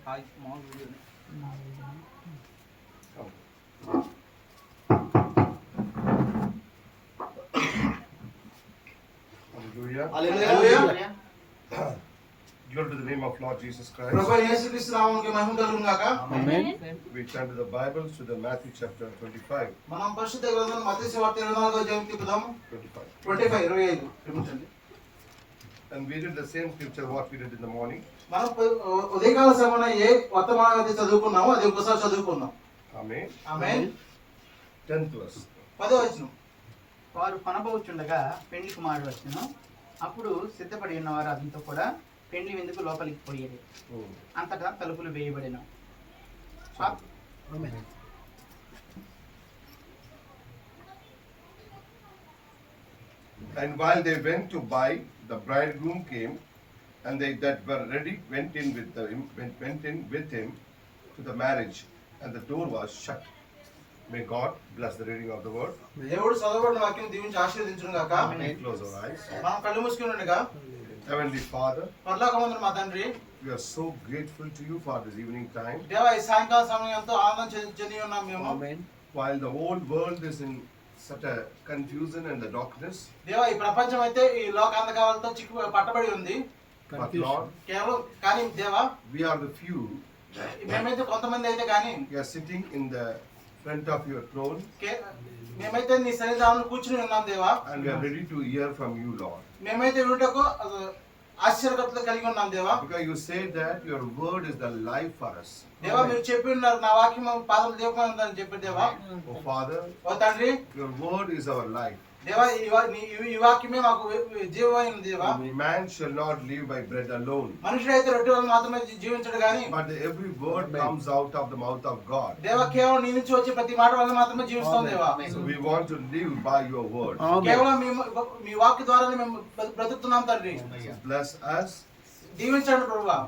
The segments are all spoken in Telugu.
Hi small video. Hallelujah. Hallelujah. Glory to the name of Lord Jesus Christ. ప్రభు యేసుక్రీస్తు నామమునకు మహిమ కలుగును గాక. ఆమేన్. We turn to the Bibles to the Matthew chapter 25. మనం పరిశుద్ధ గ్రంథం మత్తయి సువార్త 24వ అధ్యాయం తిప్పుదాం. 25. 25 క్షమించండి. And we did the same scripture what we did in the morning. మనం ఉదయకాల సమయన ఏ వర్తమానం అయితే చదువుకున్నామో అది ఒకసారి చదువుకుందాం. Amen. ఆమేన్. 10th verse. 10వ వచనం. వారు కొనబోచుండగా పెండ్లి కుమారుడు వచ్చెను. అప్పుడు సిద్ధపడి ఉన్నవారు అతనితో కూడా పెండ్లి విందుకు లోపలికి పోయేది. అంతటా తలుపులు వేయబడెను. And while they went to buy, the bridegroom came, and they that were ready went in with him to the marriage, and the door was shut. May God bless the reading of the word. దేవుడు చదవబడిన వాక్యం దీవించి ఆశీర్వదించును గాక. May close our eyes. మనం కళ్ళు మూసుకొని ఉండగా Heavenly Father, పరలోకమందున మా తండ్రి, we are so grateful to you for this evening time. దేవా ఈ సాయంకాల సమయంతో ఆనందం చెంది ఉన్నాం మేము. While the whole world is in such a confusion and the darkness, దేవా ఈ ప్రపంచం అయితే ఈ లోకాంధకారాలతో చిక్కు పట్టబడి ఉంది. but Lord, కేవలం కానీ దేవా we are the few. మేమైతే కొంతమంది అయితే కానీ We are sitting in the front of your throne, మేమైతే నీ సన్నిధానంలో కూర్చుని ఉన్నాం దేవా. and we are ready to hear from you, Lord. మేమైతే వినుటకు ఆశ్చర్యకరతలు కలిగి ఉన్నాం దేవా. Because you say that your word is the life for us. దేవా మీరు చెప్పి ఉన్నారు నా వాక్యం పాదం దీపం ఉందని చెప్పి దేవా. Oh Father, ఓ తండ్రి, your word is our life. దేవా ఈ వాక్యమే మాకు జీవమైన దేవా. Man shall not live by bread alone, మనుషుడైతే రొట్టె వల్ల మాత్రమే జీవించడు గాని but every word comes out of the mouth of God. దేవా కేవలం నీ నుంచి వచ్చే ప్రతి మాట వల్ల మాత్రమే జీవిస్తాం దేవా. So we want to live by your word. కేవలం మీ వాక్య ద్వారానే మేము బ్రతుకుతున్నాం తండ్రి. So bless us. దీవించండి ప్రభువా.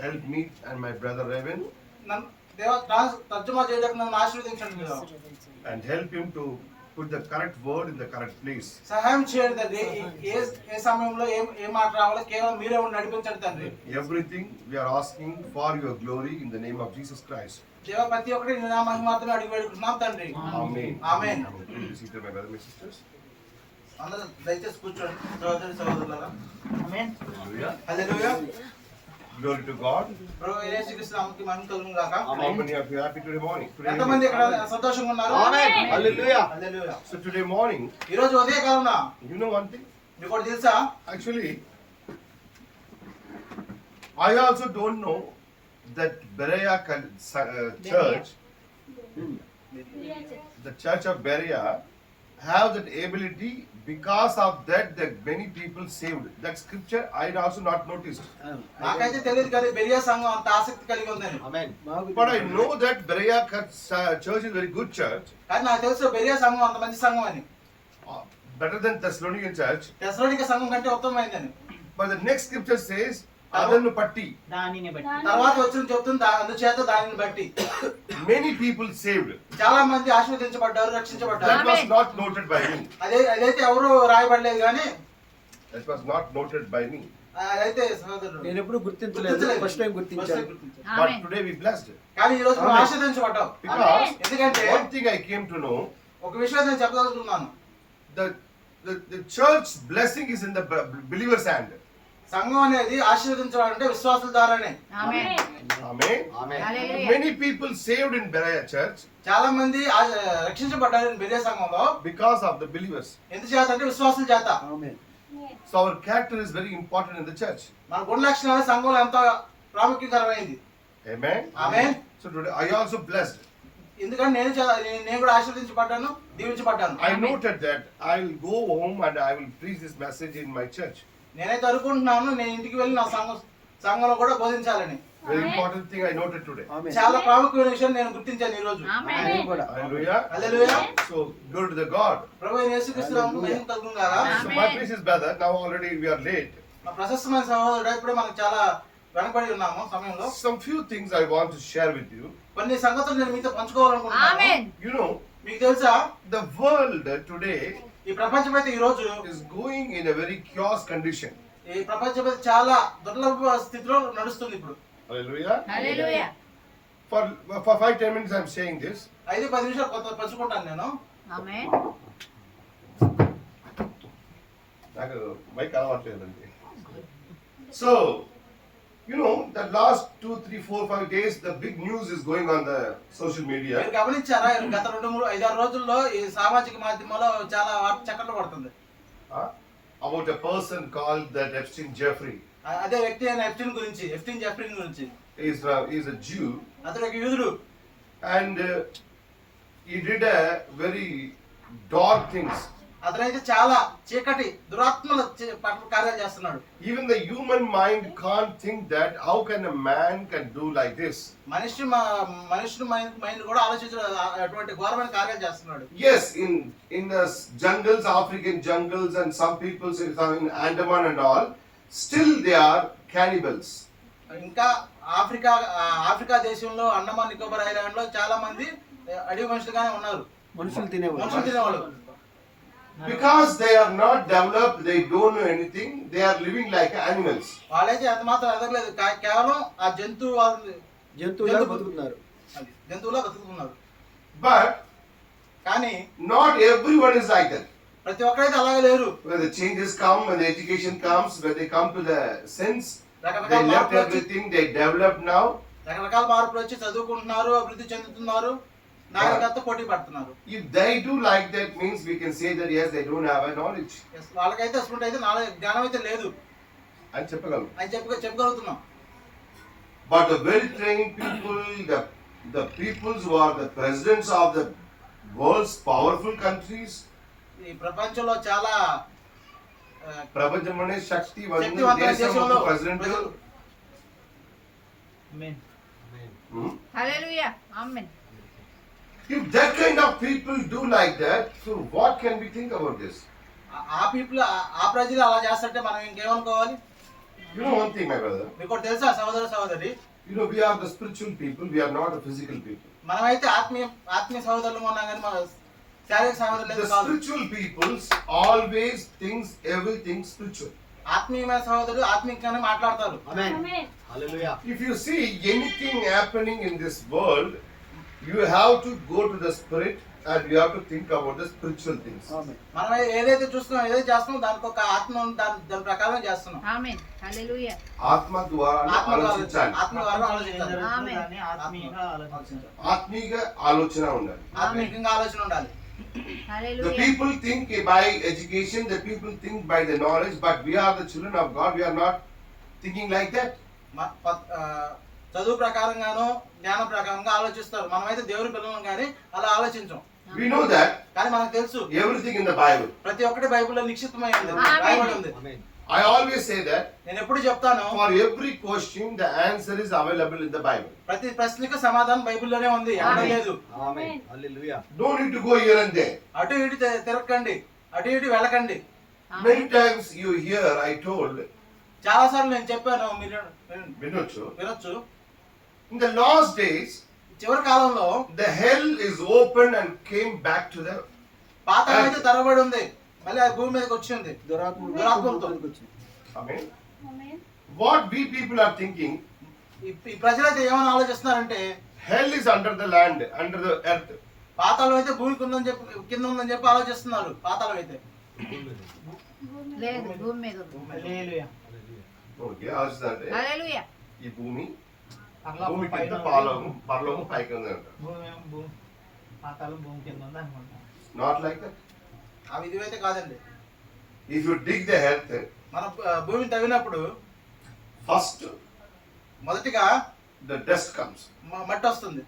Help me and my brother Evan, దేవా తర్జుమా చేయడానికి నన్ను ఆశీర్వదించండి దేవా. and help him to put the correct word in the correct place. సహాయం చేయండి తండ్రి. ఏ సమయంలో ఏ మాట రావాలో కేవలం మీరే ఉండి నడిపించండి తండ్రి. Everything we are asking for your glory in the name of Jesus Christ. దేవా ప్రతి ఒక్కటి నీ నామ మహిమార్థమే అడిగి వేడుకుంటున్నాం తండ్రి. Amen. Amen. Please be seated, my brothers and sisters. అందరూ దయచేసి కూర్చోండి సహోదరి సహోదరులారా. ఆమేన్. Hallelujah. Hallelujah. Glory to God. ప్రభువైన యేసుక్రీస్తు నామమునకు మహిమ కలుగును గాక. How many of you are happy today morning? ఎంతమంది ఇక్కడ సంతోషంగా ఉన్నారు? ఆమేన్. Hallelujah. హల్లెలూయా. So today morning, ఈ రోజు ఉదయకాలంలో you know one thing? మీకు ఒకటి తెలుసా? Actually, I also don't know that Berea church, the church of Berea, have that ability. Because of that many people saved. That scripture I had also not noticed. నాకైతే తెలియదు కానీ బెరియా సంఘం అంత ఆసక్తి కలిగి ఉందని. But I know that Berea church is very good church. కానీ నాకు తెలుసు బెరియా సంఘం అంత మంచి సంఘం అని. Better than Thessalonian church. తెస్సలోనిక సంఘం కంటే ఉత్తమమైందని. But the next scripture says, అదను పట్టి. దానిని బట్టి. తర్వాత వచ్చిన చెప్తుంది అందుచేత దానిని బట్టి. Many people saved. చాలా మంది ఆశీర్వదించబడ్డారు, రక్షించబడ్డారు. That was not noted by me. అదైతే ఎవరు రాయబడలేదు కానీ That was not noted by me. అదైతే సహోదరుడు నేను ఎప్పుడు గుర్తించలేదు. ఫస్ట్ టైం గుర్తించాను. But today we blessed. కానీ ఈ రోజు మనం ఆశీర్వదించబడ్డాం. Because ఎందుకంటే one thing I came to know, ఒక విషయం నేను చెప్పదలుచుకున్నాను. the church blessing is in the believer's hand. సంఘం అనేది ఆశీర్వదించడం అంటే విశ్వాసుల ద్వారానే. Amen. Many people saved in Berea church చాలా మంది రక్షించబడ్డారు బెరియా సంఘంలో because of the believers. ఎందుచేత అంటే విశ్వాసుల చేత. ఆమేన్. So our character is very important in the church. మన గుణ లక్షణాలు సంఘంలో ఎంతో ప్రాముఖ్యకరమైంది. Amen. Amen. So today I also blessed. ఎందుకంటే నేను కూడా ఆశీర్వదించబడ్డాను, దీవించబడ్డాను. I noted that I will go home and I will preach this message in my church. నేనైతే అనుకుంటున్నాను నేను ఇంటికి వెళ్ళి నా సంఘంలో కూడా బోధించాలని. Very important thing I noted today. ఆమేన్. చాలా ప్రాముఖ్యమైన విషయం నేను గుర్తించాను ఈ రోజు. నేను కూడా. Hallelujah. Hallelujah. So glory to the God. ప్రభువైన యేసుక్రీస్తు నామమునకు మహిమ కలుగును గాక. So my precious brother, now already we are late. నా ప్రశస్తమైన సహోదరుడు ఇప్పుడే మనకు చాలా వెనకబడి ఉన్నాము సమయంలో. Some few things I want to share with you. కొన్ని సంగతులు నేను మీతో పంచుకోవాలనుకుంటున్నాను. You know, మీకు తెలుసా the world today ఈ ప్రపంచం అయితే ఈ రోజు is going in a very chaos condition. ఈ ప్రపంచం అయితే చాలా దుర్లభ స్థితిలో నడుస్తుంది ఇప్పుడు. Hallelujah. Hallelujah. For 5-10 minutes I'm saying this. 5-10 నిమిషాలు కొంత పంచుకుంటాను నేను. Amen. నాకు mic అలవాట్లేదండి. So, you know, the last 2, 3, 4, 5 days, the big news is going on the social media. మీరు గమనించారా గత 2-3-5-6 రోజుల్లో ఈ సామాజిక మాధ్యమాల్లో చాలా వార్త చక్కర్లు పడుతుంది. About a person called that Epstein Jeffrey. అదే వ్యక్తి అయిన ఎఫ్టీన్ జెఫ్రీన్ గురించి. He's a Jew. అతడు ఒక యూదుడు. And he did a very dark things. అతనైతే చాలా చీకటి దురాత్మల కార్యాలు చేస్తున్నాడు. Even the human mind can't think that how can a man can do like this. మనుషుల మైండ్ కూడా ఆలోచించడం అటువంటి ఘోరమైన కార్యాలు చేస్తున్నాడు. Yes, in the jungles, African jungles, and some people in Andaman and all, still they are cannibals. ఇంకా ఆఫ్రికా దేశంలో అండమాన్ నికోబార్ ఐలాండ్ లో చాలా మంది అడవి మనుషులుగానే ఉన్నారు. మనుషులు తినేవాళ్ళు. Because they are not developed, they don't know anything, they are living like animals. వాళ్ళైతే ఎంత మాత్రం ఎదగలేదు, కేవలం ఆ జంతువులా బతుకుతున్నారు. జంతువులా బతుకుతున్నారు. But కానీ not everyone is like that. ప్రతి ఒక్కరైతే అలాగే లేరు. When the changes come, when the education comes, when they come to the sense, they రకరకాల left మార్పులు వచ్చి everything, they develop now. రకరకాల మార్పులు వచ్చి చదువుకుంటున్నారు, అభివృద్ధి చెందుతున్నారు, నాగరికతతో పోటీ పడుతున్నారు. If they do like that, means we can say that yes, they don't have a knowledge. వాళ్ళకైతే అసలు అయితే జ్ఞానం అయితే లేదు అని చెప్పగలం. అని చెప్పగలుగుతున్నాం. But the well-trained people, the peoples who are the presidents of the world's powerful countries, ఈ ప్రపంచంలో చాలా ప్రపంచంలోనే శక్తివంతమైన శక్తివంతమైన దేశంలో దేశంలో president. Amen. Hallelujah. Amen. If that kind of people do like that, so what can we think about this? ఆ పీపుల్ ఆ ప్రజలు అలా చేస్తుంటే మనం ఇంకేమనుకోవాలి? You know one thing, my brother. మీకు ఒకటి తెలుసా సహోదరి, You know, we are the spiritual people, we are not the physical people. మనమైతే ఆత్మీయ సహోదరులు ఉన్నాం కానీ మన శారీరక సహోదరులు The కాదు. spiritual peoples always thinks everything spiritual. ఆత్మీయమైన సహోదరులు ఆత్మీయంగానే మాట్లాడతారు. Amen. Hallelujah. If you see anything happening in this world, you have to go to the spirit and you have to think about the spiritual things. ఆమేన్. మనం ఏదైతే చూస్తున్నాం ఏదైతే చేస్తున్నాం దానికి ఒక ఆత్మ ఉంది, దాని ప్రకారం చేస్తున్నాం. Amen. Hallelujah. ఆత్మ ద్వారా ఆలోచించాలి. ఆత్మ ద్వారా ఆలోచించాలి. జరుగుతుందో దాన్ని ఆత్మీయంగా ఆలోచించాలి. ఆత్మీయ ఆలోచన ఉండాలి. ఆత్మీయంగా ఆలోచన ఉండాలి. The Hallelujah. people think by education, the people think by the knowledge, but we are the children of God, we are not thinking like that. చదువు ప్రకారంగానో జ్ఞానం ప్రకారంగా ఆలోచిస్తారు. మనమైతే దేవుని పిల్లలం కానీ అలా ఆలోచించాం. We know that కానీ మనకు తెలుసు everything in the Bible. ప్రతి ఒక్కటి బైబిల్లో నిక్షిప్తమై ఉంది, Amen. రాయబడి ఉంది. ఆమేన్. I always say that నేను ఎప్పుడు చెప్తాను, for every question, the answer is available in the Bible. ప్రతి ప్రశ్నకు సమాధానం బైబిల్లోనే ఉంది, ఎక్కడ Amen. లేదు. ఆమేన్. హల్లెలూయా. No need to go here and there. అటు ఇటు తిరగకండి, అటు ఇటు వెళ్ళకండి. Many times you hear, I told, చాలా సార్లు నేను చెప్పాను, మీరు Vinochu, వినొచ్చు. in the last days, చివరి కాలంలో the hell is opened and came back to the పాతాళం అయితే తెరవబడి ఉంది, మళ్ళీ అది భూమి మీదకి వచ్చింది. దురాత్మలతో వచ్చింది. Amen. What we people are thinking, ఈ ప్రజలైతే ఏమని ఆలోచిస్తున్నారంటే hell is under the land, under the earth. పాతాళం అయితే భూమికి ఉందని చెప్పి కింద ఉందని చెప్పి ఆలోచిస్తున్నారు. పాతాళం అయితే లేదు, భూమి మీద ఉంది. హల్లెలూయా. Okay, ఆలోచిస్తారంటే Hallelujah. ఈ భూమి పరలోకం భూమి పైన కింద ఉంది. పరలోకం పైకి ఉంది అంట. భూమి పాతాళం భూమి కింద ఉంది అనుకుంటా. Not like that. ఆ విధి అయితే కాదండి. If you dig the earth, మనం భూమిని తవ్వినప్పుడు first మొదటిగా the dust comes, మట్టి వస్తుంది,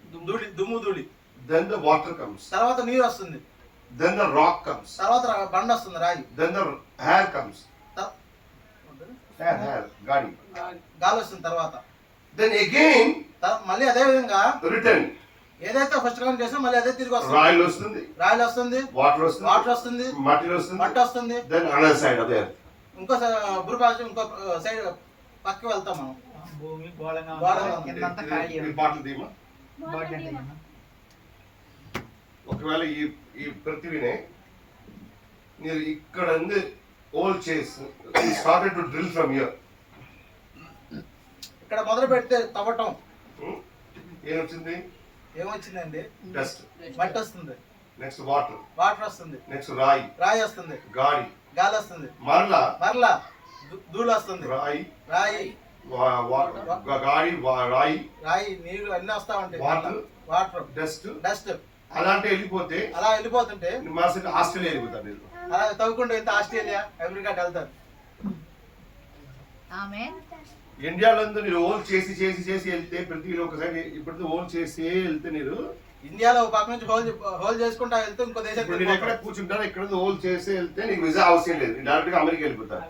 దుమ్ము ధూళి. then the water comes, తర్వాత నీరు వస్తుంది, then the rock comes, తర్వాత బండ వస్తుంది, రాయి. then the hair comes. త- Hair, gadi. గాలి వస్తుంది. తర్వాత Then again, మళ్ళీ అదే విధంగా return. ఏదైతే ఫస్ట్ కాలం చేసినా మళ్ళీ అదే తిరిగి వస్తుంది. రాయిలు వస్తుంది, రాయిలు వస్తుంది, వాటర్ వస్తుంది, వాటర్ వస్తుంది, మట్టిలో వస్తుంది, మట్టి వస్తుంది. then another side of the earth. ఇంకో భూపాశ ఇంకో సైడ్ పక్కకి వెళ్తాం మనం. భూమి గోళంగా గోళంగా ఉంది. ఉంది. కిందంతా ఖాళీ ఈ ఉంది. బాటిల్ తీయమా? బాటిల్ అంటే ఏమన్నా? ఒకవేళ ఈ పృథ్వీనే మీరు ఇక్కడ నుండి ఓల్ చేసి started to drill from here. ఇక్కడ మొదలు పెడితే తవ్వటం ఏమొచ్చింది? ఏమొచ్చిందండి? డస్ట్. మట్టి వస్తుంది, నెక్స్ట్ వాటర్, వాటర్ వస్తుంది, నెక్స్ట్ రాయి, రాయి వస్తుంది, గాలి, గాలి వస్తుంది, మరలా మరలా ధూళి వస్తుంది, రాయి, రాయి, గాలి, రాయి, రాయి, నీళ్లు అన్ని వస్తా ఉంటాయి, వాటర్, వాటర్, డస్ట్, డస్ట్. అలాంటి వెళ్ళిపోతే అలా వెళ్ళిపోతుంటే మనసు ఆస్ట్రేలియా వెళ్ళిపోతారు మీరు. అలా తవ్వుకుంటూ వెళ్తే ఆస్ట్రేలియా, అమెరికాకి వెళ్తారు. ఆమేన్. ఇండియాలో మీరు ఓన్ చేసి చేసి చేసి వెళ్తే ప్రతి ఒకసారి ఇప్పుడు ఓన్ చేసి వెళ్తే మీరు ఇండియాలో ఒక పక్క నుంచి హోల్ చేసుకుంటా వెళ్తే ఇంకో ఇప్పుడు దేశానికి నేను ఎక్కడ కూర్చుంటాను ఇక్కడ ఓన్ చేసి వెళ్తే నీకు వీసా అవసరం లేదు, డైరెక్ట్ గా అమెరికా వెళ్ళిపోతారు.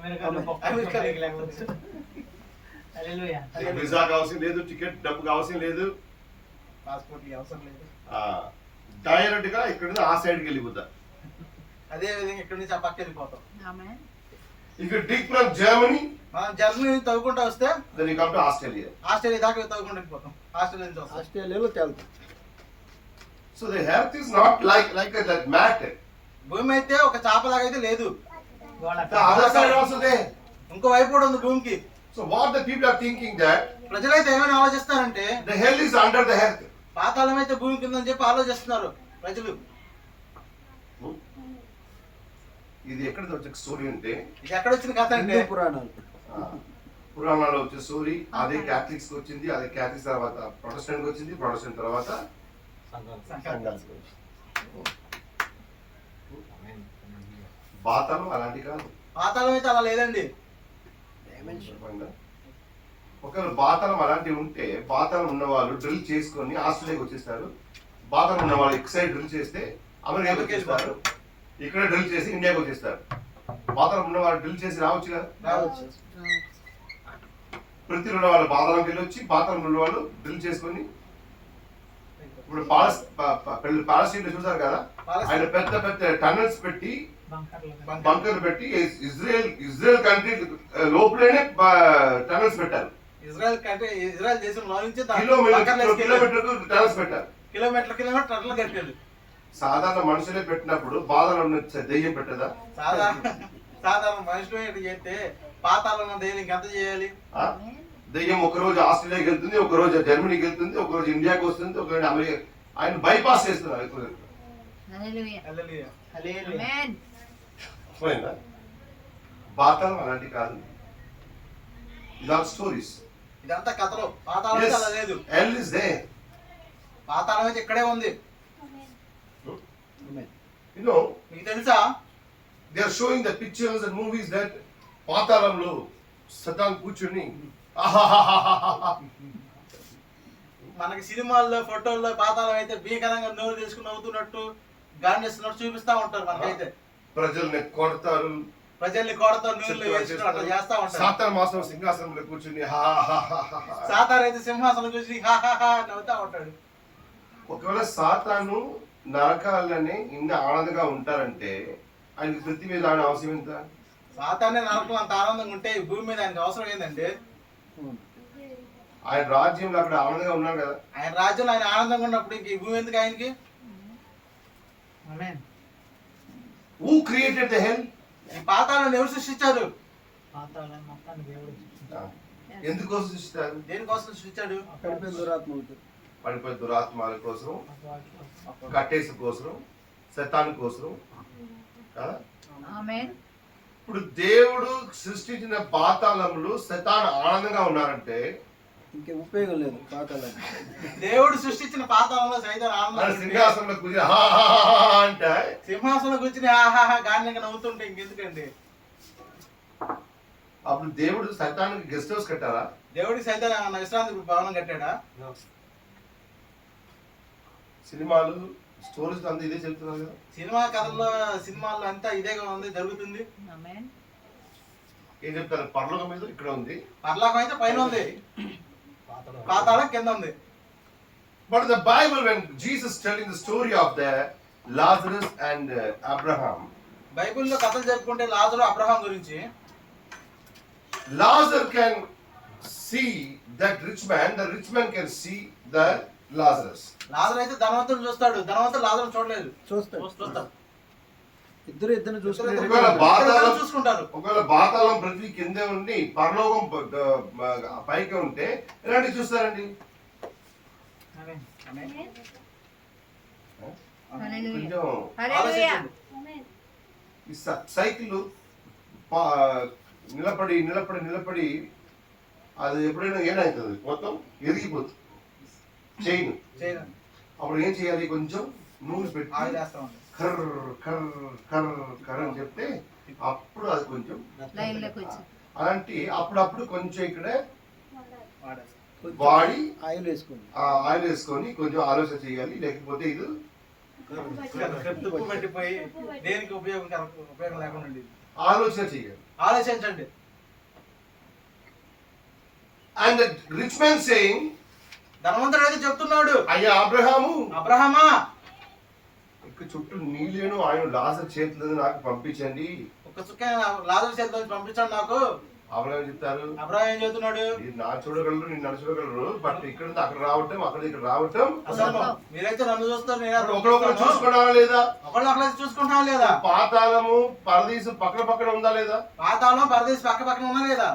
నీకు వీసాకి అవసరం లేదు, టికెట్ డబ్బుకి అవసరం లేదు, పాస్పోర్ట్ అవసరం లేదు. డైరెక్ట్ గా ఇక్కడ నుంచి ఆ సైడ్కి వెళ్ళిపోతారు. అదే విధంగా ఇక్కడ నుంచి ఆ పక్క వెళ్ళిపోతాం. Amen. If you dig from Germany మనం జర్మనీ నుంచి తవ్వుకుంటా వస్తే then you come to Australia. Australia దాకా తవ్వుకుంటూ వెళ్ళిపోతాం. ఆస్ట్రేలియా నుంచి వస్తాం. ఆస్ట్రేలియాలో తేలుతాం. So the earth is not like that mat. భూమి అయితే ఒక చాపలాగా అయితే లేదు, the other side also they. ఇంకో వైపు కూడా ఉంది భూమికి. So what the people are thinking that ప్రజలైతే ఏమైనా ఆలోచిస్తారంటే the hell is under the earth. పాతాళం అయితే భూమి కింద అని చెప్పి ఆలోచిస్తున్నారు ప్రజలు. ఇది ఎక్కడ వచ్చే స్టోరీ అంటే ఇది ఎక్కడ వచ్చిన కథ అంటే హిందూ పురాణాలు. పురాణాల్లో వచ్చే స్టోరీ. అదే క్యాథలిక్స్ కి వచ్చింది, అదే క్యాథలిక్స్ తర్వాత ప్రొటెస్టెంట్ కి వచ్చింది, ప్రొటెస్టెంట్ తర్వాత సంఘాలకు వచ్చింది. బాతలు అలాంటి కాదు. పాతాళం అయితే అలా లేదండి. ఒకవేళ బాతలం అలాంటివి ఉంటే బాతలం ఉన్నవాళ్ళు డ్రిల్ చేసుకొని ఆస్ట్రేలియాకి వచ్చేస్తారు. బాతలం ఉన్నవాళ్ళు ఎక్ సైడ్ డ్రిల్ చేస్తే అమెరికాకి వచ్చేస్తారు, ఇక్కడ డ్రిల్ చేసి ఇండియాకి వచ్చేస్తారు. బాతలం ఉన్నవాళ్ళు డ్రిల్ చేసి రావచ్చు కదా. రావచ్చు. పృథ్వీ ఉన్న వాళ్ళు బాతలంకి వెళ్ళి వచ్చి బాతలం ఉన్న వాళ్ళు డ్రిల్ చేసుకొని ఇప్పుడు పాలస్తీన్ చూసారు కదా, ఆయన పెద్ద పెద్ద టనల్స్ పెట్టి బంకర్లు పెట్టి ఇజ్రాయెల్ కంట్రీ లోపలనే టనల్స్ పెట్టారు. ఇజ్రాయెల్ దేశంలో నుంచి కిలోమీటర్ టనల్స్ పెట్టారు. కిలోమీటర్ టన్నులు కట్టారు. సాధారణ మనుషులే పెట్టినప్పుడు బాధలు ఉన్న దెయ్యం పెట్టదా? సాధారణ మనుషులు ఇట్లా చేస్తే పాతాళం ఉన్న దెయ్యం ఇంకెంత చేయాలి? దెయ్యం ఒక రోజు ఆస్ట్రేలియాకి వెళ్తుంది, ఒక రోజు జర్మనీకి వెళ్తుంది, ఒక రోజు ఇండియాకి వస్తుంది, ఒక రోజు అమెరికా. ఆయన బైపాస్ చేస్తున్నారు. హల్లెలూయా. ఆమేన్. పోయిందా? బాతలం అలాంటి కాదు. ఇలా స్టోరీస్. ఇదంతా కథలో. పాతాళం అయితే అలా లేదు. Hell is there. పాతాళం అయితే ఇక్కడే ఉంది. You know, మీకు తెలుసా? they are showing the pictures and movies that పాతాళంలో సతాన్ కూర్చొని మనకి సినిమాల్లో ఫోటోల్లో పాతాళం అయితే భీకరంగా నోరు తీసుకుని నవ్వుతున్నట్టు గాండిస్తున్నట్టు చూపిస్తా ఉంటారు. మనకైతే ప్రజల్ని కొడతారు, ప్రజల్ని కొడతారు, నీళ్ళు వేసుకుని అట్లా చేస్తా ఉంటారు. సాతాన్ మాసం సింహాసనంలో కూర్చుని సాతాన్ అయితే సింహాసనం చూసి హాహాహా నవ్వుతా ఉంటాడు. ఒకవేళ సాతాను నరకాలనే ఇన్ని ఆనందంగా ఉంటారంటే ఆయనకి ప్రతి మీద ఆయన అవసరం ఎంత? సాతానే నరకం అంత ఆనందంగా ఉంటే ఈ భూమి మీద ఆయనకి అవసరం ఏంటంటే ఆయన రాజ్యంలో అక్కడ ఆనందంగా ఉన్నాడు కదా. ఆయన రాజ్యంలో ఆయన ఆనందంగా ఉన్నప్పుడు ఇంక ఈ భూమి ఎందుకు ఆయనకి? Who created the hell? ఈ పాతాళాన్ని ఎవరు సృష్టించారు? ఎందుకోసం సృష్టిస్తారు? దేనికోసం సృష్టించాడు? పడిపోయిన దురాత్మ ఉంటుంది. పడిపోయిన దురాత్మాల కోసం, కట్టేసి కోసం, శతాను కోసం కదా. ఆమేన్. ఇప్పుడు దేవుడు సృష్టించిన పాతాళంలో శతాను ఆనందంగా ఉన్నారంటే ఇంకే ఉపయోగం లేదు పాతాళానికి. దేవుడు సృష్టించిన పాతాళంలో సైతం ఆయన ఆనందం. సింహాసనంలో కూర్చొని అంటే సింహాసనం కూర్చుని ఆహాహా గాన్యంగా నవ్వుతుంటే ఇంకెందుకండి? అప్పుడు దేవుడు శతానికి గెస్ట్ హౌస్ కట్టారా? దేవుడికి సైతం ఏమన్నా విశ్రాంతి భవనం కట్టాడా? సినిమాలు స్టోరీస్ అంతా ఇదే చెప్తున్నారు కదా. సినిమా కథల్లో సినిమాల్లో అంతా ఇదేగా ఉంది, జరుగుతుంది. ఆమేన్. ఏం చెప్తారు? పరలోకం మీద ఇక్కడ ఉంది, పరలోకం అయితే పైన ఉంది, పాతాళం కింద ఉంది. But the Bible when Jesus telling the story of the Lazarus and Abraham, బైబిల్లో కథలు చెప్పుకుంటే లాజరు అబ్రహాం గురించి, Lazarus can see that rich man, the rich man can see the Lazarus. లాజరు అయితే ధనవంతుడు చూస్తాడు, ధనవంతుడు లాజరు చూడలేదు. చూస్తాడు. చూస్తాడు. ఇద్దరు చూసుకునే ఒకవేళ పాతాళం చూసుకుంటారు. ఒకవేళ పాతాళం పృథ్వీ కిందే ఉండి పరలోకం పైకి ఉంటే ఎలాంటి చూస్తారండి? కొంచెం హల్లెలూయా. ఈ సైకిల్ నిలబడి అది ఎప్పుడైనా ఏమవుతుంది, మొత్తం ఎరిగిపోతుంది చైన్. అప్పుడు ఏం చేయాలి? కొంచెం నూనె పెట్టి కర్ర కర్ర కర్ర కర్ర అని చెప్తే అప్పుడు అది కొంచెం లైన్లోకి వచ్చి అలాంటి అప్పుడప్పుడు కొంచెం ఇక్కడ వాడి ఆయిల్ వేసుకోండి. ఆయిల్ వేసుకొని కొంచెం ఆలోచన చేయాలి, లేకపోతే ఇది తుప్పు పట్టిపోయి దేనికి ఉపయోగం లేకుండా ఉండేది. ఆలోచన చేయాలి. ఆలోచించండి. And the rich man saying, ధనవంతుడు అయితే చెప్తున్నాడు, అయ్యా అబ్రహాము, అబ్రహమా ఇక్కడ చుట్టూ నీళ్ళను ఆయన లాజర్ చేతులను నాకు పంపించండి. ఒక చుక్క లాజరు చేతిలో పంపించండి నాకు. అబ్రహాం చెప్తారు, అబ్రహం ఏం చెబుతున్నాడు? మీరు నా చూడగలరు, నేను నన్ను చూడగలరు, బట్ ఇక్కడ నుంచి అక్కడ రావటం, అక్కడ ఇక్కడ రావటం, అసలు మీరైతే నన్ను చూస్తారు, నేను ఒకరొకరు చూసుకున్నావా లేదా? ఒకళ్ళు అక్కడ చూసుకుంటావా లేదా? పాతాళము పరదీసు పక్కన పక్కన ఉందా లేదా? పాతాళం పరదేశ్ పక్క పక్కన ఉన్నా లేదా?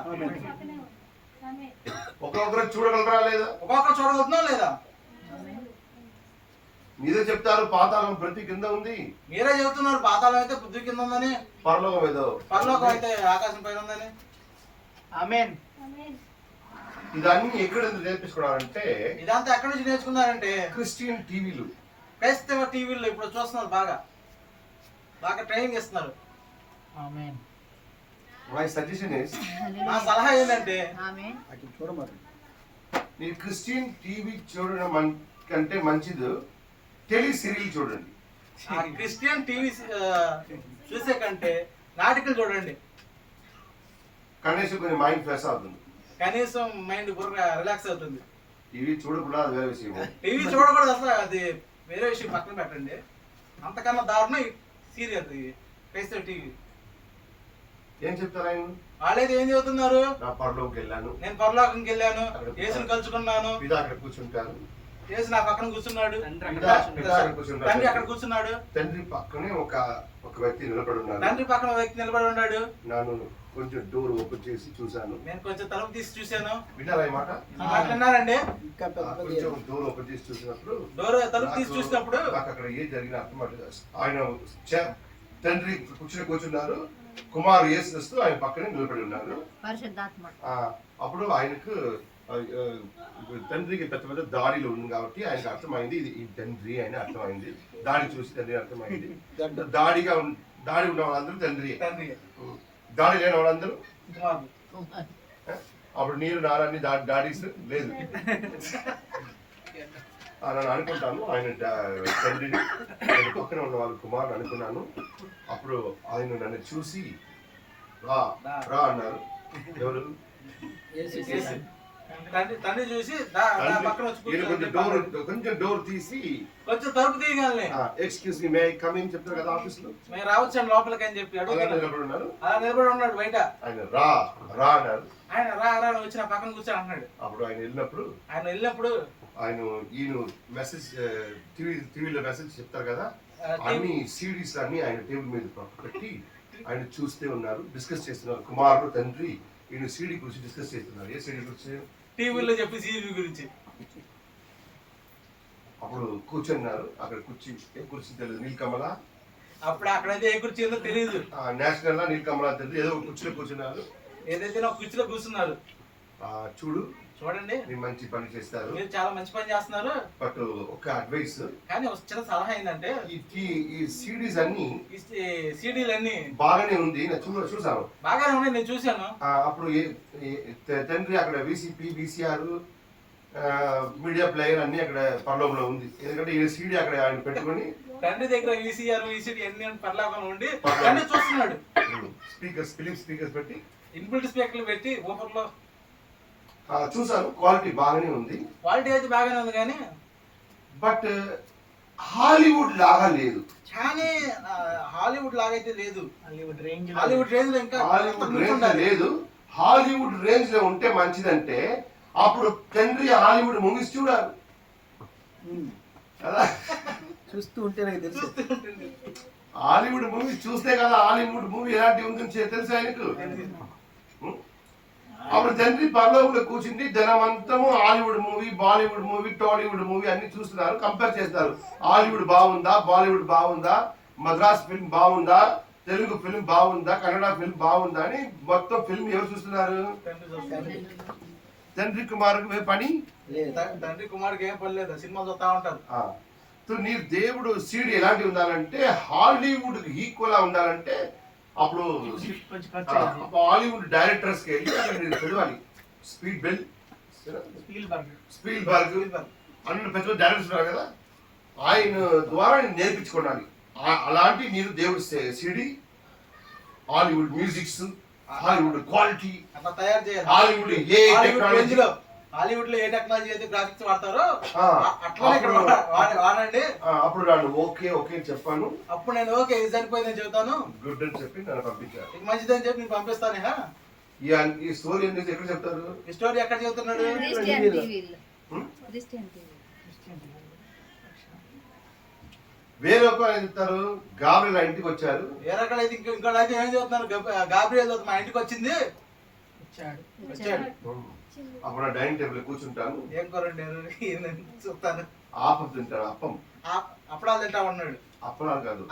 ఒకరొకరు చూడగలరా లేదా? ఒక్కొక్కరు చూడగలుగుతున్నా లేదా? మీరే చెప్తారు పాతాళం ప్రతి కింద ఉంది, మీరే చెబుతున్నారు పాతాళం అయితే పృథ్వీ కింద ఉందని, పరలోకం ఏదో పరలోకం అయితే ఆకాశం పైన ఉందని. ఆమేన్. ఇదన్నీ ఎక్కడ నేర్పించుకోవాలంటే ఇదంతా ఎక్కడి నుంచి నేర్చుకున్నారంటే క్రిస్టియన్ టీవీలు, క్రైస్తవ టీవీలో ఇప్పుడు చూస్తున్నారు, బాగా ట్రైనింగ్ ఇస్తున్నారు. ఆమేన్. మై సజెషన్ ఇస్, నా సలహా ఏంటంటే ఆమేన్. అటు చూడమరు. మీరు క్రిస్టియన్ టీవీ చూడడం కంటే మంచిది టెలి సీరియల్ చూడండి. ఆ క్రిస్టియన్ టీవీ చూసే కంటే నాటికలు చూడండి. కనీసం కొంచెం మైండ్ ఫ్రెష్ అవుతుంది. కనీసం మైండ్ బుర్ర రిలాక్స్ అవుతుంది. టీవీ చూడకుండా అది వేరే విషయం. టీవీ చూడకూడదు అసలు, అది వేరే విషయం, పక్కన పెట్టండి. అంతకన్నా దారుణం సీరియల్ క్రైస్తవ టీవీ. ఏం చెప్తారు ఆయన? వాళ్ళైతే ఏం చదువుతున్నారు? నా పరలోకి వెళ్ళాను, నేను పరలోకంకి వెళ్ళాను, యేసుని కలుసుకున్నాను, పితా అక్కడ కూర్చుంటారు, యేసు నా పక్కన కూర్చున్నాడు, పితా అక్కడ కూర్చుంటారు, తండ్రి అక్కడ కూర్చున్నాడు, తండ్రి పక్కనే ఒక వ్యక్తి నిలబడి ఉన్నాడు, తండ్రి పక్కన వ్యక్తి నిలబడి ఉన్నాడు. నన్ను కొంచెం డోర్ ఓపెన్ చేసి చూశాను. నేను కొంచెం తలుపు తీసి చూశాను. విన్నారా ఈ మాట? మాట్లాడినారండి. ఇంకా పెద్ద పెద్ద కొంచెం డోర్ ఓపెన్ చేసి చూసినప్పుడు డోర్ తలుపు తీసి చూసినప్పుడు నాకు అక్కడ ఏం జరిగిన అర్థం అవ్వలేదు. ఆయన తండ్రి కూర్చున్నారు, కుమారు యేసుక్రీస్తు ఆయన పక్కనే నిలబడి ఉన్నారు. పరిశుద్ధాత్మ. అప్పుడు ఆయనకు తండ్రికి పెద్ద పెద్ద దాడిలో ఉంది కాబట్టి ఆయనకు అర్థమైంది, ఇది ఈ తండ్రి అని అర్థమైంది. దాడి చూసి తండ్రి అర్థమైంది. దాడి ఉన్న వాళ్ళందరూ తండ్రి, దాడి లేని వాళ్ళందరూ. అప్పుడు నీరు నారాన్ని డాడీస్ లేదు నన్ను అనుకుంటాను. ఆయన తండ్రిని, ఆయన పక్కన ఉన్న వాళ్ళ కుమారుని అనుకున్నాను. అప్పుడు ఆయన నన్ను చూసి రా రా అన్నారు. ఎవరు? తండ్రి చూసి కొంచెం డోర్ తీసి కొంచెం తలుపు తీయగానే excuse me may I come in చెప్తారు కదా ఆఫీస్ లో, మేము రావచ్చాను లోపలికి అని చెప్పి నిలబడున్నారు. అలా నిలబడి ఉన్నాడు బయట. ఆయన రా రా అన్నారు. ఆయన రా రా వచ్చిన పక్కన కూర్చొని అంటున్నాడు. అప్పుడు ఆయన వెళ్ళినప్పుడు ఈయన మెసేజ్ టీవీలో మెసేజ్ చెప్తారు కదా, అన్ని సిడీస్ అన్ని ఆయన టేబుల్ మీద పెట్టి ఆయన చూస్తే ఉన్నారు, డిస్కస్ చేస్తున్నారు. కుమారుడు తండ్రి ఈయన సీడీ గురించి డిస్కస్ చేస్తున్నారు. ఏ సీడీ గురించి? టీవీలో చెప్పి సీడీ గురించి. అప్పుడు కూర్చున్నారు. అక్కడ ఏ కుర్చీ తెలియదు, నీలకమల. అప్పుడు అక్కడైతే ఏ కుర్చీ ఉందో తెలియదు. నేషనల్ నీలకమల తెలియదు, ఏదో కుర్చీలో కూర్చున్నారు. ఏదైతే ఒక కుర్చీలో కూర్చున్నారు. చూడండి మీరు మంచి పని చేస్తారు, మీరు చాలా మంచి పని చేస్తున్నారు, బట్ ఒక అడ్వైస్, కానీ ఒక చిన్న సలహా ఏంటంటే ఈ సిడీస్ అన్ని సీడీలన్నీ బాగానే ఉంది, చూసాను బాగానే ఉన్నాయి, నేను చూశాను. అప్పుడు తండ్రి అక్కడ విసిపి విసిఆర్ మీడియా ప్లేయర్ అన్ని అక్కడ పర్లోకంలో ఉంది. ఎందుకంటే ఈ సీడీ అక్కడ ఆయన పెట్టుకుని తండ్రి దగ్గర విసిఆర్ విసిడి అన్ని పర్లోకంలో ఉండి తండ్రి చూస్తున్నాడు. ఫిలిం స్పీకర్స్ పెట్టి ఇన్బిల్ట్ స్పీకర్లు పెట్టి ఊపర్లో చూసాను. క్వాలిటీ బాగానే ఉంది, క్వాలిటీ అయితే బాగానే ఉంది, కానీ బట్ హాలీవుడ్ లాగా లేదు. కానీ హాలీవుడ్ లాగైతే లేదు. హాలీవుడ్ రేంజ్ లో ఇంకా హాలీవుడ్ రేంజ్ లేదు. హాలీవుడ్ రేంజ్ లో ఉంటే మంచిదంటే అప్పుడు తండ్రి హాలీవుడ్ మూవీస్ చూడాలి కదా, చూస్తూ ఉంటే నాకు తెలుసు. హాలీవుడ్ మూవీ చూస్తే కదా హాలీవుడ్ మూవీ ఎలాంటి ఉందని తెలుసు ఆయనకు. అప్పుడు తండ్రి పరలోకంలో కూర్చుండి జనమంతము Hollywood movie, Bollywood movie, Tollywood movie అన్ని చూస్తున్నారు, కంపేర్ చేస్తారు. హాలీవుడ్ బాగుందా, బాలీవుడ్ బాగుందా, మద్రాస్ ఫిల్మ్ బాగుందా, తెలుగు ఫిల్మ్ బాగుందా, కన్నడ ఫిల్మ్ బాగుందా అని మొత్తం ఫిల్మ్ ఎవరు చూస్తున్నారు? తండ్రి కుమారుడు పని లేదు. తండ్రి కుమారుడికి ఏం పని లేదు, సినిమా చూస్తా ఉంటారు. నీ దేవుడు సీడ్ ఎలాంటి ఉండాలంటే హాలీవుడ్ ఈక్వల్ గా ఉండాలంటే అప్పుడు కొంచెం ఖర్చు అయింది. హాలీవుడ్ డైరెక్టర్స్ కి వెళ్ళి అక్కడ నేను చదవాలి. స్పీల్ బర్గ్ అన్న పెద్ద డైరెక్టర్స్ ఉన్నారు కదా, ఆయన ద్వారా నేను నేర్పించుకోవాలి. అలాంటి మీరు దేవుడు CD, Hollywood musics, Hollywood quality అట్లా తయారు చేయాలి. హాలీవుడ్ ఏ టెక్నాలజీ హాలీవుడ్ లో ఏ టెక్నాలజీ అయితే గ్రాఫిక్స్ వాడతారో అట్లా ఇక్కడ వాడండి. అప్పుడు నన్ను ఓకే ఓకే అని చెప్పాను. అప్పుడు నేను ఓకే ఇది సరిపోయిందని చెబుతాను, గుడ్ అని చెప్పి నన్ను పంపించారు. ఇది మంచిదని చెప్పి నేను పంపిస్తాను. ఈ స్టోరీ అనేది ఎక్కడ చెప్తారు? ఈ స్టోరీ ఎక్కడ చెబుతున్నాడు? క్రిస్టియన్ టీవీలో. Christian TV. వేరే ఒక ఆయన చెప్తారు గాబ్రియల్ ఇంటికి వచ్చారు. ఏ రకాలైతే ఇంకోటి ఏం చెబుతున్నారు? గాబ్రియల్ మా ఇంటికి వచ్చింది, వచ్చాడు. అప్పుడు నా డైనింగ్ టేబుల్ కూర్చుంటాను, ఏం కూరండి చూస్తాను, ఆపం తింటాను. అప్పం అప్పడాలు తింటా ఉన్నాడు. అప్పడాలు కాదు,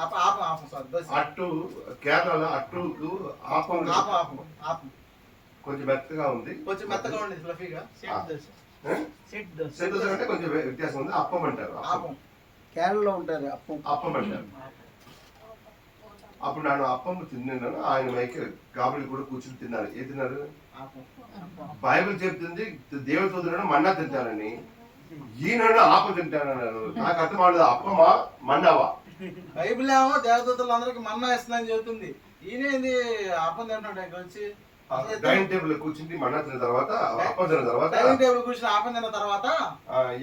అట్టు. కేరళలో అట్టుకు ఆపం కొంచెం మెత్తగా ఉంది, కొంచెం మెత్తగా ఉండేది ఫ్లఫీగా. సెట్ దోశ అంటే కొంచెం వ్యత్యాసం ఉంది. అప్పం అంటారు, ఆపం కేరళలో ఉంటారు అప్పం. అప్పం అంటారు. అప్పుడు నన్ను అప్పం తిన్నాను. ఆయన మైకి గాబులు కూడా కూర్చుని తిన్నారు. ఏ తిన్నారు? బైబిల్ చెప్తుంది దేవుడితో తినడం మన్నా తింటానని, ఈయన ఆపం తింటానన్నారు. నాకు అర్థం అవలేదు, అప్పమా మన్నావా? బైబిల్ ఏమో దేవదూతలు అందరికి మన్నా ఇస్తుందని చెబుతుంది, ఈయనేంది అప్పం తింటాడు ఇక్కడ వచ్చి. డైనింగ్ టేబుల్ కూర్చుంది మన్నా తిన్న తర్వాత, అప్పం తిన్న తర్వాత, డైనింగ్ టేబుల్ కూర్చుని అప్పం తిన్న తర్వాత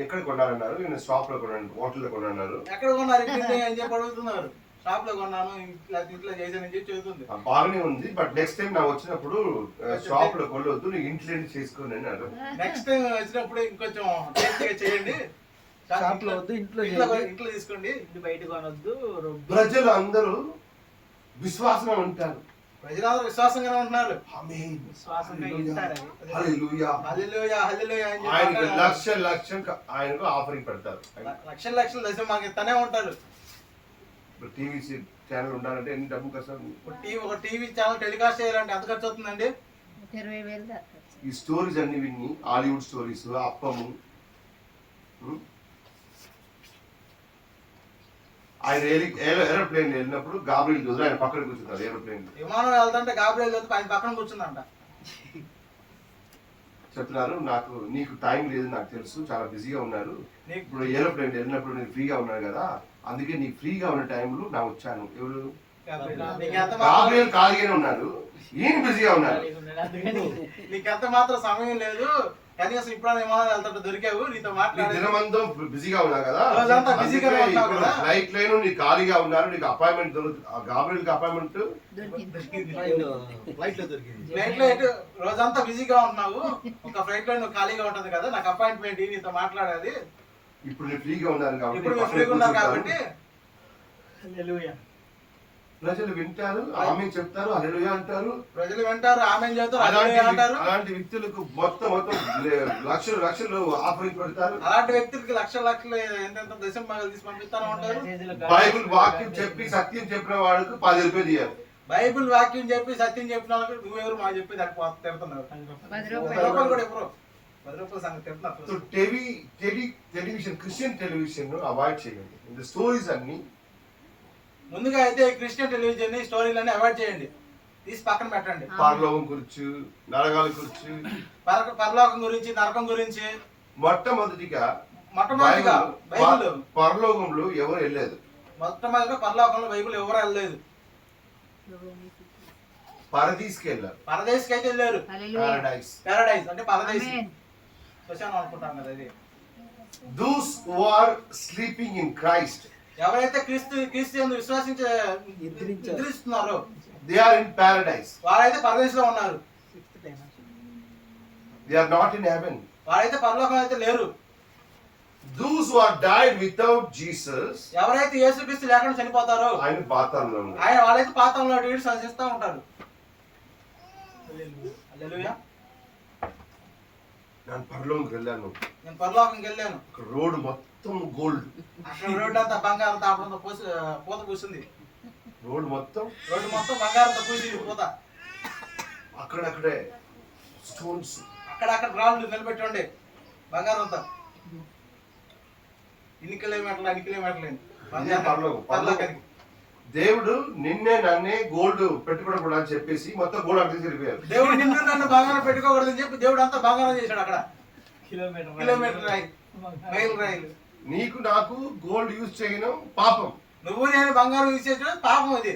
ఎక్కడ కొన్నారన్నారు? నేను షాప్ లో కొన్నాను, హోటల్ లో కొన్నాను. ఎక్కడ కొన్నారు అని చెప్పి అడుగుతున్నారు. షాప్ లో కొన్నాను, ఇంట్లో చేశానని చెప్పి చెబుతుంది. బాగానే ఉంది, బట్ నెక్స్ట్ టైం నాకు వచ్చినప్పుడు షాప్ లో కొనవద్దు, నీకు ఇంట్లో చేసుకోండి అన్నారు. నెక్స్ట్ టైం వచ్చినప్పుడు ఇంకొంచెం టేస్టీగా చేయండి, షాప్ లో వద్దు, ఇంట్లో ఇంట్లో తీసుకోండి, ఇంటి బయట కొనొద్దు. ప్రజలు అందరూ విశ్వాసంగా ఉంటారు, ప్రజలందరూ విశ్వాసంగానే ఉంటున్నారు. విశ్వాసంగా ఇస్తారు. హల్లెలూయా హల్లెలూయా హల్లెలూయా అని ఆయనకు చెప్పి లక్ష ఆయనకు ఆఫరింగ్ పెడతారు. లక్షల లక్షల దశ మాకు ఇస్తానే ఉంటారు. టీవీ ఛానల్ ఉండాలంటే ఎన్ని డబ్బు కష్టం. ఒక టీవీ ఛానల్ టెలికాస్ట్ చేయాలంటే ఎంత ఖర్చు అవుతుందండి? 20,000 దాకా. ఈ స్టోరీస్ అన్ని విని, హాలీవుడ్ స్టోరీస్, అప్పము. ఆయన ఏరోప్లేన్ వెళ్ళినప్పుడు గాబ్రియల్ చూసి ఆయన పక్కన కూర్చున్నారు. ఏరోప్లేన్ విమానం వెళ్తుంటే గాబ్రియల్ వెళ్తే ఆయన పక్కన కూర్చుందంట. చెప్తున్నారు, నీకు టైం లేదు నాకు తెలుసు, చాలా బిజీగా ఉన్నారు. ఇప్పుడు ఏరోప్లేన్ వెళ్ళినప్పుడు నేను ఫ్రీగా ఉన్నాను కదా, అందుకే నీ ఫ్రీగా ఉన్న టైంలో నా వచ్చాను. ఎవరు? గాబ్రియల్ ఖాళీగానే ఉన్నాడు, ఈయన బిజీగా ఉన్నారు. నీకెంత మాత్రం సమయం లేదు, కనీసం ఇప్పుడు విమానం వెళ్తుంటే దొరికావు, నీతో మాట్లాడి దినమంతం బిజీగా ఉన్నా కదా, ఫ్లైట్ లేను, నీ ఖాళీగా ఉన్నారు, నీకు అపాయింట్మెంట్ దొరుకుతుంది. గాబ్రియల్ కి అపాయింట్మెంట్ ఫ్లైట్ లో రోజంతా బిజీగా ఉంటున్నావు, ఒక ఫ్లైట్ లో నువ్వు ఖాళీగా ఉంటుంది కదా, నాకు అపాయింట్మెంట్ నీతో మాట్లాడాలి. ఇప్పుడు నేను ఫ్రీగా ఉన్నాను కాబట్టి హల్లెలూయా. ప్రజలు వింటారు, ఆమె చెప్తారు, హల్లెలూయా అంటారు. ప్రజలు వింటారు, ఆమె చెప్తారు, అలాంటి వ్యక్తులకు మొత్తం లక్షలు లక్షలు ఆఫరింగ్ పెడతారు. అలాంటి వ్యక్తులకి లక్షలు లక్షలు ఎంతెంత దశం భాగాలు తీసి పంపిస్తాను ఉంటారు. బైబిల్ వాక్యం చెప్పి సత్యం చెప్పిన వాడికి 10 రూపాయలు తీయాలి. బైబిల్ వాక్యం చెప్పి సత్యం చెప్పిన వాళ్ళకి నువ్వెవరు మాకు చెప్పి దానికి తిడుతున్నారు. 10 రూపాయలు రూపాయలు కూడా ఎవరు 10 రూపాయల సంగతి తిడుతున్నారు. టెలివిజన్ క్రిస్టియన్ టెలివిజన్ అవాయిడ్ చేయండి. இந்த స్టోరీస్ అన్ని ముందుగా అయితే క్రిస్టియన్ టెలివిజన్ స్టోరీలన్నీ అవాయిడ్ చేయండి, తీసి పక్కన పెట్టండి. పరలోకం గురించి, నరకాల గురించి, పరలోకం గురించి, నరకం గురించి. మొట్టమొదటిగా బైబిల్ పరలోకంలో ఎవరు వెళ్ళలేదు. మొట్టమొదటిగా పరలోకంలో బైబిల్ ఎవరు వెళ్ళలేదు. పరదీస్కి వెళ్ళారు, పరదేశ్కి అయితే వెళ్ళారు. పారడైజ్ అంటే పరదేశ్ శ్మశానం అనుకుంటాం కదా. అది those who are sleeping in Christ, ఎవరైతే క్రీస్తు యందు నిద్రిస్తున్నారో they are in paradise. వారైతే పరదేశంలో ఉన్నారు. They are not in heaven. వారైతే పరలోకం అయితే లేరు. those who are died without Jesus, ఎవరైతే యేసుక్రీస్తు లేకుండా చనిపోతారో ఆయన పాతాళంలో ఉన్నారు. ఆయన వాళ్ళైతే పాతంలో అటు సంచరిస్తూ ఉంటారు. హల్లెలూయా. నేను పరలోకంకి వెళ్ళాను, నేను పరలోకంకి వెళ్ళాను, అక్కడ రోడ్ మొత్తం గోల్డ్, అక్కడ రోడ్డు అంతా బంగారం తాపడంతో పూత పూసింది. రోడ్ మొత్తం రోడ్డు మొత్తం బంగారంతో పూసింది పూత. అక్కడక్కడే స్టోన్స్, అక్కడక్కడ రాళ్ళు నిలబెట్టి ఉండే బంగారంతో. ఇన్ని కిలోమీటర్లు ఇదే పరలోకం. పరలోకానికి. దేవుడు నిన్నే నన్నే గోల్డ్ పెట్టుకోకూడదు అని చెప్పేసి మొత్తం గోల్డ్ అక్కడ తీసుకెళ్ళిపోయారు. దేవుడు నిన్ను నన్ను బంగారం పెట్టుకోకూడదని చెప్పి దేవుడు అంతా బంగారం చేశాడు. అక్కడ కిలోమీటర్ రాయి, మైల్ రాయిలు. నీకు నాకు గోల్డ్ యూజ్ చేయడం పాపం. నువ్వు నేను బంగారం యూజ్ చేసిన పాపం అది.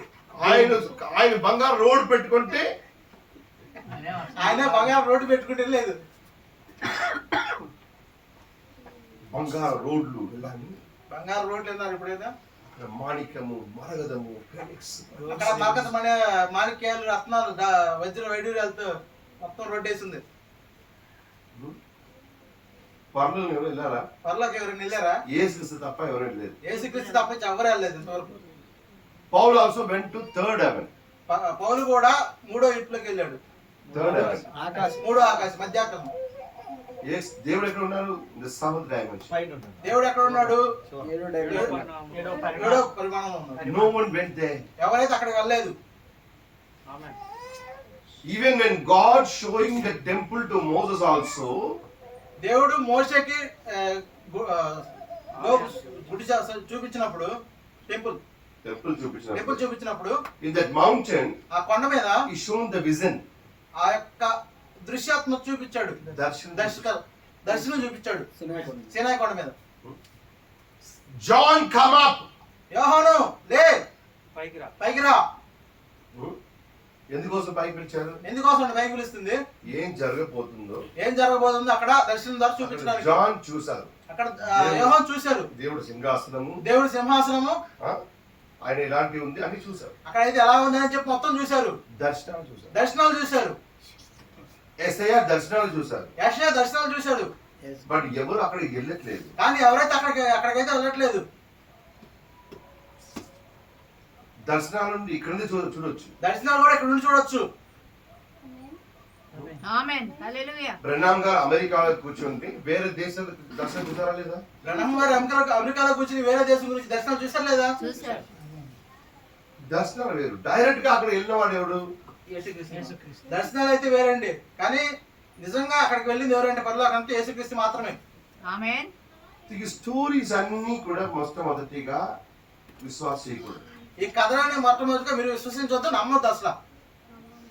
ఆయన బంగారు రోడ్ పెట్టుకుంటే ఆయన బంగారం రోడ్డు పెట్టుకుంటే లేదు. బంగారు రోడ్లు వెళ్ళాలి. బంగారు రోడ్లు వెళ్ళారు ఎప్పుడైనా. అక్కడ మాణిక్యము, మరగదము, ఫెనిక్స్, అక్కడ మరకత మాణిక్యాలు, రత్నాలు, వజ్ర వైడూర్యాలతో మొత్తం రోడ్డు వేసింది. పర్లోకి ఎవరు వెళ్ళారా? పర్లోకి ఎవరైనా వెళ్ళారా? యేసుక్రీస్తు తప్ప ఎవరు వెళ్ళలేదు. యేసుక్రీస్తు తప్ప ఎవరు వెళ్ళలేదు ఇంతవరకు. Paul also went to third heaven. పౌలు కూడా మూడో ఇంట్లోకి వెళ్ళాడు. Third heaven. మూడో ఆకాశం, మధ్యాకాశం. దేవుడు ఎక్కడ ఉన్నారు? In the seventh dimension. దేవుడు ఎక్కడ ఉన్నాడు? ఏడో ఏడో పరిమాణంలో ఉన్నాడు. No one went there. ఎవరైతే అక్కడికి వెళ్ళలేదు. Even when God showing the temple to Moses also, దేవుడు మోషేకి గుడి చూపించినప్పుడు, టెంపుల్ చూపించినప్పుడు in that mountain, ఆ కొండ మీద he shown the vision. ఆ యొక్క దృశ్యాత్మ చూపించాడు. దర్శనం చూపించాడు సీనాయి కొండ మీద. John, come up. యోహాను లే, పైకి రా. ఎందుకోసం పైకి పిలిచారు? ఎందుకోసం పైకి పిలుస్తుంది? ఏం జరగబోతుందో, ఏం జరగబోతుందో అక్కడ దర్శనం ద్వారా చూపించడానికి. జాన్ చూశారు. అక్కడ యోహాను చూశారు. దేవుడు సింహాసనము, దేవుడి సింహాసనము, ఆయన ఇలాంటి ఉంది అని చూశారు. అక్కడ అయితే ఎలా ఉంది అని చెప్పి మొత్తం చూశారు. దర్శనాలు చూశారు. యెషయా దర్శనాలు చూశారు. యెషయా దర్శనాలు చూశాడు. బట్ ఎవరు అక్కడికి వెళ్ళట్లేదు. కానీ ఎవరైతే అక్కడికైతే వెళ్ళట్లేదు. దర్శనాల నుండి ఇక్కడ నుండి చూడొచ్చు. దర్శనాలు కూడా ఇక్కడ నుండి చూడొచ్చు. ఆమేన్ హల్లెలూయా. బ్రహ్నాం గారు అమెరికాలో కూర్చొని వేరే దేశాల దర్శనం చూసారా లేదా? బ్రహ్నాం గారు అమెరికాలో కూర్చొని వేరే దేశం గురించి దర్శనం చూసారా లేదా? చూశారు. దర్శనాలు వేరు. డైరెక్ట్ గా అక్కడ వెళ్ళినవాడు ఎవడు? దర్శనాలు అయితే వేరండి, కానీ నిజంగా అక్కడికి వెళ్ళింది ఎవరంటే పరలోకానికి యేసుక్రీస్తు మాత్రమే. ఆమేన్. ఈ స్టోరీస్ అన్ని కూడా మొట్టమొదటిగా విశ్వాస చేయకూడదు. ఈ కథనాన్ని మొట్టమొదటిగా మీరు విశ్వసించవద్దు, నమ్మొద్దు అసలు.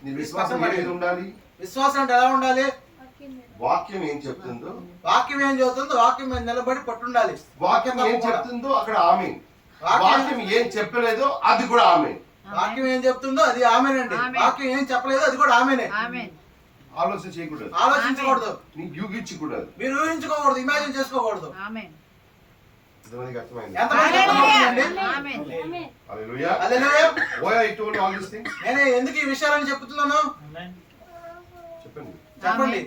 నీ విశ్వాసం ఏది ఉండాలి? విశ్వాసం అంటే ఎలా ఉండాలి? వాక్యం ఏం చెప్తుందో, వాక్యం ఏం చెబుతుందో వాక్యం మీద నిలబడి పట్టుండాలి. వాక్యం ఏం చెప్తుందో అక్కడ ఆమేన్. వాక్యం ఏం చెప్పలేదో అది కూడా ఆమేన్. వాక్యం ఏం చెప్తుందో అది ఆమేనండి. వాక్యం ఏం చెప్పలేదో అది కూడా ఆమేనే. ఆలోచన చేయకూడదు, ఆలోచించకూడదు, నీకు యూగించకూడదు, మీరు ఊహించుకోకూడదు, ఇమాజిన్ చేసుకోకూడదు. ఎంతమందికి అర్థమైంది? హల్లెలూయా. Why I told all these things? నేను ఎందుకు ఈ విషయాలను చెప్తున్నాను చెప్పండి. చెప్పండి.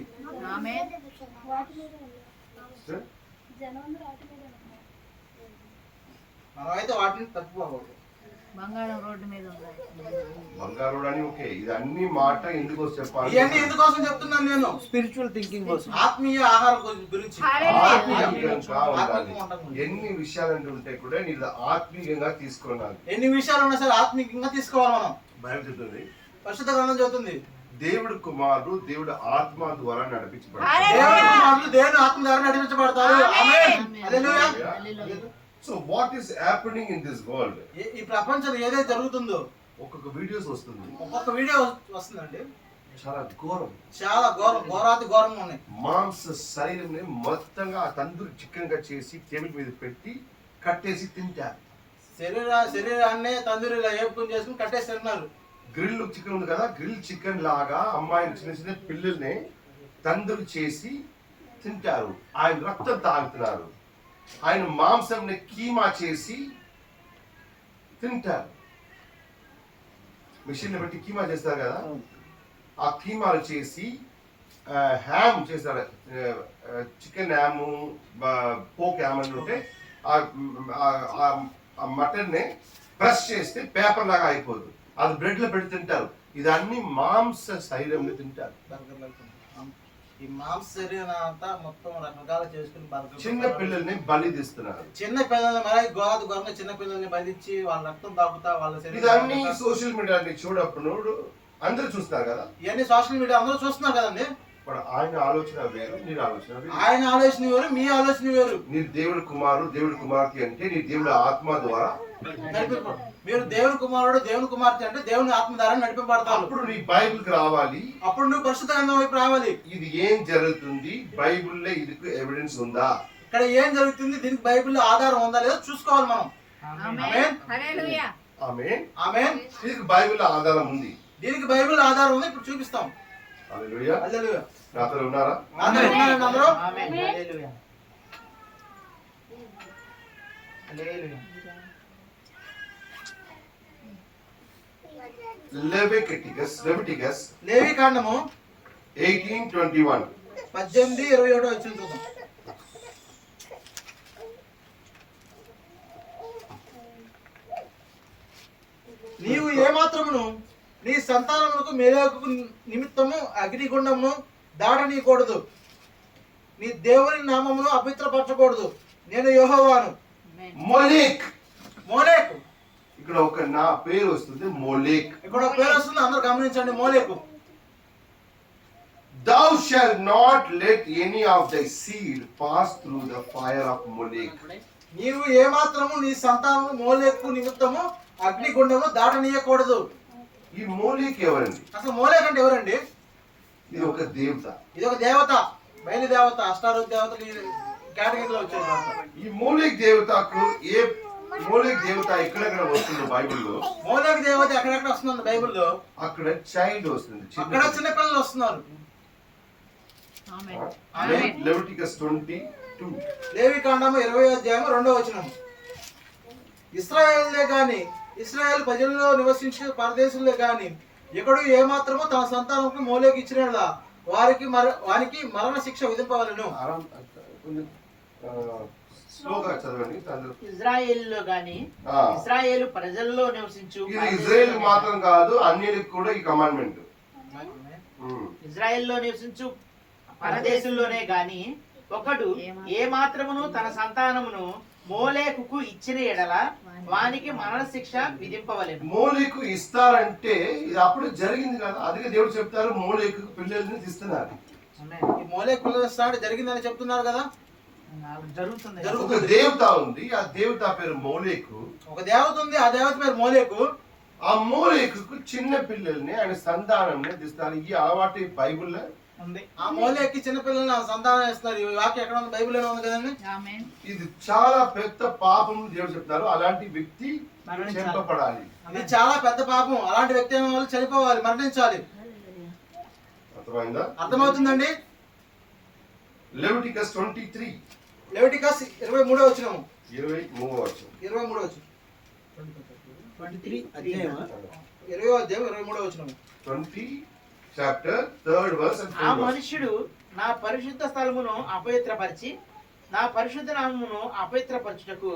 మనమైతే వాటిని తప్పుకోకూడదు. బంగారం రోడ్డు మీద ఉంది. బంగారు అని ఓకే, ఇది అన్ని మాట ఎందుకు చెప్పాలి? ఇవన్నీ ఎందుకోసం చెప్తున్నాను నేను? స్పిరిచువల్ థింకింగ్ కోసం, ఆత్మీయ ఆహారం గురించి. ఆత్మీయంగా ఉండాలి. ఎన్ని విషయాలు ఉంటే కూడా నీకు ఆత్మీయంగా తీసుకోవాలి. ఎన్ని విషయాలు ఉన్నా సరే ఆత్మీయంగా తీసుకోవాలి మనం. బైబిల్ చెప్తుంది, పరిశుద్ధ గ్రంథం చెబుతుంది, దేవుడు కుమారుడు దేవుడు ఆత్మ ద్వారా నడిపించబడతారు. దేవుని ఆత్మ ద్వారా నడిపించబడతారు. ఆమేన్ హల్లెలూయా. So what is happening in this world? ఈ ప్రపంచంలో ఏదైతే జరుగుతుందో ఒక్కొక్క వీడియోస్ వస్తుంది, ఒక్కొక్క వీడియో వస్తుందండి, చాలా ఘోరం, చాలా ఘోరాతి ఘోరంగా ఉన్నాయి. మాంస శరీరం మొత్తంగా తందూరి చికెన్ గా చేసి టేబుల్ మీద పెట్టి కట్టేసి తింటారు. శరీరాన్ని తందూరిలో ఏపుకొని చేసుకుని కట్టేసి తిన్నారు. గ్రిల్ చికెన్ ఉంది కదా, గ్రిల్ చికెన్ లాగా అమ్మాయిలు చిన్న చిన్న పిల్లల్ని తందూరి చేసి తింటారు. ఆయన రక్తం తాగుతున్నారు, ఆయన మాంసం కీమా చేసి తింటారు. మిషన్ పెట్టి కీమా చేస్తారు కదా, ఆ కీమాలు చేసి హ్యామ్ చేస్తారు, చికెన్ హ్యాము, పోక్ హ్యామ్ అని ఉంటే ఆ మటన్ని ప్రెస్ చేస్తే పేపర్ లాగా అయిపోదు, అది బ్రెడ్ లో పెట్టి తింటారు. ఇది అన్ని మాంస శరీరంలో తింటారు. ఈ మాంస శరీరం అంతా మొత్తం రకరకాల చేసుకుని చిన్న పిల్లల్ని బలి తీస్తున్నారు. చిన్న పిల్లల్ని మరి గొర్రె చిన్న పిల్లల్ని బలిచ్చి వాళ్ళ రక్తం తాగుతా వాళ్ళ ఇదన్నీ సోషల్ మీడియా చూడప్పుడు అందరూ చూస్తారు కదా, ఇవన్నీ సోషల్ మీడియా అందరూ చూస్తున్నారు కదండి. ఇప్పుడు ఆయన ఆలోచన వేరు, నీ ఆలోచన వేరు. ఆయన ఆలోచన వేరు, మీ ఆలోచన వేరు. నీ దేవుడి కుమారుడు దేవుడి కుమార్తె అంటే నీ దేవుడి ఆత్మ ద్వారా మీరు దేవుని కుమారుడు దేవుని కుమార్తె అంటే దేవుని ఆత్మ ద్వారా నడిపింపబడతారు. అప్పుడు నీ బైబిల్కి రావాలి, అప్పుడు నువ్వు పరిశుద్ధ గ్రంథం వైపు రావాలి. ఇది ఏం జరుగుతుంది, బైబిల్లో ఇది ఎవిడెన్స్ ఉందా, ఇక్కడ ఏం జరుగుతుంది, దీనికి బైబిల్లో ఆధారం ఉందా లేదా చూసుకోవాలి మనం. ఆమేన్ హల్లెలూయా ఆమేన్ ఆమేన్. దీనికి బైబిల్లో ఆధారం ఉంది, దీనికి బైబిల్ ఆధారం ఉంది, ఇప్పుడు చూపిస్తాం. హల్లెలూయా. హల్లెలూయా. నాతో ఉన్నారా? అందరూ ఉన్నారండి అందరూ? ఆమేన్ హల్లెలూయా హల్లెలూయా. లెవిటికస్ లేవి కాండము 18:21. 18:27 వచ్చిన చూద్దాం. నీవు ఏమాత్రమును నీ సంతానములకు మేలకు నిమిత్తము అగ్నిగుండమును దాటనీయకూడదు, నీ దేవుని నామమును అపవిత్రపరచకూడదు, నేను యెహోవాను. మోలేక్, మోలేకు, ఇక్కడ ఒక నా పేరు వస్తుంది మోలేక్. ఇక్కడ ఒక పేరు వస్తుంది, అందరూ గమనించండి. మోలేకు. Thou shalt not let any of thy seed pass through the fire of Molech. నీవు ఏమాత్రము నీ సంతానము మోలేకు నిమిత్తము అగ్నిగుండమును దాటనీయకూడదు. ఈ మోలేక్ ఎవరండి? అసలు మోలేక్ అంటే ఎవరండి? ఇది ఒక దేవత. ఇది ఒక దేవత, బయలుదేవత, అష్టారోగ్య దేవతలు ఈ కేటగిరీలో వచ్చేది. ఈ మోలేక్ దేవతకు మోలేక్ దేవత ఎక్కడెక్కడ వస్తుందో బైబిల్లో, మోలేక్ దేవత ఎక్కడెక్కడ వస్తుంది బైబిల్లో? అక్కడ చైల్డ్ వస్తుంది, అక్కడ చిన్న పిల్లలు వస్తున్నారు. ఆమేన్ లెవిటికస్ 22. లేవి కాండము 20:2 ఇశ్రాయేలులే గాని ఇశ్రాయేల్ ప్రజల్లో నివసించే పరదేశులే గాని ఎక్కడు ఏమాత్రమో తన సంతానంకు మోలేకు ఇచ్చినదా వారికి మరణ శిక్ష విధింపవలెను. స్లోగా చదవండి. ఇజ్రాయేలులో గాని ఇజ్రాయేలు ప్రజల్లో నివసించు ఇది ఇజ్రాయెల్ మాత్రం కాదు, అన్యులకు కూడా ఈ కమాండ్మెంట్. ఇజ్రాయెల్లో నివసించు పరదేశుల్లోనే గాని ఒకడు ఏ మాత్రమును తన సంతానమును మోలేకుకు ఇచ్చిన ఎడల వానికి మరణ శిక్ష విధింపవలెను. మోలేకు ఇస్తారంటే ఇది అప్పుడు జరిగింది కదా, అందుకే దేవుడు చెప్తారు మోలేకు పిల్లల్ని ఇస్తున్నారు. ఈ మోలేకు పిల్లలు ఇస్తాడు జరిగిందని చెప్తున్నారు కదా. జరుగుతుంది. ఒక దేవత ఉంది, ఆ దేవత పేరు మోలేకు. ఒక దేవత ఉంది, ఆ దేవత పేరు మోలేకు. ఆ మోలేకు చిన్న పిల్లల్ని ఆయన సంతానం ఇస్తారు. ఈ అలవాటు బైబిల్లో ఉంది. ఆ మోలేకి చిన్న పిల్లల్ని సంతానం ఇస్తారు. ఈ వాక్యం ఎక్కడ ఉంది? బైబిల్లో ఉంది కదండి. ఆమేన్ ఇది చాలా పెద్ద పాపం దేవుడు చెప్తారు. అలాంటి వ్యక్తి చంపబడాలి. ఇది చాలా పెద్ద పాపం. అలాంటి వ్యక్తి అయిన వాళ్ళు చనిపోవాలి, మరణించాలి. అర్థమైందా? అర్థమవుతుందండి. Leviticus 23. Leviticus 23 23 అధ్యాయమా? 20 chapter 3rd verse and ఆ 4th verse. మనుష్యుడు నా పరిశుద్ధ స్థలమును అపవిత్రపరిచి నా పరిశుద్ధ నామమును అపవిత్రపరచుటకు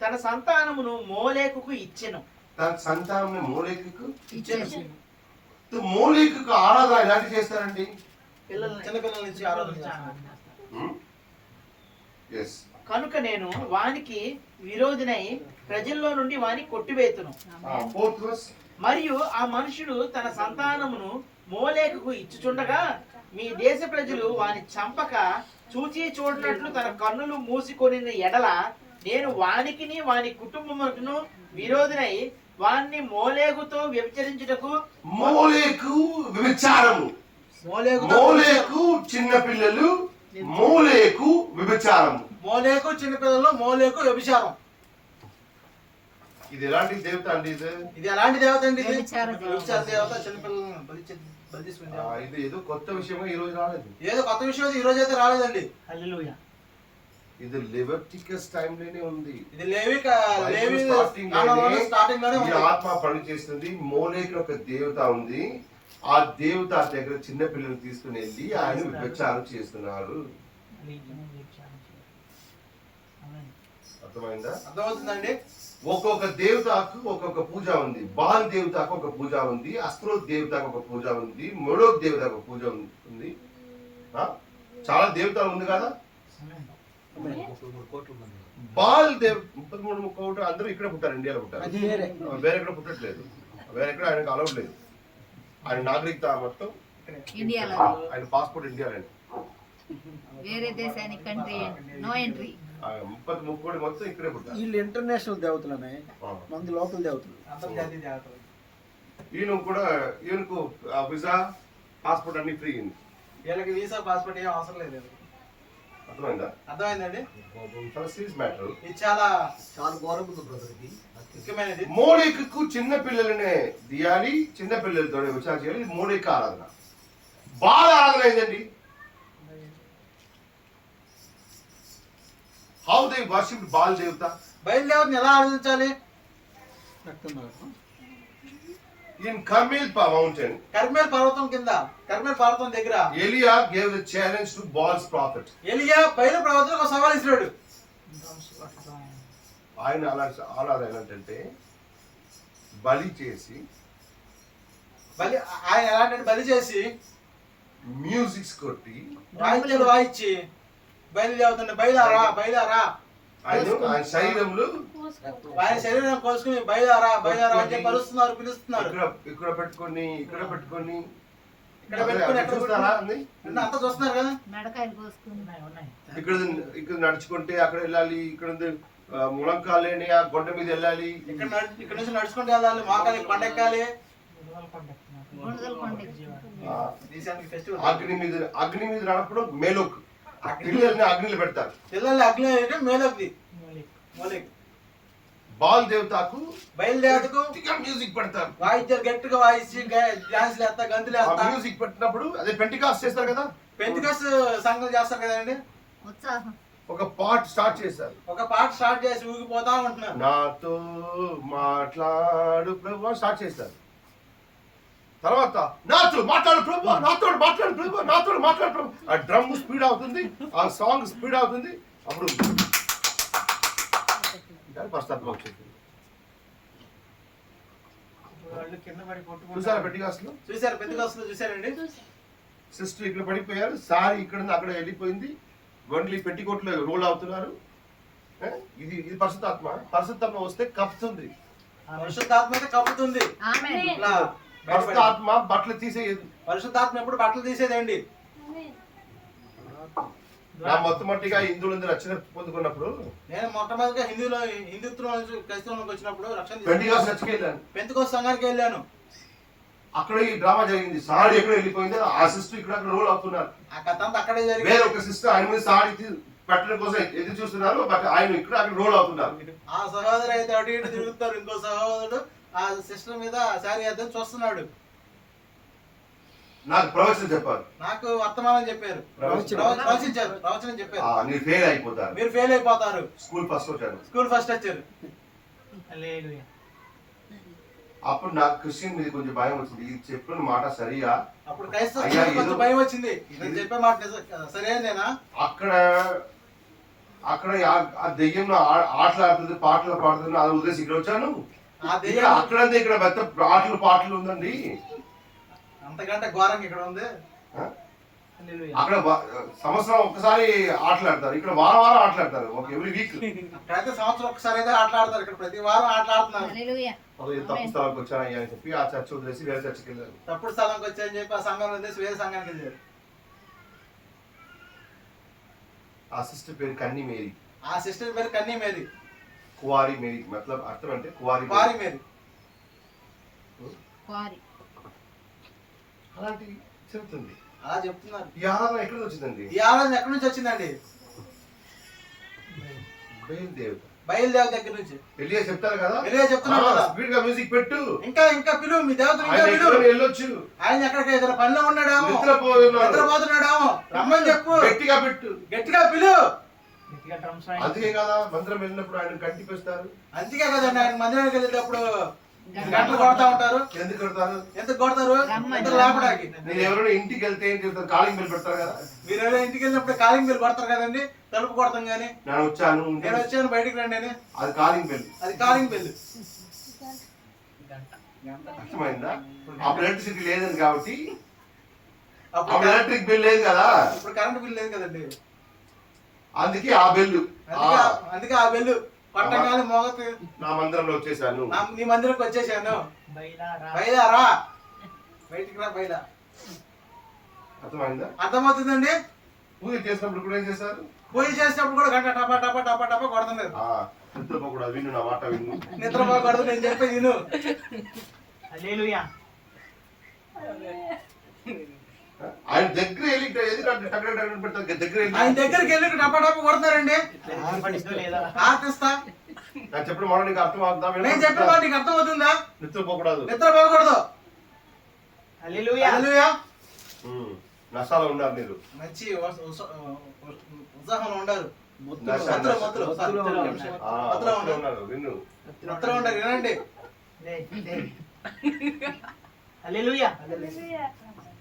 తన సంతానమును మోలేకుకు ఇచ్చెను. తన సంతానం మోలేకుకు ఇచ్చాను. మోలేకుకు ఆరాధన ఎలాంటి చేస్తారండి? చిన్న పిల్లల నుంచి ఆరాధన చేస్తారు. Yes. కనుక నేను వానికి విరోధినై ప్రజల్లో నుండి వాని కొట్టివేతును. 4th verse. మరియు ఆ మనుషుడు తన సంతానమును మోలేకుకు ఇచ్చుచుండగా మీ దేశ ప్రజలు వాని చంపక చూచి చూడనట్లు తన కన్నులు మూసుకొని ఎడల నేను వానికిని వాని కుటుంబమునకును విరోధినై వాన్ని మోలేకుతో వ్యభిచరించుటకు. మోలేకు వ్యభిచారము, మోలేకు చిన్న పిల్లలు, మోలేకు వ్యభిచారము. మోలేకు చిన్న పిల్లలు, మోలేకు వ్యభిచారం. ఇది ఎలాంటి దేవత అండి? ఇది ఎలాంటి దేవత అండి? వ్యభిచార దేవత. చిన్న పిల్లలను బలిచేసుకునే దేవత. ఇది ఏదో కొత్త విషయమా ఈ రోజు రాలేదు. ఏదో కొత్త విషయం ఈ రోజు అయితే రాలేదండి. హల్లెలూయా. ఇది లెవిటికస్ టైం లోనే ఉంది. ఇది లేవి స్టార్టింగ్ స్టార్టింగ్ లోనే ఈ ఉంది. ఆత్మ పని చేస్తుంది. మోలేకు ఒక దేవత ఉంది, ఆ దేవత దగ్గర చిన్న పిల్లలు తీసుకుని వెళ్ళి ఆయన విభచారం చేస్తున్నారు. అర్థమైందా? అర్థమవుతుందండి. ఒక్కొక్క దేవతకు ఒక్కొక్క పూజ ఉంది. బాల్ దేవతకు ఒక పూజ ఉంది, అస్త్రోత్ దేవతకు ఒక పూజ ఉంది, మొలోక్ దేవతకు ఒక పూజ ఉంది. చాలా దేవతలు ఉంది కదా. బాల్ దేవ్ 33 కోట్లు అందరూ ఇక్కడ పుట్టారు, ఇండియాలో పుట్టారు. అది వేరే. వేరే ఎక్కడ పుట్టట్లేదు, వేరే ఎక్కడ ఆయనకు అలౌడ్ లేదు. ఆయన నాగరికత మొత్తం ఇండియాలో ఆయన పాస్పోర్ట్ ఇండియాలో. వేరే దేశానికి కంట్రీ నో ఎంట్రీ. 33 కోట్లు మొత్తం ఇక్కడే పుట్టారు. వీళ్ళు ఇంటర్నేషనల్ దేవతలనే, మంది లోకల్ దేవతలు. అంతర్జాతీయ దేవతలు. ఈయనకు వీసా పాస్పోర్ట్ అన్ని ఫ్రీ ఉంది. వీళ్ళకి వీసా పాస్పోర్ట్ ఏం అవసరం లేదు. అర్థమైందా? అర్థమైందండి. చాలా సీరియస్ మ్యాటర్. ఇది చాలా ఘోరం ఉంది బ్రదర్కి. ముఖ్యమైనది. మోడేకు చిన్న పిల్లలనే దియాలి, చిన్న పిల్లలతో విచారణ చేయాలి. ఇది మోడేక ఆరాధన. బాల ఆరాధన ఏంటండి? హౌ దే వర్షిప్ బాల్ దేవత. బయలుదేవతని ఎలా ఆరాధించాలి? ఇన్ కర్మేల్ మౌంటైన్, కర్మేల్ పర్వతం కింద, కర్మేల్ పర్వతం దగ్గర ఎలియా gave the challenge to Baal's prophet. ఎలియా బయలు ప్రవక్తకు ఒక సవాల్ ఇస్తున్నాడు. ఆయన ఆరాధన ఏంటంటే బలి చేసి, ఆయన ఎలాంటి బలి చేసి మ్యూజిక్స్ కొట్టి, వాయిద్యాలు వాయించి బయలుదేవుతుండే బయలారా బయలారా, ఆయన శరీరంలో ఆయన శరీరం కోసుకుని బయలారా బయలారా అని చెప్పి పలుస్తున్నారు, పిలుస్తున్నారు. ఇక్కడ పెట్టుకొని ఇక్కడ పెట్టుకుని చూస్తారా అండి? అంతా చూస్తున్నారు కదా. మెడకాయలు కోసుకుని ఇక్కడ నడుచుకుంటే అక్కడ వెళ్ళాలి, ఇక్కడ ములంకాలేని ఆ గొడ్డ మీద వెళ్ళాలి, ఇక్కడ నుంచి నడుచుకుంటూ వెళ్ళాలి, మాకాలి పండెక్కాలి, గుండెలు కొండ దేశానికి ఫెస్టివల్. అగ్ని మీద నడపడం మేలోక్. పిల్లల్ని అగ్నిలో పెడతారు. పిల్లల్ని అగ్ని అంటే మేలోకి మోలిక్. బాల్ దేవతకు బయలుదేవతకు మ్యూజిక్ పెడతారు. వాయిద్యాలు గట్టిగా వాయించి డాన్స్లు వేస్తా, గంతులు వేస్తా. మ్యూజిక్ పెట్టినప్పుడు అదే పెంటికాస్ట్ చేస్తారు కదా, పెంతికోస్తు సంఘాలు చేస్తారు కదండి. ఉత్సాహం. ఒక పాట స్టార్ట్ చేశారు. ఒక పాట స్టార్ట్ చేసి ఊగిపోతా ఉంటున్నారు. నాతో మాట్లాడు ప్రభు స్టార్ట్ చేస్తారు. తర్వాత నాతో మాట్లాడు ప్రభు, నాతో మాట్లాడు ప్రభు, నాతో మాట్లాడు ప్రభు. ఆ డ్రమ్ స్పీడ్ అవుతుంది, ఆ సాంగ్ స్పీడ్ అవుతుంది. అప్పుడు పశ్చాత్తాపం వచ్చేది. చూసారా పెంటికాస్ట్ లో? చూసారు పెంతికోస్తులో చూసారండి. సిస్టర్ ఇక్కడ పడిపోయారు, సారీ ఇక్కడ అక్కడ వెళ్ళిపోయింది, వండ్లీ పెట్టికోట్లో రోల్ అవుతున్నారు. ఇది ఇది పరిశుద్ధాత్మ వస్తే కప్పుతుంది. పరిశుద్ధాత్మ అయితే కప్పుతుంది. ఆమేన్. ఇట్లా పరిశుద్ధాత్మ బట్టలు తీసేయదు. పరిశుద్ధాత్మ ఎప్పుడు బట్టలు తీసేదండి. నా మొట్టమొదటిగా హిందువులందరూ రక్షణ పొందుకున్నప్పుడు నేను మొట్టమొదటిగా హిందుత్వం నుంచి క్రైస్తవంలోకి వచ్చినప్పుడు రక్షణ పెంటికాస్ట్ చర్చికి వెళ్ళాను. పెంతికోస్తు సంఘానికి వెళ్ళాను. అక్కడ ఈ డ్రామా జరిగింది. సారీ ఎక్కడ వెళ్ళిపోయింది, ఆ సిస్టర్ ఇక్కడ అక్కడ రోల్ అవుతున్నారు. ఆ కథ అంతా అక్కడే వేరే జరిగింది. ఒక సిస్టర్ ఆయన మీద సారీ పెట్టడం కోసం ఎదురు చూస్తున్నారు, బట్ ఆయన ఇక్కడ అక్కడ రోల్ అవుతున్నారు. ఆ సహోదరు అయితే అటు ఇటు తిరుగుతారు, ఇంకో సహోదరుడు ఆ సిస్టర్ మీద శారీ అద్దం చూస్తున్నాడు. నాకు ప్రవచనం చెప్పారు, నాకు వర్తమానం చెప్పారు, ప్రవచనం చెప్పారు. మీరు ఫెయిల్ అయిపోతారు, మీరు ఫెయిల్ అయిపోతారు, స్కూల్ ఫస్ట్ వచ్చాను. స్కూల్ ఫస్ట్ వచ్చారు. అప్పుడు నాకు క్రిస్టియన్ మీద కొంచెం భయం వచ్చింది. ఇది చెప్పిన మాట సరియా? అప్పుడు క్రైస్తవ అయ్యా, కొంచెం ఏదో- భయం వచ్చింది. నేను చెప్పే మాట సరేనేనా? అక్కడ ఆ దెయ్యంలో ఆటలాడుతుంది, పాటలు పాడుతుంది, అది వదిలేసి ఇక్కడ వచ్చాను. ఆ ఇక్కడ దెయ్యం అక్కడంతా ఇక్కడ పెద్ద పాటలు ఉందండి. అంతకంటే ఘోరంగా ఇక్కడ ఉంది. అక్కడ సంవత్సరం ఒక్కసారి ఆటలాడతారు, ఇక్కడ వారం ఆటలాడతారు, ఒక ఎవ్రీ వీక్. అక్కడైతే సంవత్సరం ఒకసారి అయితే ఆటలాడతారు, ఇక్కడ ప్రతి వారం ఆటలాడుతున్నారు. హల్లెలూయా. తప్పు స్థలానికి వచ్చానయ్యా అని చెప్పి ఆ చర్చ వదిలేసి వేరే చర్చకి వెళ్ళారు. తప్పుడు స్థలంకి వచ్చాయని చెప్పి ఆ సంఘంలో వదిలేసి వేరే సంఘానికి వెళ్ళారు. ఆ సిస్టర్ పేరు కన్ని మేరీ. ఆ సిస్టర్ పేరు కన్నీ మేరీ. కువారి మేరీ మతలబ్ అర్థం అంటే కువారి వారి మేరీ. క్వారీ. అలాంటి చెబుతుంది. అలా చెప్తున్నారు. ఈ ఆరాధన ఎక్కడ వచ్చిందండి? ఈ ఆలోచన ఎక్కడి నుంచి వచ్చిందండి? బయలుదేవత, బయలుదేవ దగ్గర నుంచి. ఎలియా చెప్తారు కదా, ఎలియా చెప్తున్నాడు కదా. స్పీడ్ గా మ్యూజిక్ పెట్టు, ఇంకా పిలువు, మీ దేవతను ఇంకా ఆయన పిలువు. ఎక్కడికైనా వెళ్ళొచ్చు, ఆయన ఎక్కడికి ఏదైనా పనిలో ఉన్నాడేమో, నిద్రపోతున్నారు, నిద్రపోతున్నాడేమో, రమ్మని చెప్పు, గట్టిగా పెట్టు. గట్టిగా పిలువు. అందుకే కదా మందిరం వెళ్ళినప్పుడు ఆయన కంటిపిస్తారు. అందుకే కదండి ఆయన మందిరానికి వెళ్ళేటప్పుడు గంటలు కొడతా ఉంటారు. ఎందుకు కొడతారు? ఎందుకు కొడతారు? రమ్మని. ఎంత లేపడానికి. నేను ఎవరైనా ఇంటికి వెళ్తే ఏం చేస్తారు? కాలింగ్ బెల్ పెడతారు కదా. మీరు ఎవరైనా ఇంటికి వెళ్ళినప్పుడు కాలింగ్ బెల్ కొడతారు కదండి, తలుపు కొడతాం కానీ. నేను వచ్చాను, నేను వచ్చాను బయటికి రండి అని, అది కాలింగ్ బెల్. అది కాలింగ్ బెల్. అర్థమైందా? అప్పుడు ఎలక్ట్రిసిటీ లేదని కాబట్టి, అప్పుడు అప్పుడు ఎలక్ట్రిక్ బిల్ లేదు కదా, ఇప్పుడు కరెంట్ బిల్ లేదు కదండి, అందుకే ఆ బెల్లు. అందుకే ఆ బెల్ పట్టంగానే మోగతు. నా మందిరంలో వచ్చేసాను. నీ మందిరంకి వచ్చేసాను, బయలారా. బయలారా, బయటికి రా బయలా. అర్థమైందా? అర్థమవుతుందండి. పూజ చేసినప్పుడు కూడా ఏం చేస్తారు? పూజ చేసినప్పుడు కూడా గంట టపా టపా టపా టపా కొడుతున్నారు. నిద్రపోకూడదు, విను నా మాట విను. నిద్రపోకూడదు, నేను చెప్పేది విను. హల్లెలూయా. ఆయన దగ్గర వెళ్ళి ఎందుకంటే దగ్గర వెళ్ళి ఆయన దగ్గరికి వెళ్ళి టపా టపా కొడుతున్నారండి. పడిస్తో లేదా? ఆర్తిస్తా. నాకు చెప్పిన మాట నీకు అర్థం అవుతుందా? నేను చెప్పిన మాట నీకు అర్థమవుతుందా? నిద్రపోకూడదు. నిద్రపోకూడదు. హల్లెలూయా. హల్లెలూయా. నష్టాలు ఉన్నారు మీరు. మంచి ఉత్సాహంలో ఉండారు. నష్టాలు ఉన్నారు, విను. మొత్తం ఉండారు, వినండి. హల్లెలూయా.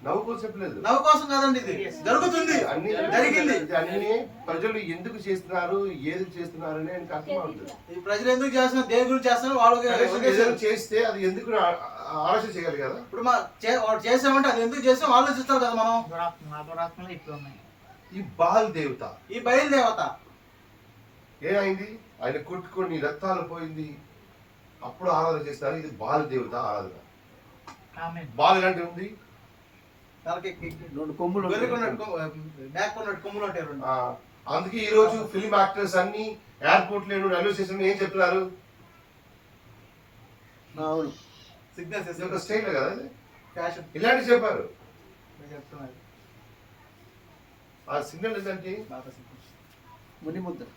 నవ్వు కోసం చెప్పలేదు, నవ్వు కోసం కాదండి, ఇది జరుగుతుంది, అన్ని జరిగింది. అన్ని ప్రజలు ఎందుకు చేస్తున్నారు, ఏది చేస్తున్నారు అని ఆయనకు అర్థం అవుతుంది. ఈ ప్రజలు ఎందుకు చేస్తున్నారు, దేని గురించి చేస్తున్నారు, వాళ్ళకి ఏదైనా చేస్తే అది ఎందుకు ఆలోచన చేయాలి కదా. ఇప్పుడు వాడు చేసామంటే అది ఎందుకు చేసాం ఆలోచిస్తారు కదా మనం. దురాత్మలు ఇప్పుడు ఉన్నాయి. ఈ బాల్ దేవత, ఈ బయలుదేవత ఏమైంది? ఆయన కొట్టుకొని రక్తాలు పోయింది, అప్పుడు ఆరాధన చేస్తారు. ఇది బాల్ దేవత ఆరాధన. ఆమేన్. బాల్ ఎలాంటి ఉంది? తనకి 2 కొమ్ములు మేక ఉన్నట్టు కొమ్ములు ఉంటాయి రెండు. అందుకే ఈ రోజు ఫిల్మ్ యాక్టర్స్ అన్ని ఎయిర్పోర్ట్ లో రైల్వే స్టేషన్ ఏం చెప్తున్నారు? అవును. సిగ్నల్స్ ఇది ఒక స్టైల్ కదా ఇది? ఫ్యాషన్ ఇలాంటి చెప్పారు. చెప్తున్నారు. ఆ సిగ్నల్ ఏంటంటే ముని ముద్ర.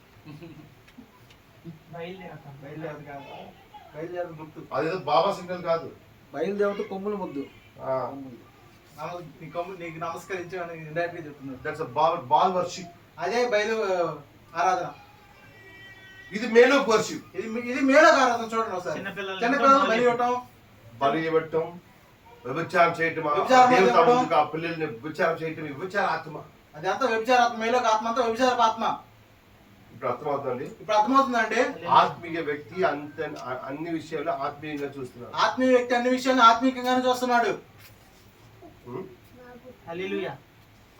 బయలుదేరతాం. బయలుదేరదు కాదు, బయలుదేరదు గుర్తు. అదేదో బాబా సిగ్నల్ కాదు. బయలుదేవత కొమ్ముల ముద్దు. నీకు నమస్కరించు అని ఇండైరెక్ట్ గా చెప్తున్నారు. That's ball worship. అదే బయలు ఆరాధన. ఇది మేలోక్ వర్షిప్. ఇది మేళకు ఆరాధన. చూడండి ఒకసారి. చిన్నపిల్లలు బలి ఇవ్వటం, బలి ఇవ్వటం, వ్యభిచారం చేయటం, వ్యభిచారం దేవత చేయటం. ముందుకు ఆ పిల్లల్ని వ్యభిచారం చేయటం, వ్యభిచార ఆత్మ. అదంతా వ్యభిచారాత్మ. మేలోక ఆత్మ అంతా వ్యభిచారపు ఆత్మ. ఇప్పుడు అర్థమవుతుంది. ఇప్పుడు అర్థమవుతుందండి. ఆత్మీయ వ్యక్తి అన్ని విషయాల్లో ఆత్మీయంగా చూస్తున్నాడు. ఆత్మీయ వ్యక్తి అన్ని విషయాన్ని ఆత్మీయంగానే చూస్తున్నాడు. హల్లెలూయా.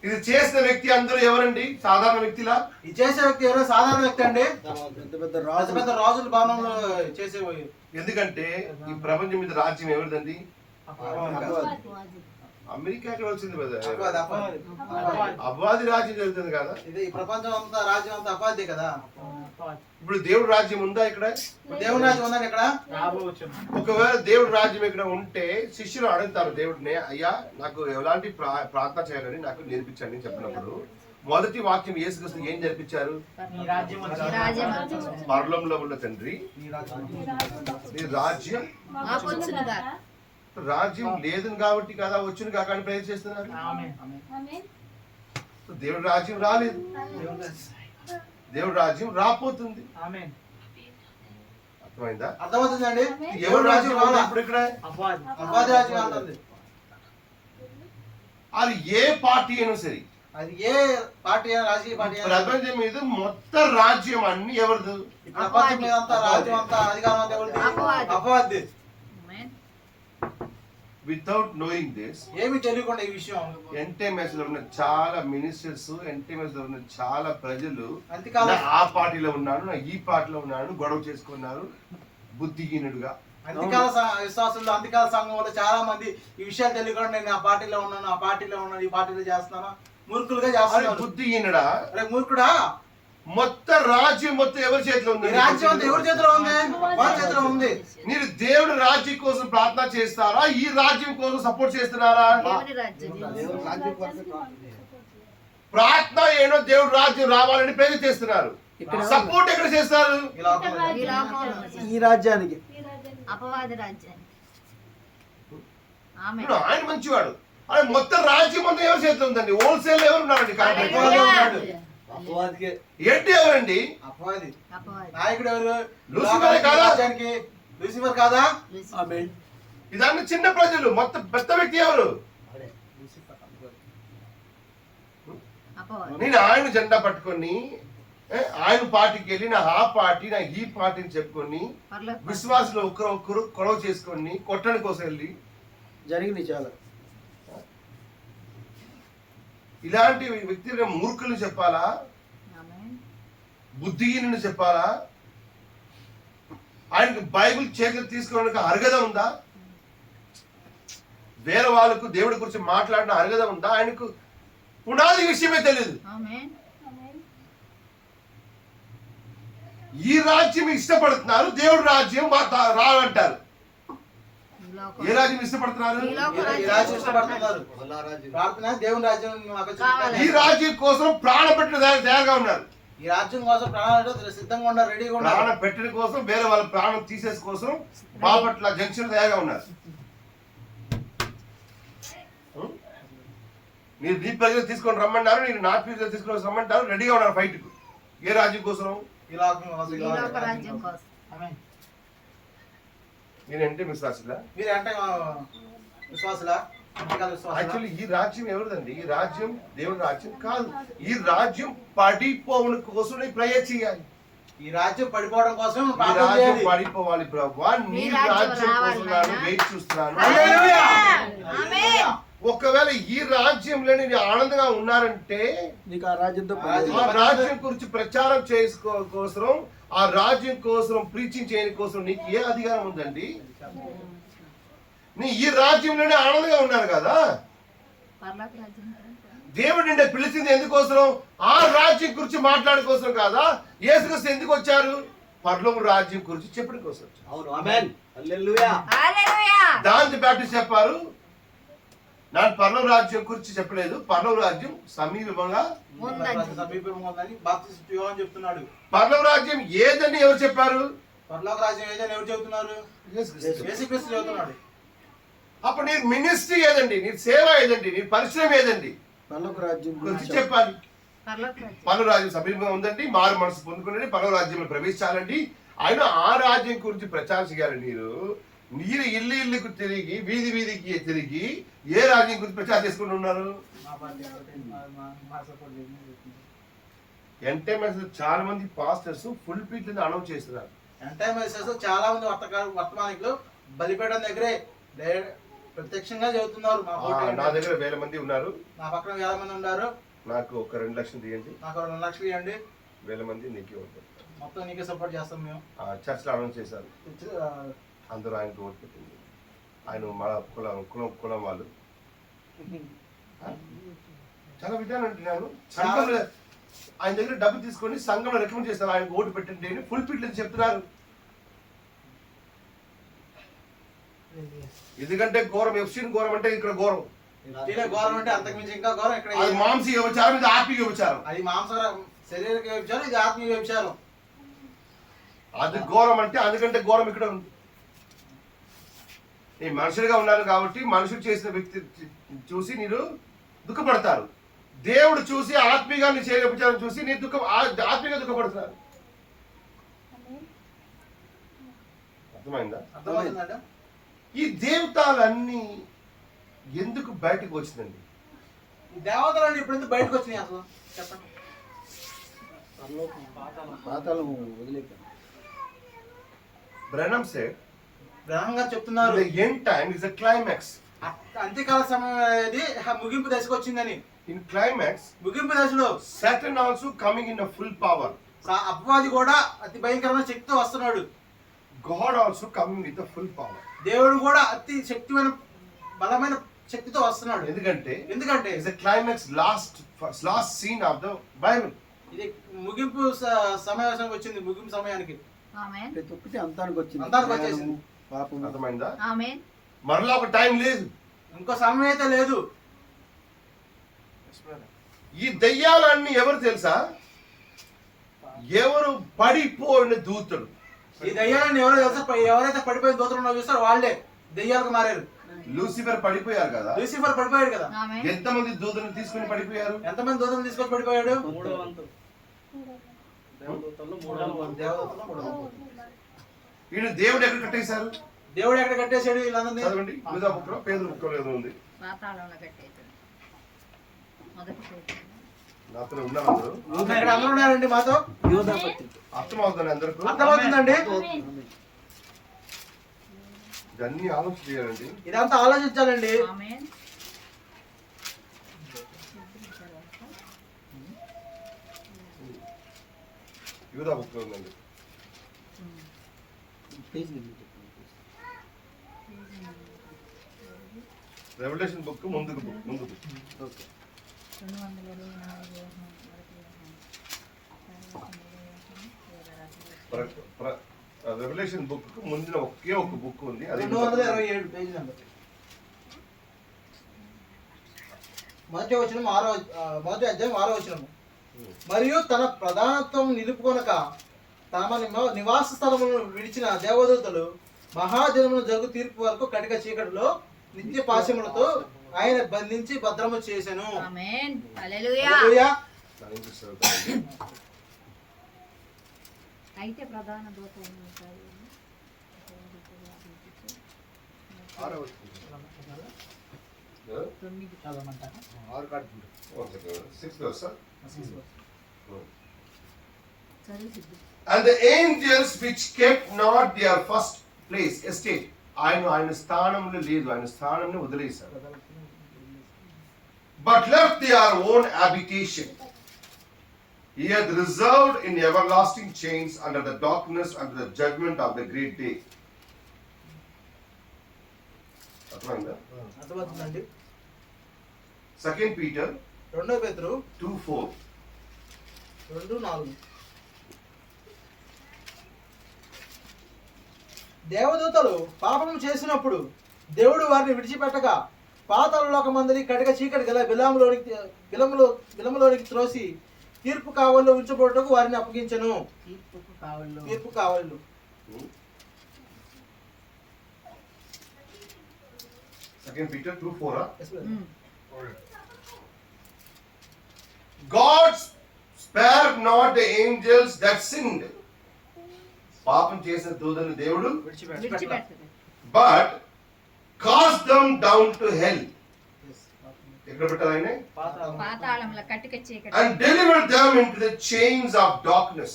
ఇది చేసిన వ్యక్తి అందరూ ఎవరండి? సాధారణ వ్యక్తిలా? ఈ చేసే వ్యక్తి ఎవరో సాధారణ వ్యక్తి అండి. పెద్ద పెద్ద పెద్ద రాజు. పెద్ద రాజుల భవనంలో చేసే ఎందుకంటే ఈ ప్రపంచం మీద రాజ్యం ఎవరిదండి? అమెరికా ఎక్కడ వచ్చింది కదా? అపవాది రాజ్యం జరుగుతుంది కదా. ఇది ఈ ప్రపంచం అంతా రాజ్యం అంతా అపాధి కదా. ఇప్పుడు దేవుడు రాజ్యం ఉందా ఇక్కడ? దేవుని రాజ్యం ఉందండి ఇక్కడ. ఒకవేళ దేవుడు రాజ్యం ఇక్కడ ఉంటే శిష్యులు అడుగుతారు దేవుడిని, అయ్యా నాకు ఎలాంటి ప్రార్థన చేయాలని నాకు నేర్పించండి అని చెప్పినప్పుడు మొదటి వాక్యం యేసుక్రీస్తు ఏం నేర్పించారు? పరలోకంలో ఉన్న తండ్రి నీ రాజ్యం. రాజ్యం లేదు కాబట్టి కదా వచ్చును కాక అని ప్రేయర్ చేస్తున్నారు. దేవుడి రాజ్యం రాలేదు, దేవుడి రాజ్యం రాపోతుంది. అర్థమైందా? అర్థమవుతుందండి. ఎవరి రాజ్యం ఇప్పుడు ఇక్కడ? అపవాది రాజ్యం అంటుంది. అది ఏ పార్టీ అయినా సరే, అది ఏ పార్టీ అయినా, రాజకీయ పార్టీ అయినా, ప్రపంచం మీద మొత్తం రాజ్యం అన్ని ఎవరిది? ప్రపంచం మీద అంతా రాజ్యం అంతా అధికారం అంతా ఎవరిది? అపవాది. వితౌట్ నోయింగ్ దిస్, ఏమి తెలియకుండా ఈ విషయం ఎన్టీఎంఎస్ లో ఉన్న చాలా మినిస్టర్స్, ఎన్టీఎంఎస్ లో ఉన్న చాలా ప్రజలు అంతకాలం ఆ పార్టీలో ఉన్నాను, నా ఈ పార్టీలో ఉన్నాను గొడవ చేసుకున్నారు బుద్ధిహీనుడుగా. అంతికాల విశ్వాసులు, అంతికాల సంఘం వల్ల చాలా మంది ఈ విషయాలు తెలియకుండా నేను ఆ పార్టీలో ఉన్నాను, ఆ పార్టీలో ఉన్నాను, ఈ పార్టీలో చేస్తున్నాను, మూర్ఖులుగా చేస్తున్నారు. బుద్ధిహీనుడా, మూర్ఖుడా, మొత్తం రాజ్యం మొత్తం ఎవరి చేతిలో ఉంది? రాజ్యం అంతా ఎవరి చేతిలో ఉంది? వారి చేతిలో ఉంది. మీరు దేవుడి రాజ్యం కోసం ప్రార్థన చేస్తారా, ఈ రాజ్యం కోసం సపోర్ట్ చేస్తున్నారా? ప్రార్థన ఏనో దేవుడి రాజ్యం రావాలని ప్రేర్ చేస్తున్నారు, సపోర్ట్ ఎక్కడ చేస్తారు? ఈ రాజ్యానికి, అపవాది రాజ్యానికి. ఆయన మంచివాడు. ఆయన మొత్తం రాజ్యం అంతా ఎవరి చేతిలో ఉందండి? హోల్సేల్ ఎవరు ఉన్నారండి? అపవాదికే. ఏంటి ఎవరండి? అపవాది నాయకుడు ఎవరు? లూసిఫరే కాదా? రాజ్యానికి లూసిఫర్ కాదా? ఆమేన్. ఇదన్నీ చిన్న ప్రజలు, మొత్తం పెద్ద వ్యక్తి ఎవరు? అపవాది. నేను ఆయన జెండా పట్టుకొని ఆయన పార్టీకి వెళ్ళి నా ఆ పార్టీ నా ఈ పార్టీని చెప్పుకొని పరలోక విశ్వాసులు ఒకరు గొడవ చేసుకొని కొట్టడం కోసం వెళ్ళి జరిగింది చాలా. ఇలాంటి వ్యక్తులు మూర్ఖులు చెప్పాలా, ఆమేన్. బుద్ధిహీనుని చెప్పాలా? ఆయనకు బైబిల్ చేతులు తీసుకోవడానికి అర్హత ఉందా? వేరే వాళ్ళకు దేవుడి గురించి మాట్లాడిన అర్హత ఉందా? ఆయనకు పునాది విషయమే తెలియదు. ఆమేన్. ఈ రాజ్యం ఇష్టపడుతున్నారు, దేవుడి రాజ్యం రావంటారు. ఈ లోకం- ఏ రాజ్యం ఇష్టపడుతున్నారు? ఈ లోక ఈ రాజ్యం ఇష్టపడుతున్నారు. ప్రార్థన దేవుని రాజ్యం మాకు కావాలి. ఈ రాజ్యం కోసం ప్రాణ పెట్టిన తయారుగా ఉన్నారు. ఈ రాజ్యం కోసం ప్రాణాలు సిద్ధంగా ఉన్నారు, రెడీగా ఉన్నారు. ప్రాణం పెట్టిన కోసం, వేరే వాళ్ళ ప్రాణం తీసేసి కోసం బాపట్ల జంక్షన్ తయారుగా ఉన్నారు. మీరు నీ ప్రజలు తీసుకొని రమ్మన్నారు, నేను నా ప్రజలు తీసుకొని రమ్మంటారు, రెడీగా ఉన్నారు ఫైట్ కు. ఏ రాజ్యం కోసం? ఈ లోకం కోసం, ఈ లోక రాజ్యం కోసం. ఆమేన్. నేనంటే విశ్వాసులా? మీరు అంటే విశ్వాసులా? అంతేకాదు విశ్వాసులా? యాక్చువల్లీ ఈ రాజ్యం ఎవరిదండి? ఈ రాజ్యం దేవుని రాజ్యం కాదు. ఈ రాజ్యం పడిపోవడం కోసం నేను ప్రేయర్ చేయాలి. ఈ రాజ్యం పడిపోవడం కోసం ఈ ప్రార్థన రాజ్యం చేయాలి. పడిపోవాలి ప్రభా. నీ నీ రాజ్యం రాజ్యం రావాలి కోసం నేను నాయనా. వెయిట్ చూస్తున్నాను. హల్లెలూయా! ఆమేన్. ఒకవేళ ఈ రాజ్యంలో నేను ఆనందంగా ఉన్నారంటే నీకు ఆ రాజ్యంతో పని ఆ లేదు. ఆ రాజ్యం గురించి ప్రచారం చేసుకో కోసం, ఆ రాజ్యం కోసం ప్రీచింగ్ చేయడం కోసం నీకు ఏ అధికారం ఉందండి? నీ ఈ రాజ్యంలోనే ఆనందంగా ఉన్నారు కదా. పరలోక రాజ్యం కోసం. దేవుడు నిన్ను పిలిచింది ఎందుకోసం? ఆ రాజ్యం గురించి మాట్లాడడం కోసం కాదా? యేసుక్రీస్తు ఎందుకు వచ్చారు? పరలోక రాజ్యం గురించి చెప్పడం కోసం వచ్చారు. అవును. ఆమేన్. హల్లెలూయా. హల్లెలూయా. దాని బ్యాప్టిస్ట్ చెప్పారు, ನಾನು పరలోక రాజ్యం గురించి చెప్పలేదు, పరలోక రాజ్యం సమీపంగా ఉందండి. సమీపంగా ఉందని బాప్తిస్ట్ యోహాను చెప్తున్నాడు. పరలోక రాజ్యం ఏదని ఎవరు చెప్పారు? పరలోక రాజ్యం ఏదని ఎవరు చెబుతున్నారు? యేసుక్రీస్తు. యేసుక్రీస్తు చెబుతున్నాడు. అప్పుడు నీ మినిస్ట్రీ ఏదండి? నీ సేవ ఏదండి? నీ పరిశ్రమ ఏదండి? పరలోక రాజ్యం గురించి గురించి చెప్పాలి. పరలోక రాజ్యం. పరలోక రాజ్యం సమీపంగా ఉందండి, మారు మనసు పొందుకునండి, పరలోక రాజ్యంలో ప్రవేశించాలండి. ఆయన ఆ రాజ్యం గురించి ప్రచారం చేయాలి. మీరు ఇల్లు ఇల్లుకు తిరిగి, వీధి వీధికి తిరిగి ఏ రాజ్యం గురించి ప్రచారం చేసుకుంటూ ఉన్నారు? ఎంటైమెన్స్ చాలా మంది పాస్టర్స్ ఫుల్ పీట్ అనౌన్స్ చేస్తున్నారు. ఎంటైమెన్స్ చాలా మంది వర్తమానికులు బలిపీఠం దగ్గరే ప్రత్యక్షంగా చెబుతున్నారు. నా దగ్గర వేల మంది ఉన్నారు. నా పక్కన వేల మంది ఉన్నారు. నాకు ఒక 2 లక్షలు తీయండి, నాకు 2 లక్షలు ఇవ్వండి, వేల మంది నీకే ఉంటారు. మొత్తం నీకే సపోర్ట్ చేస్తాం మేము. చర్చ్ లో అనౌన్స్ చేశారు. అందరూ ఆయనకు ఓటు పెట్టింది. ఆయన మన కులం వాళ్ళు చాలా విధానం అంటున్నాను. సంఘంలో ఆయన దగ్గర డబ్బు తీసుకొని సంఘంలో రికమెండ్ చేస్తారు, ఆయనకు ఓటు పెట్టండి అని ఫుల్ పీట్లు చెప్తున్నారు. ఎందుకంటే ఘోరం, ఎఫ్సీన్ ఘోరం అంటే ఇక్కడ ఘోరం. ఘోరం అంటే అంతకుమించి ఇంకా ఘోరం ఇక్కడ. అది మాంసిక వ్యభిచారం, ఇది ఆత్మీయ వ్యభిచారం. అది మాంస శరీరక వ్యభిచారం, ఇది ఆత్మీయ వ్యభిచారం. అది ఘోరం అంటే అందుకంటే ఘోరం ఇక్కడ ఉంది. నీ మనుషులుగా ఉన్నారు కాబట్టి మనుషులు చేసిన వ్యక్తి చూసి మీరు దుఃఖపడతారు. దేవుడు చూసి ఆత్మీయంగా నీ చేయని వ్యభిచారం చూసి నీ ఆత్మీయంగా దుఃఖపడుతున్నారు. అర్థమైందా? అర్థమవుతుందంట. ఈ దేవతలన్నీ ఎందుకు బయటకు వచ్చిందండి? ఈ దేవతలు ఇప్పుడు ఎందుకు బయటకు వచ్చినాయి అసలు చెప్పండి. పాతాళం వదిలేక బ్రహ్మం said, బ్రహ్మం గారు చెప్తున్నారు, the end time is a climax. అంత్యకాల సమయం అనేది ముగింపు దశకు వచ్చిందని. In climax, ముగింపు దశలో Satan also coming in a full power. అపవాది కూడా అతి భయంకరమైన శక్తితో వస్తున్నాడు. God also coming with a full power. దేవుడు కూడా అతి శక్తిమైన బలమైన శక్తితో వస్తున్నాడు. ఎందుకంటే ఎందుకంటే it's a climax, last scene of the Bible. ఇది ముగింపు సమావేశానికి వచ్చింది. ముగింపు సమయానికి ఆమేన్. ప్రతి ఒక్కటి అంతానికి వచ్చింది. అంతానికి వచ్చేసింది. జ్ఞానము, పాపము. అర్థమైందా? ఆమేన్. మరలా ఒక టైం లేదు. ఇంకో సమయం అయితే లేదు. ఈ దయ్యాలన్నీ ఎవరు తెలుసా? ఎవరు పడిపోయిన దూతలు. ఈ దయ్యాలను ఎవరో తెలుసా? ఎవరైతే పడిపోయిన దూతలు చూస్తారో వాళ్ళే దయ్యాలకు మారారు. లూసిఫర్ పడిపోయారు కదా. లూసిఫర్ పడిపోయాడు కదా. ఆమేన్. ఎంతమంది దూతలను తీసుకుని పడిపోయారు? ఎంతమంది దూతలు తీసుకొని పడిపోయాడు? దేవదూతల్లో మూడవ వంతు. దేవదూతలు మూడవ వంతు. ఈయన దేవుడు ఎక్కడ కట్టేశారు? దేవుడు ఎక్కడ కట్టేశాడు వీళ్ళందరినీ? చదవండి. యూదా బుక్లో, పేదల బుక్లో ఏదో ఉంది. పాతాళంలో కట్టేశాడు. మొదటి పేజీ. నాతో ఉన్నారు అందరూ. ఇక్కడ అందరూ ఉన్నారండి మాతో. యోధా పత్రిక. అర్థమవుతుంది అందరికీ. అర్థమవుతుందండి. ఇవన్నీ ఆలోచన చేయాలండి. ఇదంతా ఆలోచించాలండి. ఆమేన్. యూదా బుక్లో ఉందండి. పేజ్ నెంబర్ చెప్పండి. రెవల్యూషన్ బుక్ ముందుకు ముందు బుక్. ఓకే. 224 రెవల్యూషన్ బుక్ ముందున ఒకే ఒక బుక్ ఉంది. అది 227 పేజీ నెంబర్. మొదటి అధ్యాయం 6వ వచనము. మరియు తన ప్రధానత్వం నిలుపుకొనక తమ నివాస స్థలములను విడిచిన దేవదూతలు మహాజనమును జరుగు తీర్పు వరకు కటిక చీకటిలో నిత్య పాశములతో ఆయన బంధించి భద్రము చేసెను. ఆమేన్. హల్లెలూయా. హల్లెలూయా. అయితే ప్రధాన దూత And the angels which kept not their first place, estate. ఆయన స్థానంలో లేదు, ఆయన స్థానంలో వదిలేశారు. But left their own habitation. He hath reserved in everlasting chains under the darkness, under the judgment of the great day. అర్థమైందా? అర్థమవుతుందండి. 2 Peter 2 పేతురు 2:4. 2:4. దేవదూతలు పాపము చేసినప్పుడు దేవుడు వారిని విడిచిపెట్టగా పాతాళ లోకమందలి కటిక చీకటి గల బిలములోనికి త్రోసి తీర్పు కావల్లో ఉంచబోటకు వారిని అప్పగించెను. తీర్పు కావళ్ళు. Second Peter 2:4. God spared not the angels that sinned. పాపం చేసిన దూతలను దేవుడు విడిచిపెట్టడు. but cast them down to hell. ఎక్కడ పెట్టారు ఆయన? పాతాళంలో కటిక చీకటి. And delivered them into the chains of darkness.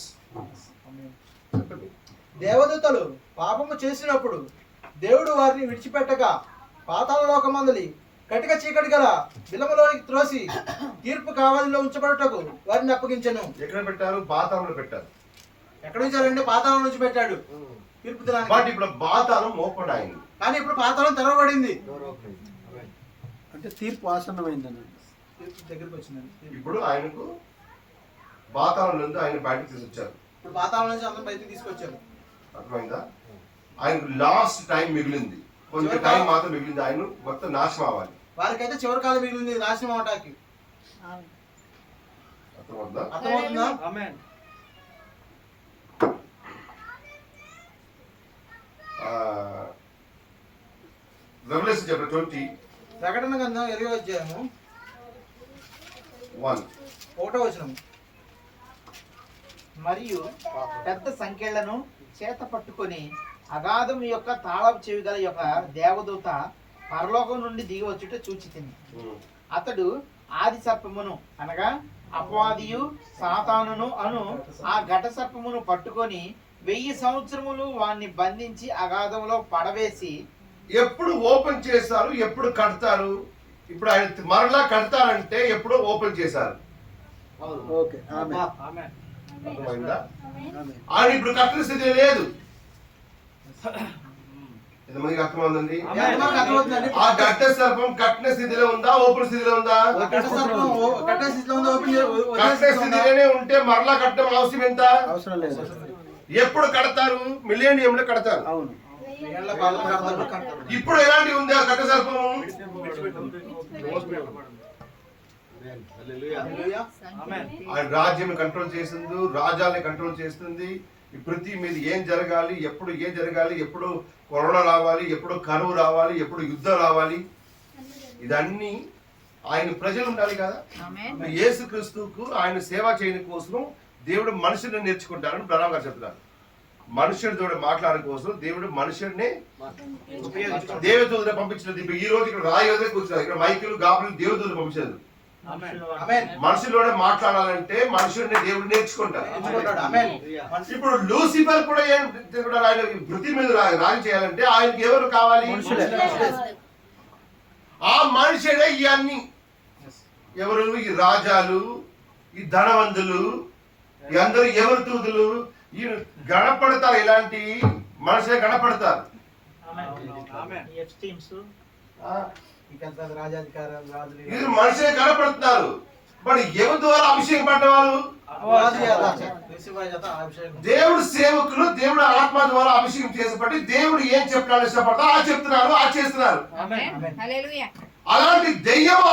దేవదూతలు పాపము చేసినప్పుడు దేవుడు వారిని విడిచిపెట్టగా పాతాళ లోకమందలి కటిక చీకటి గల బిలములోనికి త్రోసి తీర్పు కావలిలో ఉంచబడుటకు వారిని అప్పగించెను. ఎక్కడ పెట్టారు? పాతాళంలో పెట్టారు. ఎక్కడ ఉంచారండి? పాతాళం నుంచి పెట్టాడు తీర్పు దినానికి. బట్ ఇప్పుడు పాతాళం ఓపెన్ అయింది. కానీ ఇప్పుడు పాతాళం తెరవబడింది. అంటే తీర్పు ఆసన్నమైందని. తీర్పు దగ్గరికి వచ్చిందండి. ఇప్పుడు ఆయనకు పాతాళం నుంచి ఆయన బయటకు తీసుకొచ్చారు. ఇప్పుడు పాతాళం నుంచి అందరం బయటికి తీసుకొచ్చారు. అర్థమైందా? ఆయనకు లాస్ట్ టైం మిగిలింది, కొంత టైం మాత్రం మిగిలింది. ఆయన మొత్తం నాశనం అవ్వాలి. వారికైతే చివరి కాలం మిగిలింది నాశనం అవటానికి. అవును. అర్థమవుతుందా? అర్థమవుతుందా? రెవల్యూషన్ చాప్టర్ 20 ప్రకటన గ్రంథం 20వ అధ్యాయము 1వ వచనం. మరియు పెద్ద సంఖ్యలను చేత పట్టుకొని అగాధం యొక్క తాళపు చెవి గల యొక్క దేవదూత పరలోకం నుండి దిగి వచ్చుట చూచితిని. అతడు ఆది సర్పమును అనగా అపవాదియు సాతానును అను ఆ ఘట సర్పమును పట్టుకొని 1000 సంవత్సరములు వాణ్ణి బంధించి అగాధంలో పడవేసి. ఎప్పుడు ఓపెన్ చేశారు? ఎప్పుడు కడతారు? ఇప్పుడు ఆయన మరలా కడతారంటే ఎప్పుడు ఓపెన్ చేశారు. ఓకే. ఆమేన్. అర్థమైందా? ఆమేన్. ఆయన ఇప్పుడు కట్టిన స్థితి లేదు. ఎంతమందికి అర్థమవుతుంది? ఎంతమందికి అర్థమవుతుందండి? ఆ గట్ట సర్పం కట్టిన స్థితిలో ఉందా? ఓపెన్ స్థితిలో ఉందా? కట్ట సర్పం కట్టే స్థితిలో ఉందా? కట్టిన స్థితిలోనే ఉంటే మరలా కట్టడం అవసరం ఎంత? అవసరం లేదు. ఎప్పుడు కడతారు? మిలియనియంలో కడతారు. అవును. ఇప్పుడు ఎలాంటి ఉంది ఆ కట్ట సర్పము? ఆయన రాజ్యం కంట్రోల్ చేస్తుంది, రాజ్యాన్ని కంట్రోల్ చేస్తుంది. ఈ పృథ్వీ మీద ఏం జరగాలి, ఎప్పుడు ఏం జరగాలి, ఎప్పుడు కరోనా రావాలి, ఎప్పుడు కరువు రావాలి, ఎప్పుడు యుద్ధం రావాలి, ఇదన్నీ ఆయన ప్రజలు ఉండాలి కదా. ఆమేన్. యేసుక్రీస్తుకు ఆయన సేవ చేయని కోసం దేవుడు మనుషులను నేర్చుకుంటారని బ్రహ్మ గారు చెప్తున్నారు. మనుషుడితో మాట్లాడడం కోసం దేవుడు మనుషుడిని ఉపయోగించుకుంటాడు. దేవదూతలు పంపించినది. ఇప్పుడు ఈ రోజు ఇక్కడ రాయోదే కూర్చున్నారు, ఇక్కడ మైకులు గాబులు దేవదూతలు పంపించారు. ఆమేన్. మనుషుల్లోనే మాట్లాడాలంటే మనుషుడిని దేవుడు నేర్చుకుంటారు. ఎంచుకుంటాడు. ఆమేన్. ఇప్పుడు లూసిఫర్ కూడా ఏం కూడా ఆయన పృథ్వీ మీద రాజు చేయాలంటే ఆయనకి ఎవరు కావాలి? మనుషులే. ఆ మనుషుడే ఇవన్నీ. ఎవరు? ఈ రాజాలు, ఈ ధనవంతులు, ఈ అందరూ ఎవరు తూతులు ఈ గణపడతారు. ఇలాంటి మనుషులే గణపడతారు. ఈ ఎప్స్టీన్స్ ఆ, ఇకంతా రాజాధికారాలు, రాజులు, ఇది మనుషులే గణపడుతున్నారు. మరి ఎవరి ద్వారా అభిషేకం పడ్డవారు? రాజు చేత, లూసిఫర్ చేత అభిషేకం. దేవుడు సేవకులు దేవుడు ఆత్మ ద్వారా అభిషేకం చేసబట్టి దేవుడు ఏం చెప్పడానికి ఇష్టపడతా ఆ చెప్తున్నారు, ఆ చేస్తున్నారు. ఆమేన్. హల్లెలూయా. అలాంటి దెయ్యం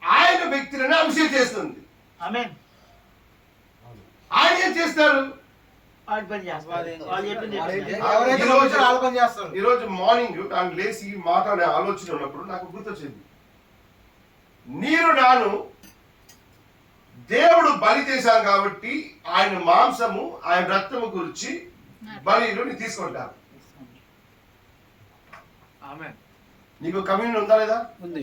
ఆయన వ్యక్తులను అభిషేకం చేస్తుంది. ఆమేన్. ఆయన ఏం చేస్తారు? వాడి పని చేస్తారు. వాళ్ళు చెప్పింది చెప్పింది. ఎవరైతే పంపించారో వాళ్ళ పని చేస్తారు. ఈ రోజు మార్నింగ్ నాకు లేచి మాట్లాడే ఆలోచన ఉన్నప్పుడు నాకు గుర్తొచ్చింది. నీరు నాను దేవుడు బలి చేశారు కాబట్టి ఆయన మాంసము ఆయన రక్తము గురించి బలిలో నీ తీసుకుంటారు. నీకు కమ్యూనియన్ ఉందా లేదా? ఉంది.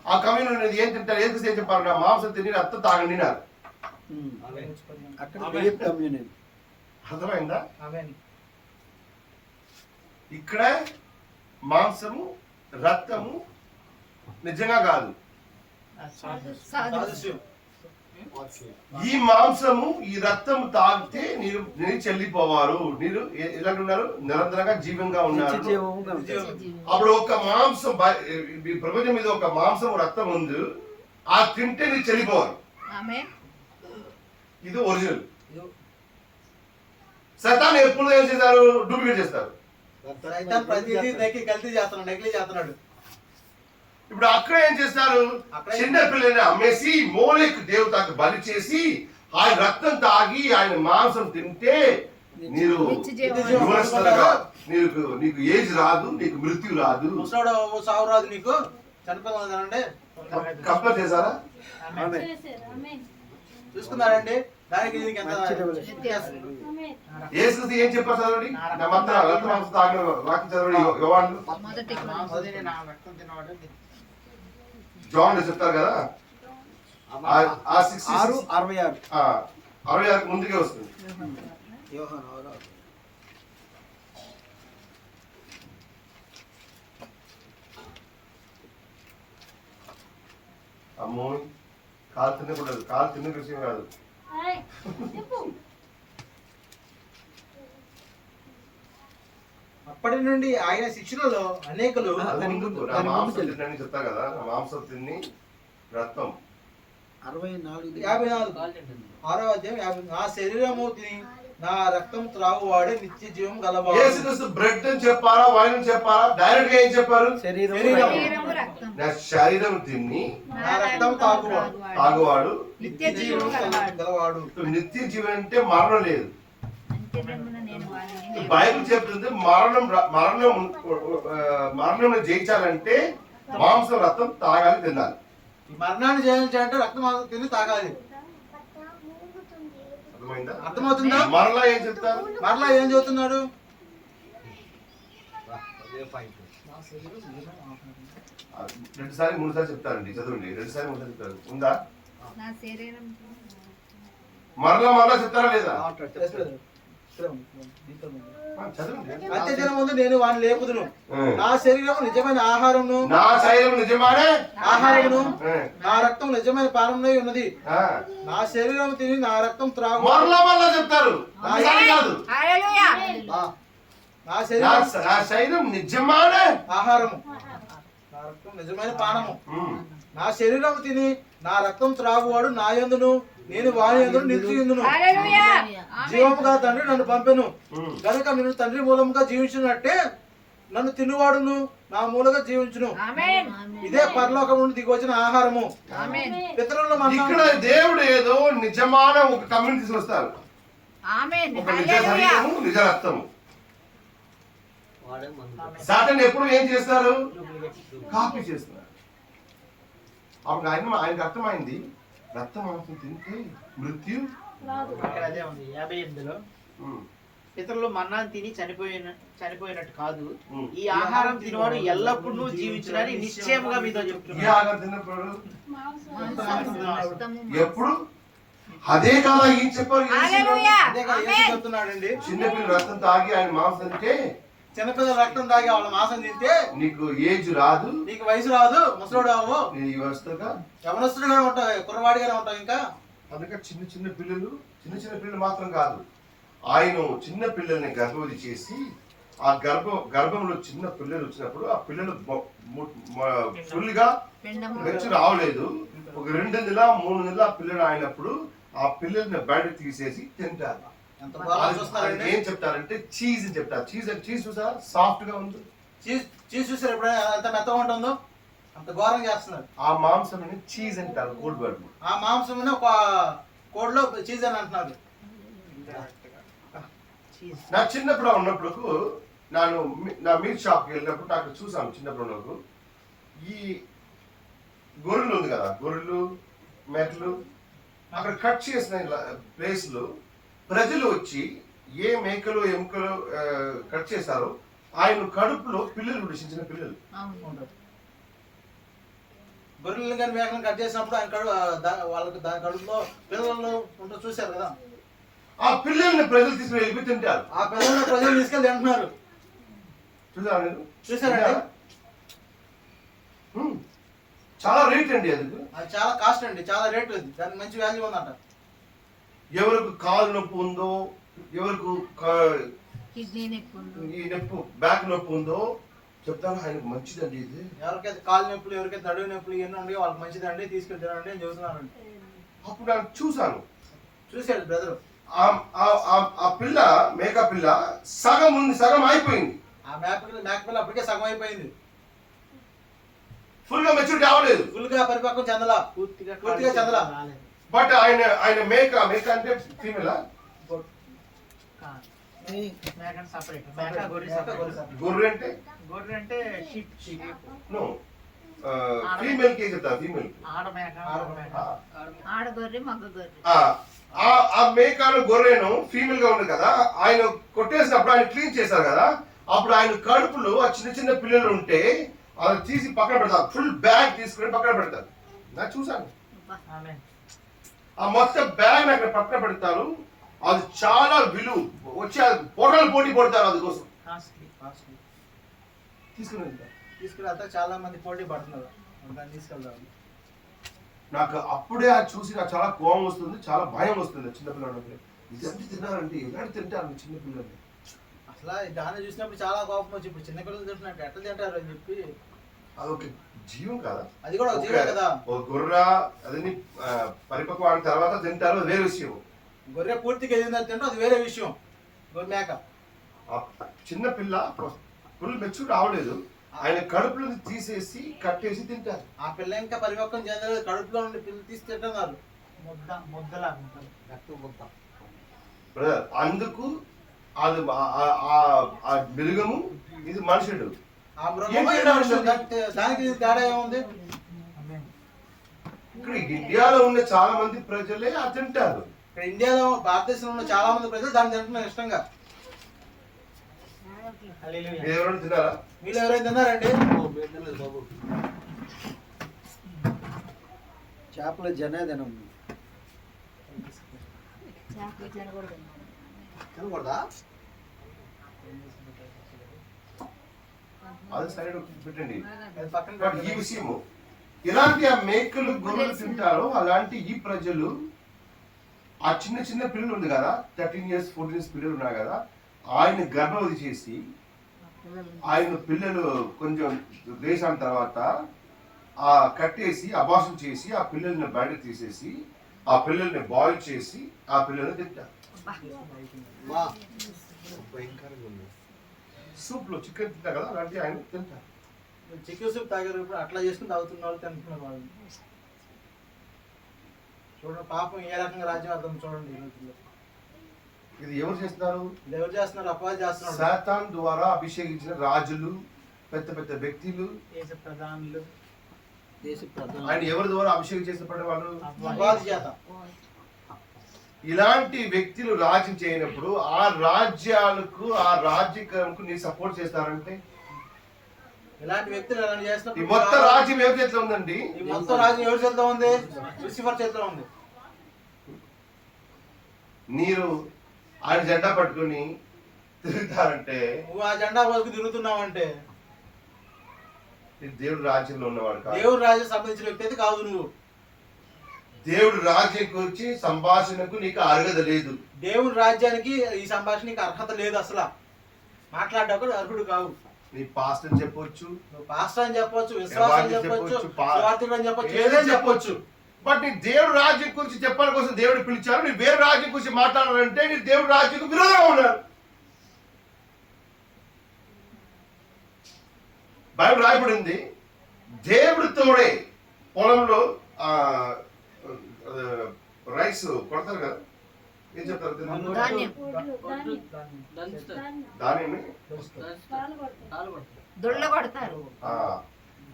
ఆ కమ్యూనియన్ ఏం తింటారు? ఏం చెప్పారు? నా మాంసం తిని రక్తం తాగండి అన్నారు. అక్కడ బిలీఫ్ కమ్యూనియన్. అర్థమైందా? ఆమేన్. ఇక్కడ మాంసము రక్తము నిజంగా కాదు. సాదృశ్యం. ఈ మాంసము ఈ రక్తము తాగితే మీరు చెల్లిపోవారు. మీరు ఎలాంటి ఉన్నారు? నిరంతరంగా జీవంగా ఉన్నారు. నిత్యజీవముగా ఉంటారు. అప్పుడు ఒక మాంసం ఈ ప్రపంచం మీద ఒక మాంసం రక్తం ఉంది, ఆ తింటే మీరు చెల్లిపోవాలి. ఆమేన్. ఇది ఒరిజినల్. సతాన్ ఎప్పుడు ఏం చేస్తారు? డూప్లికేట్ చేస్తారు. సైతాన్ ప్రతిదీ కల్తీ చేస్తున్నాడు, నకిలీ చేస్తున్నాడు. ఇప్పుడు అక్కడ ఏం చేస్తారు? చిన్న పిల్లని అమ్మేసి మోలేకు దేవతకు బలి చేసి ఆయన రక్తం తాగి ఆయన మాంసం తింటే మీరు యువనస్తులుగా, నీకు ఏజ్ రాదు, నీకు మృత్యు రాదు. ముసలాడు సావు రాదు, నీకు చనిపోతుందండి. కంపేర్ చేశారా? చూసుకున్నారండి. దానికి దీనికి ఎంత వ్యత్యాసం. యేసుక్రీస్తు ఏం చెప్పారు చదవండి? నా మాంసం తాగిన వాక్యం చదవండి. యోహాను మొదటి మొదటి నా రక్తం తిన్నవాడు జాన్ చెప్తారు కదా, ఆ 6:66. 66 ముందుకే వస్తుంది. యోహాను 6:66. అమ్మో, కాలు తినకూడదు. కాలు తిన్న విషయం కాదు. అప్పటి నుండి ఆయన శిష్యులలో అనేకులు అది ముందు నా మాంసం తిన్నని చెప్తారు కదా, నా మాంసం తిని రక్తం 64. 54 6వ అధ్యాయం 50. నా శరీరము తిని నా రక్తం త్రాగువాడే నిత్య జీవం గలవాడు. యేసుక్రీస్తు బ్రెడ్ అని చెప్పారా, వైన్ అని చెప్పారా? డైరెక్ట్ గా ఏం చెప్పారు? శరీరము రక్తం. నా శరీరం తిని నా రక్తం తాగువాడు నిత్య జీవం గలవాడు. గలవాడు. నిత్య జీవనం అంటే మరణం లేదు. అంత్యదినమున నేను వారిని బైబిల్ చెప్తుంది మరణం జయించాలంటే మాంసం రక్తం తాగాలి, తినాలి. ఈ మరణాన్ని జయించాలంటే రక్తం తిని తాగాలి. అర్థమైందా? అర్థమవుతుందా? మరలా ఏం చెప్తారు? మరలా ఏం చదువుతున్నాడు? రెండు సార్లు మూడు సార్లు చెప్తారండి, చదవండి. రెండు సార్లు మూడు సార్లు చెప్తారు. ఉందా? నా శరీరం మరలా చెప్తారా లేదా? చదవండి. అంత్యదినం ముందు నేను వాడిని లేపుదును. నా శరీరం నిజమైన ఆహారమును, నా శరీరం నిజమానే ఆహారమును, ఆ, నా రక్తం నిజమైన పానమునై ఉన్నది. ఆ. నా శరీరం తిని నా రక్తం త్రాగు. మరలా చెప్తారు. ఒకసారి కాదు. హల్లెలూయా. నా శరీరం నా శరీరం నిజమానే ఆహారము, నా రక్తం నిజమైన పానము. నా శరీరం తిని నా రక్తం త్రాగువాడు నా యందును, నేను వాని యందును నిలిచియుందును. హల్లెలూయా. జీవముగా తండ్రి నన్ను పంపెను గనుక నేను తండ్రి మూలముగా జీవించినట్టే నన్ను తినువాడును నా మూలగా జీవించును. ఆమేన్. ఇదే పరలోకం నుండి దిగి వచ్చిన ఆహారము. ఆమేన్. పితరులను ఇక్కడ దేవుడు ఏదో నిజமான ఒక కమ్యూనిటీ తీసుకొస్తారు. ఆమేన్. ఒక నిజ హల్లెలూయా. శరీరము, నిజ రక్తము. సాతాను ఎప్పుడు ఏం చేస్తారు? కాపీ చేస్తున్నారు. అప్పుడు ఆయనకు అర్థమైంది, రక్తం మాంసం తింటే మృత్యు. అక్కడ అదే ఉంది 58లో. పితరులు మన్నాను తిని చనిపోయినట్టు కాదు. ఉమ్. ఈ ఆహారం తినవాడు ఎల్లప్పుడూ జీవించునని నిశ్చయముగా మీతో ఏ చెప్తున్నాను. ఆహారం తిన్నప్పుడు మాంసము. ఎప్పుడు అదే కాదా ఏం చెప్పారు యేసు? హల్లెలూయా. అదే కదా యేసు చెప్తున్నాడండి. చిన్నపిల్లలు రక్తం తాగి ఆయన మాంసం తింటే చిన్నపిల్లల రక్తం తాగి వాళ్ళ మాంసం తింటే నీకు ఏజ్ రాదు, నీకు వయసు రాదు, ముసలోడు అవ్వు, నీ వస్తుగా. యవనస్తుడుగా ఉంటావు, కుర్రవాడిగానే ఉంటావు. ఇంకా అందుకే చిన్న పిల్లలు మాత్రం కాదు, ఆయన చిన్న పిల్లల్ని గర్భవతి చేసి ఆ గర్భంలో చిన్న పిల్లలు వచ్చినప్పుడు ఆ పిల్లలు ఫుల్ గా పిండము. మెచ్చు రావలేదు. ఒక 2 నెలల 3 నెలల పిల్లలు అయినప్పుడు ఆ పిల్లల్ని బయట తీసేసి తింటారు. ఎంత బాగా చూస్తున్నారండి. ఏం చెప్తారంటే చీజ్ అని చెప్తారు. చీజ్ చూసా సాఫ్ట్ గా ఉంది. చీజ్ చూసారు ఎప్పుడైనా ఎంత మెత్తగా ఉంటుందో అంత ఘోరంగా చేస్తున్నారు. ఆ మాంసం చీజ్ అంటారు కోడ్ వర్డ్. ఆ మాంసం ఒక కోడిలో చీజ్ అని అంటున్నారు. నా చిన్నప్పుడు ఉన్నప్పుడు నా మీట్ షాప్కి వెళ్ళినప్పుడు నాకు చూసాను. చిన్నప్పుడు ఉన్నప్పుడు ఈ గొర్రెలు ఉంది కదా, గొర్రెలు మేకలు అక్కడ కట్ చేసిన ప్లేస్ లో ప్రజలు వచ్చి ఏ మేకలు ఎముకలు కట్ చేశారో ఆయన కడుపులో పిల్లలు ఉండే చిన్న పిల్లలు. అవును. గొర్రెలు కానీ మేకలను కట్ చేసినప్పుడు ఆయన వాళ్ళకి దాని కడుపులో పిల్లలు ఉంటూ చూశారు కదా. ఆ పిల్లల్ని ప్రజలు తీసుకుని వెళ్ళి తింటారు. ఆ పిల్లలు ప్రజలు తీసుకెళ్ళి తింటున్నారు. చూసారా నేను? చూసారండి? చాలా రేట్ అండి అది. అది చాలా కాస్ట్ అండి, చాలా రేటు. దానికి మంచి వాల్యూ ఉందంట. ఎవరికి కాలు నొప్పి ఉందో, ఎవరికి కిడ్నీ నొప్పి. ఈ నొప్పి బ్యాక్ నొప్పి ఉందో చెప్తాను, ఆయనకు మంచిదండి ఇది. ఎవరికైతే కాలు నొప్పులు, ఎవరికైతే నడువు నొప్పులు ఇవన్నీ ఉండి వాళ్ళకి మంచిదండి, తీసుకెళ్ళి తినండి అని చెబుతున్నారండి. అప్పుడు నేను చూసాను. చూశాడు బ్రదరు. ఆ పిల్ల మేక పిల్ల సగం ఉంది, సగం అయిపోయింది. ఆ మేకపిల్ల అప్పటికే సగం అయిపోయింది. ఫుల్ గా మెచ్యూరిటీ అవ్వలేదు. ఫుల్ గా పరిపక్వం చెందలా, పూర్తిగా చెందలా. బట్ ఆయన మేక అంటే ఫీమేల్, గొర్రె అంటే గొర్రె అంటే నో ఫీమేల్ కి చెప్తా. ఫీమేల్ ఆడగొర్రె మగ గొర్రె. ఆ మేకను గొర్రెను ఫీమేల్ గా ఉంది కదా, ఆయన కొట్టేసినప్పుడు ఆయన క్లీన్ చేశారు కదా, అప్పుడు ఆయన కడుపులో ఆ చిన్న పిల్లలు ఉంటే అది తీసి పక్కన పెడతారు. ఫుల్ బ్యాగ్ తీసుకుని పక్కన పెడతారు. నాకు చూసాను. ఆ మొత్తం బ్యాగ్ అక్కడ పక్కన పెడతారు. అది చాలా విలువ వచ్చి పొరలు పోటీ పడతారు అందుకోసం. తీసుకుని చాలా మంది పోటీ పడుతున్నారు దాన్ని తీసుకెళ్తారు. నాకు అప్పుడే అది చూసి నాకు చాలా కోపం వస్తుంది, చాలా భయం వస్తుంది. చిన్నపిల్లలు ఇదంతా తిన్నారంటే ఎలాంటి తింటారు చిన్నపిల్లలు? అసలు దాన్ని చూసినప్పుడు చాలా కోపం వచ్చి, ఇప్పుడు చిన్నపిల్లలు తింటున్నట్టు ఎట్లా తింటారు అని చెప్పి. అదొక జీవం కదా, అది కూడా ఒక జీవే కదా. ఒక గొర్రె అదని పరిపక్వానికి తర్వాత తింటారు, అది వేరే విషయం. గొర్రె పూర్తిగా ఎదిగిన తింటే అది వేరే విషయం. గొర్రె మేక చిన్న పిల్ల ఫుల్ మెచ్యూర్ రావలేదు, ఆయన కడుపులో తీసేసి కట్టేసి తింటారు. ఆ పిల్ల ఇంకా పరిపక్వం చెందలేదు, కడుపులో నుండి పిల్లలు తీసి తింటున్నారు. బ్రదర్ అందుకు అది ఆ మృగము, ఇది మనుషుడు. ఆ మృగము దానికి తేడా ఏముంది? ఇక్కడ ఇండియాలో ఉన్న చాలా మంది ప్రజలే అది తింటారు. ఇక్కడ ఇండియాలో, భారతదేశంలో ఉన్న చాలా మంది ప్రజలు దాన్ని తింటున్నారు ఇష్టంగా. ఎవరైనా తిన్నారా? మీరు ఎవరైనా తిన్నారండి? చేపల జనేదనం చేపలు తినకూడదు. తినకూడదా? అది సైడ్ పెట్టండి. అది పక్కన బట్ ఈ పెట్టండి. విషయము ఎలాంటి ఆ మేకలు గొర్రెలు తింటారో అలాంటి ఈ ప్రజలు ఆ చిన్న పిల్లలు ఉంది కదా, 13 years 14 years పిల్లలు ఉన్నారు కదా, ఆయన గర్భవతి చేసి ఆయన పిల్లలు కొంచెం దేశాల తర్వాత ఆ కట్టేసి అబార్షన్ చేసి ఆ పిల్లల్ని బయట తీసేసి ఆ పిల్లల్ని బాయిల్ చేసి ఆ పిల్లల్ని తింటారు. సూప్ లో చికెన్ తింటారు కదా, అలాంటి ఆయన తింటారు. చికెన్ సూప్ తాగారు, ఇప్పుడు అట్లా చేసుకుని తాగుతున్న వాళ్ళు తింటున్నారు వాళ్ళు. చూడండి పాపం ఏ రకంగా రాజ్యం అర్థం చూడండి ఈ రోజుల్లో. ఇది ఎవరు చేస్తున్నారు? ఇది ఎవరు చేస్తున్నారు? అపవాది చేస్తున్నారు. సాతాన్ ద్వారా అభిషేకించిన రాజులు, పెద్ద పెద్ద వ్యక్తులు, దేశ ప్రధానులు, దేశ ప్రధాన ఆయన ఎవరి ద్వారా అభిషేకం చేసిన వాళ్ళు? అపవాది చేత. ఇలాంటి వ్యక్తులు రాజ్యం చేయనప్పుడు ఆ రాజ్యాలకు ఆ రాజ్యకు నీ సపోర్ట్ చేస్తారంటే ఇలాంటి వ్యక్తులు ఇలా ఈ చేసినప్పుడు మొత్తం రాజ్యం ఎవరి చేతిలో ఉందండి? ఈ మొత్తం రాజ్యం ఎవరి చేతిలో ఉంది? లూసిఫర్ చేతిలో ఉంది. మీరు ఆయన జెండా పట్టుకుని తిరుగుతారంటే నువ్వు ఆ జెండా పట్టుకు తిరుగుతున్నావంటే ఇది దేవుడి రాజ్యంలో ఉన్నవాడు కాదు. దేవుడు రాజ్యం సంబంధించిన వ్యక్తి అయితే కాదు నువ్వు. దేవుడి రాజ్యం గురించి సంభాషణకు నీకు అర్హత లేదు. దేవుని రాజ్యానికి ఈ సంభాషణకి అర్హత లేదు అసలు. మాట్లాడడానికి అర్హుడు కావు. నీ పాస్ట్ అని చెప్పొచ్చు, నువ్వు పాస్టర్ అని చెప్పొచ్చు, విశ్వాసం అని చెప్పొచ్చు, స్వార్థుడు అని చెప్పొచ్చు, ఏదైనా చెప్పొచ్చు. బట్ నీ దేవుడి రాజ్యం గురించి చెప్పడం కోసం దేవుడు పిలిచారు. నీ వేరే రాజ్యం గురించి మాట్లాడాలంటే నీ దేవుడి రాజ్యం విరోధంగా ఉన్నారు. బైబిల్ రాయబడింది, దేవుడి తోడే పొలంలో రైస్ కొడతారు కదా, ఏం చెప్తారు తెలుగులో? దానిని దొళ్ళ కొడతారు.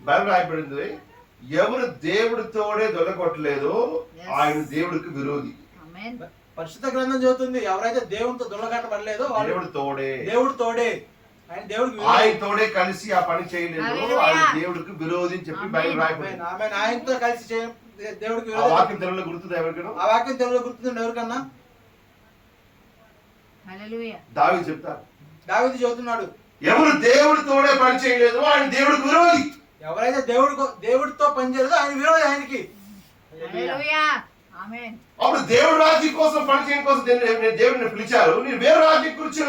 బైబిల్ రాయబడింది, ఎవరు దేవుడి తోడే దొల్లగొట్టలేదో ఆయన దేవుడికి విరోధి. ఆమేన్. పరిశుద్ధ గ్రంథం చెబుతుంది, ఎవరైతే దేవునితో దొరకట్టబడలేదో వాళ్ళు దేవుడి తోడే, దేవుడు తోడే, ఆయన దేవుడికి ఆయన తోడే కలిసి ఆ పని చేయలేదు, ఆయన దేవుడికి విరోధి అని చెప్పి బైబిల్ రాయబడింది. ఆమె ఆయనతో కలిసి దేవుడికి ఆ వాక్యం తెలుగులో గుర్తుంది ఎవరికైనా? ఆ వాక్యం తెలుగులో గుర్తుంది ఎవరికన్నా? హల్లెలూయా. దావీదు చెప్తారు, దావీదు చెబుతున్నాడు, ఎవరు దేవుడి తోడే పని చేయలేదు ఆయన దేవుడికి విరోధి. ఎవరైతే దేవుడితో పనిచేయలేదో ఆయన విరోధి ఆయనకి. హల్లెలూయా. ఆమేన్. అప్పుడు దేవుడి రాజ్యం కోసం పని చేయడం కోసం దేవుడిని పిలిచారు, నేను వేరే రాజ్యం గురించి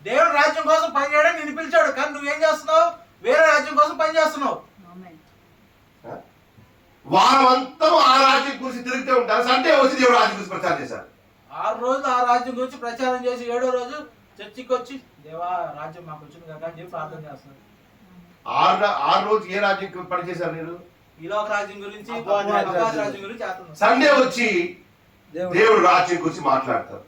దేవుడి రాజ్యం కోసం పని చేయడం నిన్ను పిలిచాడు, కానీ నువ్వేం చేస్తున్నావు? వేరే రాజ్యం కోసం పని చేస్తున్నావు. ఆమేన్. వారం అంతా ఆ రాజ్యం గురించి తిరుగుతూ ఉంటారు. సండే వచ్చి దేవుడు రాజ్యం గురించి ప్రచారం చేశారు. 6 రోజులు ఆ రాజ్యం గురించి ప్రచారం చేసి 7వ రోజు చర్చికి వచ్చి దేవా రాజ్యం మాకు వచ్చింది కదా అని చెప్పి ప్రార్థన చేస్తున్నారు. ఆరు రోజు ఏ రాజ్యం పని చేశారు మీరు? ఈ లోక రాజ్యం గురించి, అపవాది రాజ్యం గురించి చేస్తున్నారు. సండే వచ్చి దేవుడు రాజ్యం గురించి మాట్లాడతారు.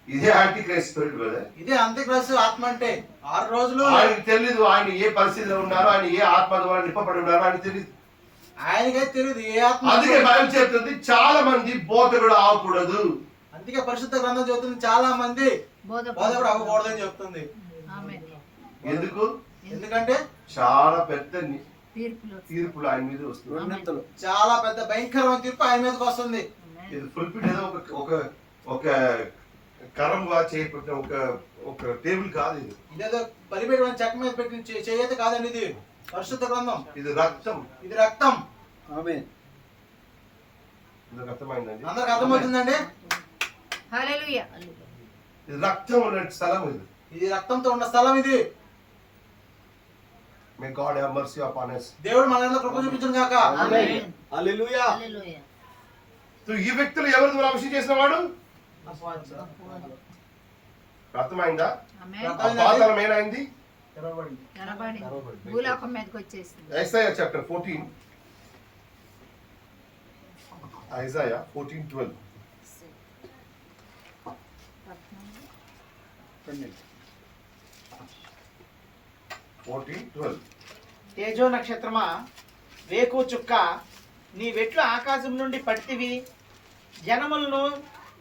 ఇదే యాంటీ క్రైస్ట్ స్పిరిట్ బ్రదర్. ఇదే అంత్యక్రీస్తు ఆత్మ అంటే. 6 రోజులు ఆయనకు తెలీదు ఆయన ఏ పరిస్థితిలో ఉన్నారో, ఆయన ఏ ఆత్మ ద్వారా నింపబడి ఉన్నారో ఆయన తెలియదు. ఆయనకైతే తెలియదు ఏ ఆత్మ. అందుకే బైబిల్ చెప్తుంది చాలా మంది బోధకుడు అవ్వకూడదు. అందుకే పరిశుద్ధ గ్రంథం చెబుతుంది చాలా మంది బోధకుడు అవ్వకూడదని చెప్తుంది. ఆమేన్. ఎందుకు? ఎందుకంటే చాలా పెద్ద తీర్పులు ఆయన మీద వస్తుంది. చాలా పెద్ద భయంకరమైన తీర్పు ఆయన మీదకి వస్తుంది. ఇది ఫుల్ఫిల్ ఏదో ఒక కరంగా చేయబడిన ఒక టేబుల్ కాదు. ఇది ఇదేదో బలిపీఠం చెక్క మీద పెట్టిన చేయతే కాదండి, ఇది పరిశుద్ధ గ్రంథం. ఇది రక్తం. ఇది రక్తం. ఆమేన్. ఇది అర్థమైందండి? అందరికి అర్థమవుతుందండి? హల్లెలూయా. ఇది రక్తం ఉన్న స్థలం ఇది. ఇది రక్తంతో ఉన్న స్థలం ఇది. May God have mercy upon us. దేవుడు మనలో కృప చూపించును గాక. ఆమేన్. హల్లెలూయా. హల్లెలూయా. ఈ వ్యక్తులు ఎవరి ద్వారా అభిషేకం చేసిన వాడు? అపవాది. అర్థమైందా? ఆమేన్. పాతాళం ఏమైంది? తెరవబడింది. తెరబడి భూలోకం మీదకి వచ్చేసింది. Isaiah chapter 14. ఐజాయా 14:12. తేజో నక్షత్రమా, వేకు చుక్క, నీ వెట్లు ఆకాశం నుండి పడితివి. జనములను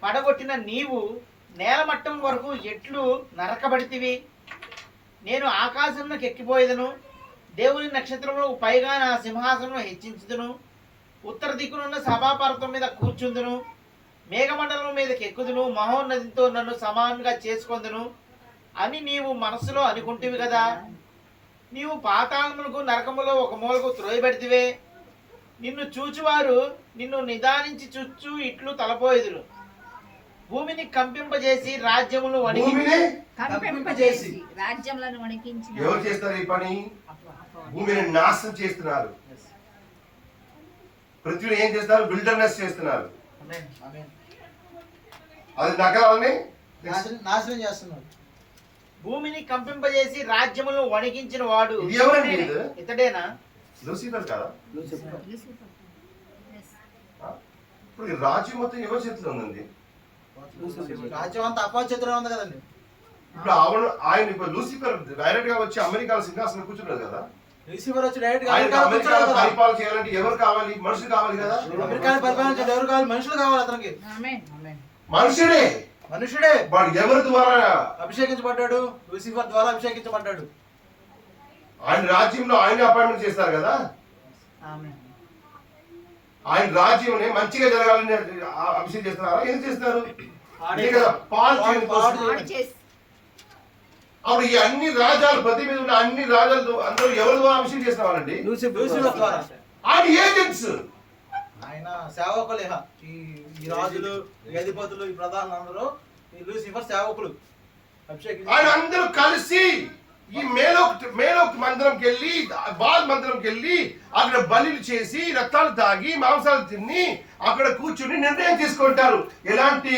పడగొట్టిన నీవు నేలమట్టం వరకు ఎట్లు నరకబడితివి. నేను ఆకాశంలోకి ఎక్కిపోయేదను, దేవుని నక్షత్రములు పైగా నా సింహాసనం హెచ్చించుదును. ఉత్తర దిక్కునున్న సభాపర్వతం మీద కూర్చుందును, మేఘమండలం మీదకి ఎక్కుదును, మహోన్నతితో నన్ను సమానంగా చేసుకొందును అని నీవు మనసులో అనుకుంటివి కదా. నీవు పాతాళములకు నరకములో ఒక మూలకు త్రోయబెడితివే. నిన్ను చూచువారు నిన్ను నిదానించి చుచ్చు ఇట్లు తలపోయిదురు. భూమిని కంపింపజేసి రాజ్యములు కంపింపజేసి రాజ్యములను వణికించిన ఎవరు చేస్తారు ఈ పని? భూమిని నాశనం చేస్తున్నారు. పృథ్వీని ఏం చేస్తున్నారు? విల్డర్నెస్ చేస్తున్నారు. అది నగరాలని నాశనం చేస్తున్నారు. భూమిని కంపింపజేసి రాజ్యములను వణికించిన వాడు ఇది ఎవరండి ఇది? ఇతడేనా? లూసిఫర్ కదా? లూసిఫర్. Yes. ఇప్పుడు ఈ రాజ్యం మొత్తం ఎవరి చేతిలో ఉందండి? రాజ్యం అంతా అపవాది ఉంది కదండి. ఇప్పుడు ఆయన ఇప్పుడు లూసిఫర్ డైరెక్ట్ గా వచ్చి అమెరికా సింహాసనం కూర్చున్నాడు కదా. లూసిఫర్ వచ్చి డైరెక్ట్ గా ఆయన అమెరికాలో పరిపాలన చేయాలంటే ఎవరు కావాలి? మనుషులు కావాలి కదా. అమెరికాని పరిపాలించాలి, ఎవరు కావాలి? మనుషులు కావాలి అతనికి. ఆమేన్. మనుషుడే. మనుషుడే వాడు ఎవరి ద్వారా? అభిషేకించబడ్డాడు, లూసిఫర్ ద్వారా అభిషేకించబడ్డాడు. ఆయన రాజ్యంలో ఆయన అపాయింట్మెంట్ చేస్తారు కదా. ఆమేన్. ఆయన రాజ్యం మంచిగా జరగాలని అభిషేకం చేస్తున్నారా? ఏం చేస్తున్నారు? పాడే ఇదే కదా పాలు చేయడం కోసం. పాడు చేసి అప్పుడు ఈ అన్ని రాజ్యాలు ప్రతి మీద ఉన్న అన్ని రాజ్యాలు అందరూ ఎవరి ద్వారా అభిషేకం చేస్తున్నారండి? లూసిఫర్ ద్వారా. ఆయన ఏజెంట్స్. ఆయన సేవకులే. ఈ రాజులు, ఈ అధిపతులు, ఈ ప్రధానులు అందరూ ఈ లూసిఫర్ సేవకులు. అభిషేకించి ఆయన అందరూ కలిసి ఈ మేలోక్ మందిరంకి వెళ్ళి, బాల్ మందిరంకి వెళ్ళి అక్కడ బలిలు చేసి రక్తాలు తాగి మాంసాలు తిని అక్కడ కూర్చుని నిర్ణయం తీసుకుంటారు. ఎలాంటి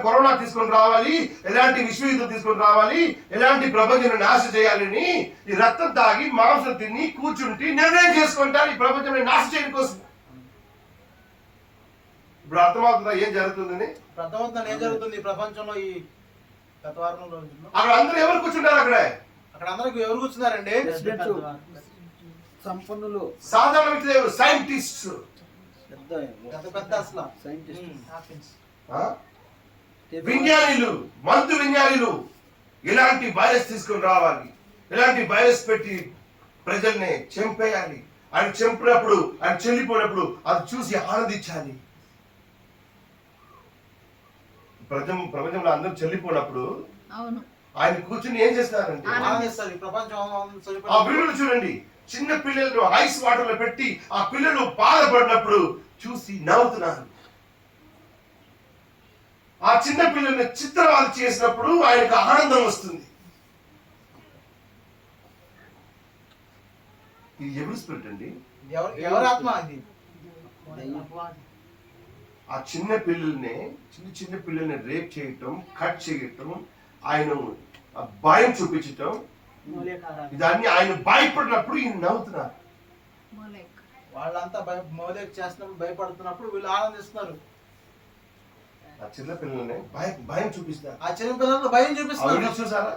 కరోనా తీసుకొని రావాలి, ఎలాంటి విశ్వయుద్ధం తీసుకొని రావాలి, ఎలాంటి ప్రపంచం నాశనం చేయాలని ఈ రక్తం తాగి మాంసం తిని కూర్చుంటే నిర్ణయం చేసుకుంటారు ఈ ప్రపంచం నాశనం చేయడం కోసం. ఇప్పుడు అర్థమవుతుందా ఏం జరుగుతుందని? ప్రథమంతా ఏం జరుగుతుంది ఈ ప్రపంచంలో ఈ గత వారం రోజుల్లో? అక్కడ అందరూ ఎవరు కూర్చుంటారు? అక్కడ అందరికి ఎవరు కూర్చున్నారండి? సంపన్నులు, సాధారణ వ్యక్తులు, సైంటిస్ట్, పెద్ద పెద్ద అసలు విజ్ఞానులు, మందు విజ్ఞానులు ఇలాంటి వైరస్ తీసుకొని రావాలి, ఇలాంటి వైరస్ పెట్టి ప్రజల్ని చంపేయాలి. ఆయన చంపినప్పుడు, ఆయన చెల్లిపోయినప్పుడు అది చూసి ఆనందించాలి. ప్రపంచంలో అందరూ చెల్లిపోయినప్పుడు అవును ఆయన కూర్చుని ఏం చేస్తారంటే ఆనందిస్తారు. ఈ ప్రపంచం ఆ వీడియోలు చూడండి. చిన్న పిల్లలను ఐస్ వాటర్ లో పెట్టి ఆ పిల్లలు బాధపడినప్పుడు చూసి నవ్వుతున్నారు. ఆ చిన్న పిల్లల్ని చిత్రవాద చేసినప్పుడు ఆయనకు ఆనందం వస్తుంది. ఇది ఎవరి స్పిరిట్ అండి? ఎవరి ఆత్మ ఇది? ఆ చిన్న పిల్లల్ని రేప్ చేయటం, కట్ చేయటం, ఆయన భయం చూపించటం, ఇదన్నీ ఆయన భయపడినప్పుడు ఈయన నవ్వుతున్నారు. మోలెక్. వాళ్ళంతా మోలేక్ చేస్తున్నప్పుడు భయపడుతున్నప్పుడు వీళ్ళు ఆనందిస్తున్నారు. ఆ చిన్న పిల్లల్ని భయం చూపిస్తారు. ఆ చిన్న పిల్లలు భయం చూపిస్తున్నారు. చూసారా?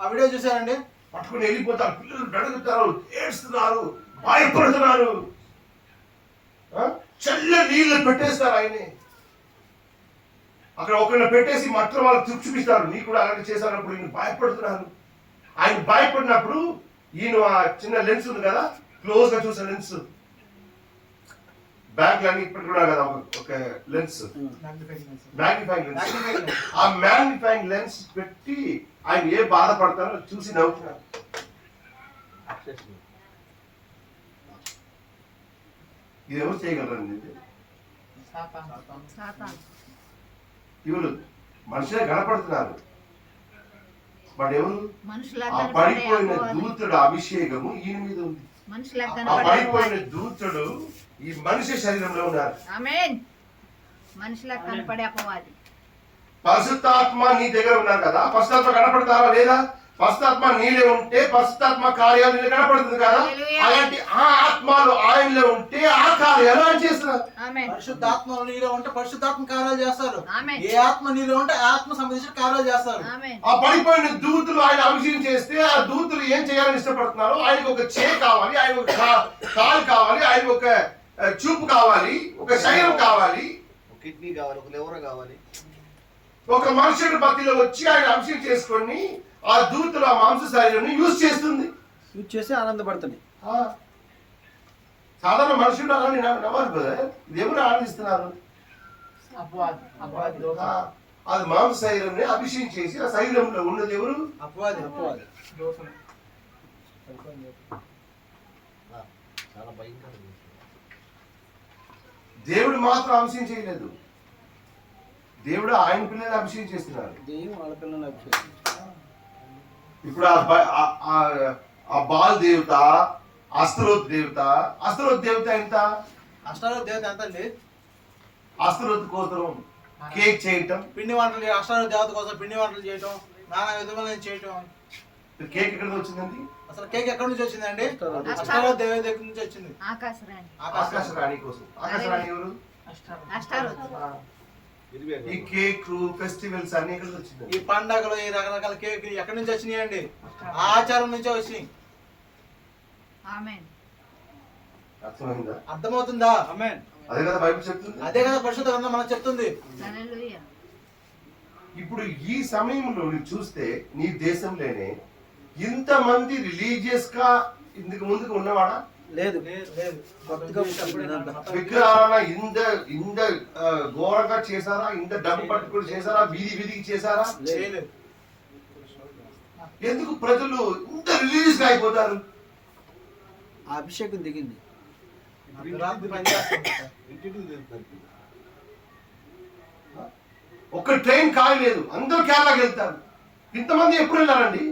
ఆ వీడియో చూసారండి? పట్టుకుని వెళ్ళిపోతారు, పిల్లలు నడుగుతారు, ఏడుస్తున్నారు, భయపడుతున్నారు. చల్ల నీళ్ళు పెట్టేస్తారు ఆయనే. అక్కడ ఒకరిని పెట్టేసి మొత్తం వాళ్ళకి చూపిస్తారు. నీ కూడా అలాంటి చేశారన్నప్పుడు ఈయన భయపడుతున్నారు. ఆయన భయపడినప్పుడు ఈయన ఆ చిన్న లెన్స్ ఉంది కదా, క్లోజ్ గా చూసే లెన్స్, బ్యాంక్ అన్ని ఇప్పటికి కూడా కదా ఒక లెన్స్, మ్యాగ్నిఫైయింగ్ లెన్స్. ఆ మ్యాగ్నిఫైయింగ్ లెన్స్ పెట్టి ఆయన ఏ బాధపడతారో చూసి నవ్వుతున్నారు. ఇది ఎవరు చేయగలరండి? ఇది సాతాను. ఇవరు మనుషులే కనపడుతున్నారు. బట్ ఎవరు? మనుషులా ఆ పడిపోయిన దూతుడు అభిషేకము ఈయన మీద ఉంది. మనుషులా ఆ పడిపోయిన దూతుడు ఈ మనిషి శరీరంలో ఉన్నారు. ఆమేన్. మనుషులా కనపడే అపవాది. పరిశుద్ధాత్మ నీ దగ్గర ఉన్నారు కదా, పరిశుద్ధాత్మ కనపడతారా లేదా? పరిశుద్ధాత్మ నీలో ఉంటే పరిశుద్ధాత్మ కార్యాలు నీళ్ళు కనపడుతుంది కదా. అలాంటి ఆ ఆత్మలు ఆయనలో ఉంటే ఆ కార్యాలు ఆయన చేస్తున్నారు. పరిశుద్ధాత్మ నీలో ఉంటే పరిశుద్ధాత్మ కార్యాలు చేస్తారు. ఆమేన్. ఏ ఆత్మ నీలో ఉంటే ఆ ఆత్మ సంబంధించిన కార్యాలు చేస్తారు. ఆమేన్. ఆ పడిపోయిన దూతులు ఆయన అభిషేకం చేస్తే ఆ దూతులు ఏం చేయాలని ఇష్టపడుతున్నారు? ఆయనకు ఒక చేయి కావాలి, ఆయన ఒక కాలు కావాలి, ఆయన ఒక చూపు కావాలి, ఒక శరీరం కావాలి, కిడ్నీ కావాలి, ఒక లివర్ కావాలి. ఒక మనుషుడి మధ్యలో వచ్చి ఆయన అభిషేకం చేసుకొని ఆ దూతులు ఆ మాంస శరీరాన్ని యూజ్ చేస్తుంది. యూజ్ చేసి ఆనందపడుతుంది. సాధారణ మనుషులు అలాంటి నవ్వాలి కదా. ఇది ఎవరు ఆనందిస్తున్నారు? అది మాంస శరీరాన్ని అభిషేకం చేసి ఆ శరీరంలో ఉన్నది ఎవరు? అపవాది. చాలా భయంకరంగా. దేవుడు మాత్రం అభిషేకం చేయలేదు. దేవుడు ఆయన పిల్లల్ని అభిషేకం చేస్తున్నారు. దెయ్యం వాళ్ళ పిల్లల్ని అభిషేకం. ఇప్పుడు ఆ బాల్ దేవత, అస్తరోత్ దేవత ఎంత? అష్టారోత్ దేవత ఎంత అండి? అస్తరోత్ కోసం కేక్ చేయటం, పిండి వంటలు, అష్టారోత్ దేవత కోసం పిండి వంటలు చేయటం, నానా విధములైన చేయటం. కేక్ ఎక్కడ వచ్చిందండి? అసలు కేక్ ఎక్కడి నుంచి వచ్చిందండి? అష్టారోత్ దేవత దగ్గర నుంచి వచ్చింది. ఆకాశరాణి కోసం. ఆకాశరాణి ఎవరు? ఈ కేక్ ఫెస్టివల్స్ అన్ని ఎక్కడ వచ్చింది? ఈ పండగలు, ఈ రకరకాల కేక్ ఎక్కడి నుంచి వచ్చినాయండి? ఆచారం నుంచే వచ్చినాయి. అర్థమైందా? అర్థమవుతుందా? ఆమేన్. అదే కదా బైబిల్ చెప్తుంది. అదే కదా పరిశుద్ధ గ్రంథం మనకు చెప్తుంది. హల్లెలూయా. ఇప్పుడు ఈ సమయంలో నువ్వు చూస్తే నీ దేశంలోనే ఇంతమంది రిలీజియస్ గా ఇందుకు ముందుకు ఉన్నవాడా? లేదు. లేదు. కొత్తగా పుట్టింది ఇదంతా. విగ్రహాలన ఇంత ఘోరంగా చేశారా? ఇంత డబ్బు పట్టుకుని చేశారా? వీధికి చేశారా? చేయలేదు. ఎందుకు ప్రజలు ఇంత రిలీజియస్ గా అయిపోతారు? ఆ అభిషేకం దిగింది. రాత్రి పని చేస్తాం. ఇంటింటికి తిరుగుతారు. ఒక్క ట్రైన్ ఖాళీ లేదు, అందరూ కేరళకి వెళ్తారు. ఇంతమంది ఎప్పుడు వెళ్ళారండి?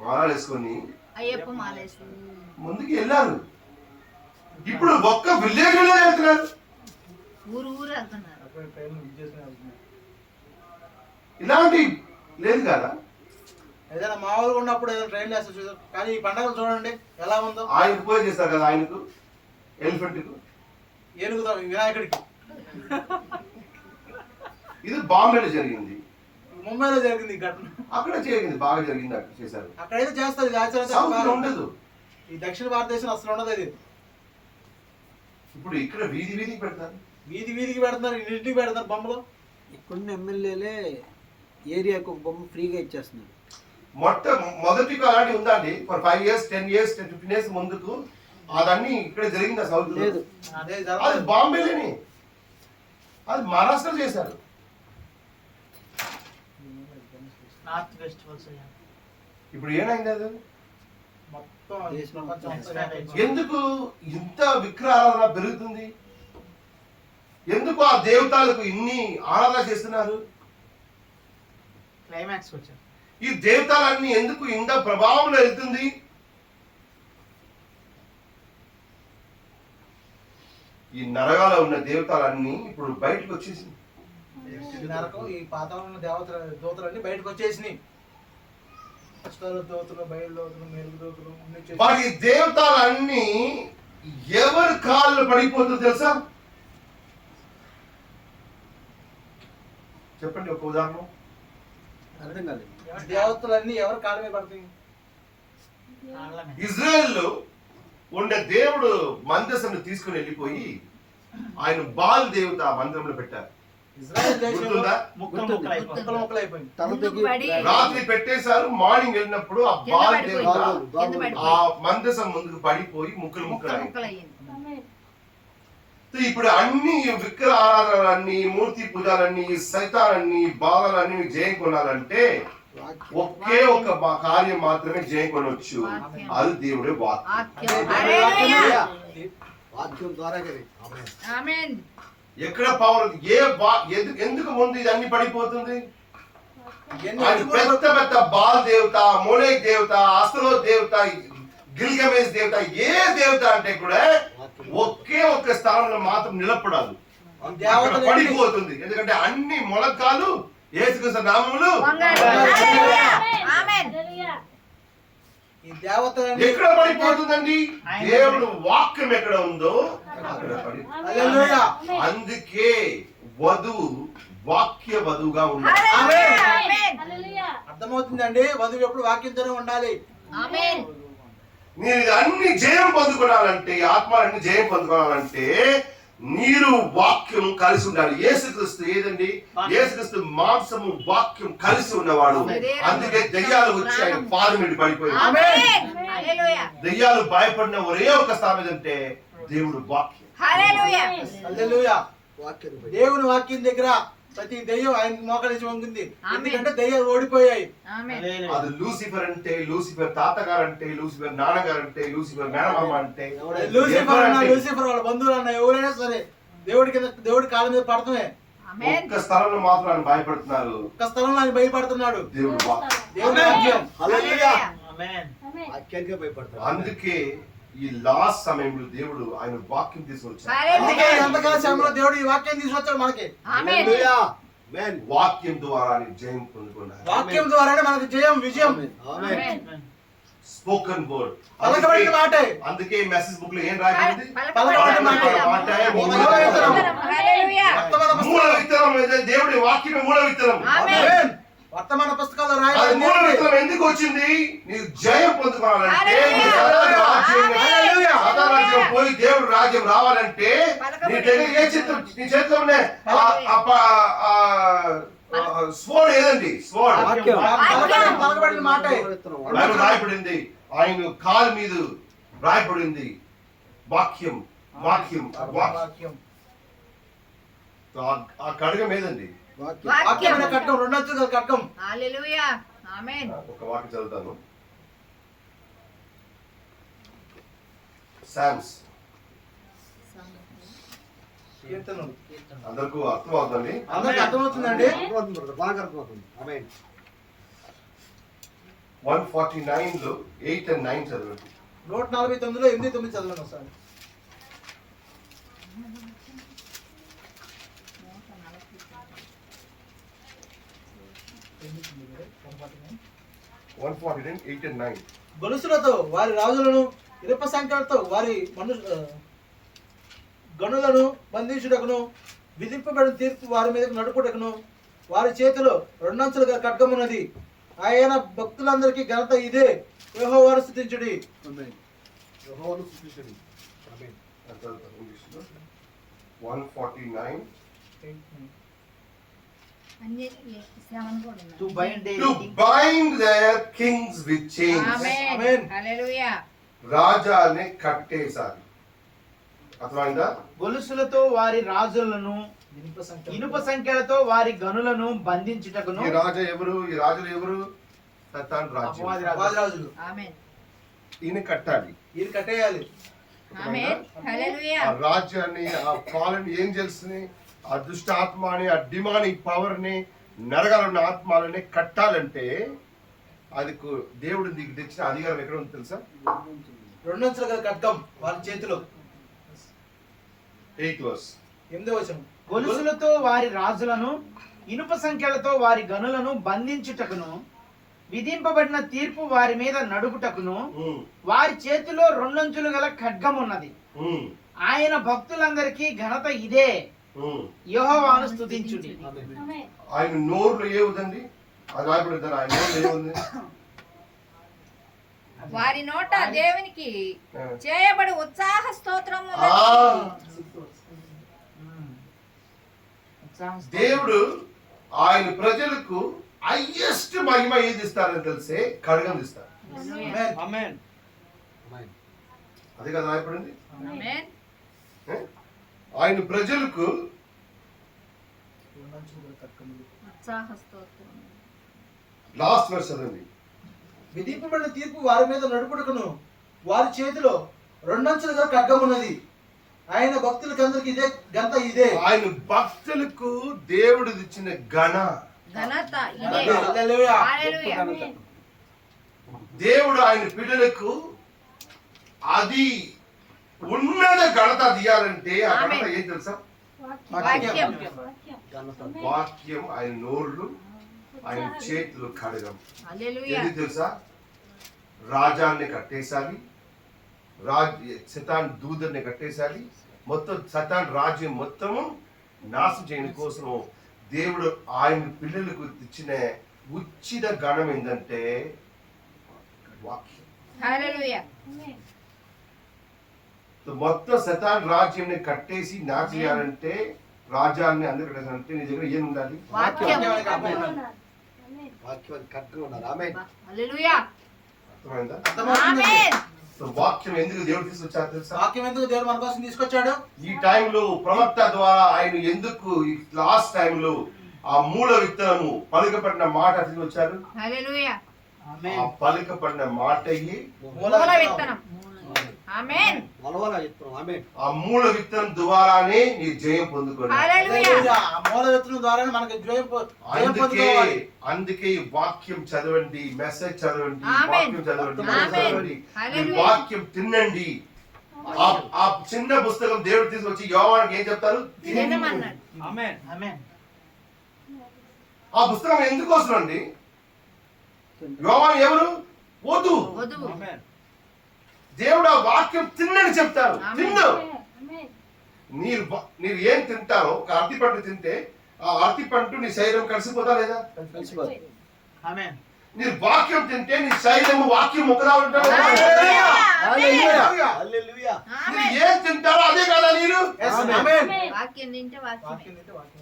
మాలలు వేసుకొని అయ్యప్ప మాలేసి ముందుకు వెళ్ళారు. ఇప్పుడు ఒక్క విలేజ్ వెళ్తున్నారు. ఊరు వెళ్తున్నారు. అప్పుడు ట్రైన్ బుక్ చేసుకుని వెళ్తున్నాం. ఇలాంటి లేదు కదా. ఏదైనా మామూలుగా ఉన్నప్పుడు ఏదైనా ట్రైన్ వేస్తే చూసారు, కానీ ఈ పండుగలు చూడండి ఎలా ఉందో. ఆయనకు పూజ చేస్తారు కదా, ఆయనకు ఎలిఫెంట్ కు, ఏనుగుతాం వినాయకుడికి. ఇది బాంబేలో జరిగింది, ముంబైలో జరిగింది ఈ ఘటన. అక్కడ జరిగింది, బాగా జరిగింది, అక్కడ చేశారు. అక్కడైతే చేస్తారు ఇది సౌత్ లో ఆచారం. ఉండదు. ఈ దక్షిణ భారతదేశం అసలు ఉండదు ఇది. ఇప్పుడు ఇక్కడ వీధికి పెడతారు. వీధికి పెడుతున్నారు, ఇంటికి పెడుతున్నారు బొమ్మలు. ఇక్కడున్న ఎమ్మెల్యేలే ఏరియాకు ఒక బొమ్మ ఫ్రీగా ఇచ్చేస్తున్నారు. మొదటిగా అలాంటి ఉందా అండి? ఫర్ 5 years 10 years 15 years ముందుకు అదన్నీ ఇక్కడ జరిగిందా సౌత్ లో? లేదు. అదే అది జరగదు. బాంబేలోని, అది మహారాష్ట్ర చేశారు. నార్త్ ఫెస్టివల్స్ అయ్యా. ఇప్పుడు ఏమైంది అది? మొత్తం దేశం ప్రపంచం మొత్తం అంతా expand ఎందుకు ఇంత విగ్రహారాధన పెరుగుతుంది? ఎందుకు ఆ దేవతలకు ఇన్ని ఆరాధన చేస్తున్నారు? క్లైమాక్స్ వచ్చారు. ఈ దేవతలన్నీ ఎందుకు ఇంత ప్రభావంలో వెళ్తుంది? ఈ నరగాలో ఉన్న దేవతలన్నీ ఇప్పుడు బయటకు వచ్చేసింది. ఈ నరకం, ఈ పాతాళంలో ఉన్న దూతలన్నీ బయటకు వచ్చేసినాయి. దూతలు, బయలు దూతలు, మెరుగు దూతలు అన్ని వచ్చేసినాయి. మరి ఈ దేవతలన్నీ ఎవరి కాళ్ళు పడిపోతుందో తెలుసా? చెప్పండి ఒక ఉదాహరణ. అర్థం కాలేదు. దేవతలన్నీ ఎవరి కాళ్ళ మీద పడతాయి? కాళ్ళమే. ఇజ్రాయెల్లో ఉండే దేవుడు మందసను తీసుకుని వెళ్ళిపోయి ఆయన బాల్ దేవత మందిరంలో పెట్టారు. ఇజ్రాయెల్ దేశంలో గుర్తుందా? ముక్కలు గుర్తుంది. ముక్కలు అయిపోయింది. ముక్కలు ముక్కలు అయిపోయింది. తల ముందుకు దగ్గర పడి రాత్రి పెట్టేశారు. మార్నింగ్ వెళ్ళినప్పుడు ఆ కింద బాల్ పడిపోయింది. దేవత కింద పడిపోయింది. ఆ మందసం ముందుకు పడిపోయి ముక్కలు ముక్కలు అయింది. ముక్కలు అయ్యింది. ఇప్పుడు అన్ని విగ్రహ ఆరాధనలన్నీ, మూర్తి పూజలన్నీ, సైతాలన్నీ, బాధలన్నీ మీకు జయం కొనాలంటే ఒకే ఒక కార్యం మాత్రమే జయం కొనవచ్చు. అది దేవుడే వాక్యం. వాక్యం. హల్లెలూయా. వాక్యం ద్వారా ఆమేన్. ఎక్కడ పవర్ ఎందుకు ముందు ఇది అన్ని పడిపోతుంది? ఇవన్నీ ఆయన పెద్ద పెద్ద బాల్ దేవత, మోలేక్ దేవత, అస్త్రో దేవత, గిల్గమేష్ దేవత, ఏ దేవత అంటే కూడా ఒకే ఒక్క స్థానంలో మాత్రం నిలబడదు, అక్కడ పడిపోతుంది. ఎందుకంటే అన్ని మొలకాలు యేసుక్రీస్తు నామములో వంగాలి. హల్లెలూయా. ఆమేన్. ఈ దేవతలన్నీ ఎక్కడ పడిపోతుందండి? దేవుడు వాక్యం ఎక్కడ ఉందో అక్కడ పడి. హల్లెలూయా. అందుకే వధువు వాక్య వధువుగా ఉండాలి. హల్లెలూయా. ఆమేన్. అర్థమవుతుందండి, వధువు ఎప్పుడు వాక్యంతోనే ఉండాలి. ఆమేన్. మీరు అన్ని జయం పొందుకోవాలంటే, ఆత్మలన్నీ జయం పొందుకోవాలంటే నీరు వాక్యం కలిసి ఉండాలి. యేసుక్రీస్తు ఏదండి? యేసుక్రీస్తు మాంసము వాక్యం కలిసి ఉన్నవాడు. అందుకే దెయ్యాలు వచ్చి ఆయన పాదం మీద పడిపోయాడు. ఆమేన్. హల్లెలూయా. దెయ్యాలు భయపడిన ఒరే ఒక స్థానం ఏదంటే దేవుడు వాక్యం. హల్లెలూయా. హల్లెలూయా. వాక్యం దేవుని వాక్యం దగ్గర ప్రతి దెయ్యం ఆయన మోకరించి వంగింది. ఆమేన్. ఎందుకంటే దెయ్యాలు ఓడిపోయాయి. ఆమేన్. హల్లెలూయా. అది లూసిఫర్ అంటే, లూసిఫర్ తాతగారు అంటే, లూసిఫర్ నాన్నగారు అంటే, లూసిఫర్ మేనమామ అంటే, లూసిఫర్ అన్న, ఎవరంటే లూసిఫర్ వాళ్ళ బంధువులు అన్న, ఎవరైనా సరే దేవుడి కాళ్ళ మీద పడటమే. ఆమేన్. ఒక్క స్థలంలో మాత్రం ఆయన భయపడుతున్నారు. ఒక్క స్థలంలో ఆయన భయపడుతున్నాడు. దేవుడు వాక్యం. దేవుని వాక్యం. హల్లెలూయా. ఆమేన్. వాక్యానికే భయపడతారు. అందుకే ఈ లాస్ట్ సమయంలో దేవుడు ఆయన వాక్యం తీసుకొచ్చాడు. అందుకే హల్లెలూయా. ఎంతకాల సమయంలో దేవుడు ఈ వాక్యం తీసుకొచ్చాడు మనకి. ఆమేన్. హల్లెలూయా. ఆమేన్. వాక్యం ద్వారా జయం పొందుకున్నారు. వాక్యం ద్వారానే మనకి జయం, విజయం. ఆమేన్. ఆమేన్. Spoken word. పలకబడిన మాటే. అందుకే మెసేజ్ బుక్ లో ఏం రాయబడింది? పలకబడిన మాటే. మూల విత్తనం. హల్లెలూయా. రక్తమైన మూల విత్తనం. దేవుడి వాక్యమే మూల విత్తనం. ఆమేన్. ఆమేన్. వర్తమాన పుస్తకాల్లో అది రాయబడింది మూల ఏంటి? విత్తనం ఎందుకు వచ్చింది? నీవు జయం పొందుకోవాలంటే, హల్లెలూయా. నీ సాతాను రాజ్యం, హల్లెలూయా. సాతాను రాజ్యం పోయి దేవుడు రాజ్యం రావాలంటే నీ దగ్గర ఏ చిత్తం, నీ చేతిలో ఉన్న స్వోర్డ్ ఏదండి? స్వోర్డ్ వాక్యం. పలకబడిన మాటే. బైబిల్ రాయబడింది, ఆయన కాలు మీద రాయబడింది వాక్యం. వాక్యం వాక్యం. ఆ ఖడ్గం ఏదండి? వాక్యం. వాక్యమైన ఖడ్గం, రెండంచుల ఖడ్గం. హల్లెలూయా ఆమేన్ ఒక వాక్యం చదువుతాను. సామ్స్ కీర్తనలు. అందరికీ అర్థం అవుతుంది. అందరికి అర్థమవుతుందండి. బాగా అర్థమవుతుంది. ఆమేన్. 149 లో 8 and 9 చదవండి. 149లో 8, 9 చదవండి ఒకసారి. One 8 and 9. గొలుసులతో వారి రాజులను, ఇనుప సంఖ్యలతో వారి గనులను బంధించుటకును, విధింపబడిన తీర్పు వారి మీదకు నడుపుటకును, వారి చేతిలో రెండంచులుగా ఖడ్గమున్నది. ఆయన భక్తులందరికీ ఘనత ఇదే. యెహోవాను స్తుతించుడి. ఆమేన్. యెహోవాను స్తుతించుడి. ఆమేన్. అంత ఇంగ్లీష్లో 149. అన్ని శ్రవణ కూడా ఉంది. To bind To bind their kings with chains. ఆమేన్ ఆమేన్. హల్లెలూయా రాజాని కట్టేశారు. అర్థమైందా? గొలుసులతో వారి రాజులను, ఇనుప సంఖ్యలతో వారి గనులను బంధించుటకును. ఈ రాజు ఎవరు? ఈ రాజులు ఎవరు? సతాన్ రాజ్యం. అపవాది రాజు. రాజురాజులు. ఆమేన్ ఈయన కట్టాలి. ఈయన కట్టేయాలి. ఆమేన్ హల్లెలూయా ఆ రాజ్యాన్ని, ఆ పాలన ఏం చేస్తుంది? ఆ దుష్ట ఆత్మని, ఆ డిమానిక్ పవర్ ని, నరగాలున్న ఆత్మలని కట్టాలంటే అది దేవుడు నీకు తెచ్చిన అధికారం ఎక్కడ ఉంది తెలుసా? రెండంచులుగా ఖడ్గం వారి చేతిలో. 8th verse. 8వ వచనం. గొలుసులతో వారి రాజులను, ఇనుప సంఖ్యలతో వారి గనులను బంధించుటకును, విధింపబడిన తీర్పు వారి మీద నడుపుటకును, వారి చేతిలో రెండంచులు గల ఖడ్గం ఉన్నది. ఆయన భక్తులందరికీ ఘనత ఇదే. యెహోవాను స్తుతించుడి. ఆయన నోరులో ఏముందండి? అది రాయబడింది. ఆయన నోరులో ఏముంది? వారి నోట దేవునికి చేయబడి ఉత్సాహ స్తోత్రము ఆ, దేవుడు ఆయన ప్రజలకు హైయెస్ట్ మహిమ ఏది ఇస్తారని తెలిసే ఖడ్గం ఇస్తారు. ఆమేన్. ఆమేన్. ఆమేన్. అదే కదా రాయబడింది. ఆమేన్ ఆయన ప్రజలకు రెండంచులుగా ఖడ్గములు. ఉత్సాహ స్తోత్రం లాస్ట్ వర్స్ చదండి. విధింపబడిన తీర్పు వారి మీద నడుపుటకును, వారి చేతిలో రెండంచులుగా ఖడ్గం ఉన్నది. ఆయన భక్తులకి అందరికి ఇదే ఘనత ఇదే. ఆయన భక్తులకు దేవుడు ఇచ్చిన ఘనత ఇదే. హల్లెలూయా. హల్లెలూయా దేవుడు ఆయన పిల్లలకు అది ఉన్నత ఘనత తీయాలంటే ఆ ఘనత ఏం తెలుసా? వాక్యం వాక్యం. ఆయన నోళ్ళు, ఆయన చేతులు ఖడ్గం. హల్లెలూయా ఎందుకు తెలుసా? రాజాన్ని కట్టేసాలి, సతాన్ దూతని కట్టేసాలి, మొత్తం సతాన్ రాజ్యం మొత్తము నాశనం చేయడం కోసం దేవుడు ఆయన పిల్లలకు ఇచ్చిన ఉచిత గణం ఏంటంటే వాక్యం. హల్లెలూయా మొత్తం సతాన్ రాజ్యం కట్టేసి నాశనం చేయాలంటే, రాజ్యాన్ని అందరూ కట్టేసాలంటే నీ దగ్గర ఏం ఉండాలి? వాక్యం వాక్యం ఖడ్గం ఉన్నారు. ఆమేన్. హల్లెలూయా అర్థమైందా? అర్థమవుతుందండి. ఆమేన్ వాక్యం ఎందుకు దేవుడు తీసుకొచ్చారు తెలుసా? వాక్యం ఎందుకు దేవుడు మన కోసం తీసుకొచ్చాడు? ఈ టైంలో ప్రవక్త ద్వారా ఆయన ఎందుకు ఈ లాస్ట్ టైంలో ఆ మూల విత్తనము పలుకపడిన మాట తీసుకొచ్చారు? హల్లెలూయా ఆ పలుకపడిన మాటయ్యి మూల విత్తనం ఆమేన్ మొలవల విత్తనం. ఆమేన్. ఆ మూల విత్తనం ద్వారానే నీ జయం పొందుకోండి. హల్లెలూయా హల్లెలూయా. ఆ మూల విత్తనం ద్వారానే మనకి జయం పొందుకోవాలి. అందుకే ఈ వాక్యం చదవండి, మెసేజ్ చదవండి, ఆమేన్. వాక్యం చదవండి, ఆమేన్. చదవండి, ఈ హల్లెలూయా. వాక్యం తినండి. ఆ చిన్న పుస్తకం దేవుడు తీసుకొచ్చి యోవానికి ఏం చెప్తారు? తినమన్నాడు. ఆమేన్. ఆమేన్. ఆ పుస్తకం ఎందుకోసం అండి? యోవాను ఎవరు? వధు. వధువు ఆమేన్. దేవుడు ఆ వాక్యం తిన్నని చెప్తారు. ఆమేన్. తిన్ను. మీరు ఏం తింటారో, ఒక అరటి పండు తింటే ఆ అరటి పండు నీ శరీరం కలిసిపోతా లేదా? కలిసిపోతుంది. ఆమేన్. మీరు వాక్యం తింటే నీ శరీరము వాక్యం ఒకలా ఉంటుంది. హల్లెలూయా. మీరు ఏం తింటారో అదే కదా మీరు. వాక్యం తింటే వాక్యం వాక్యం వింటే వాక్యం.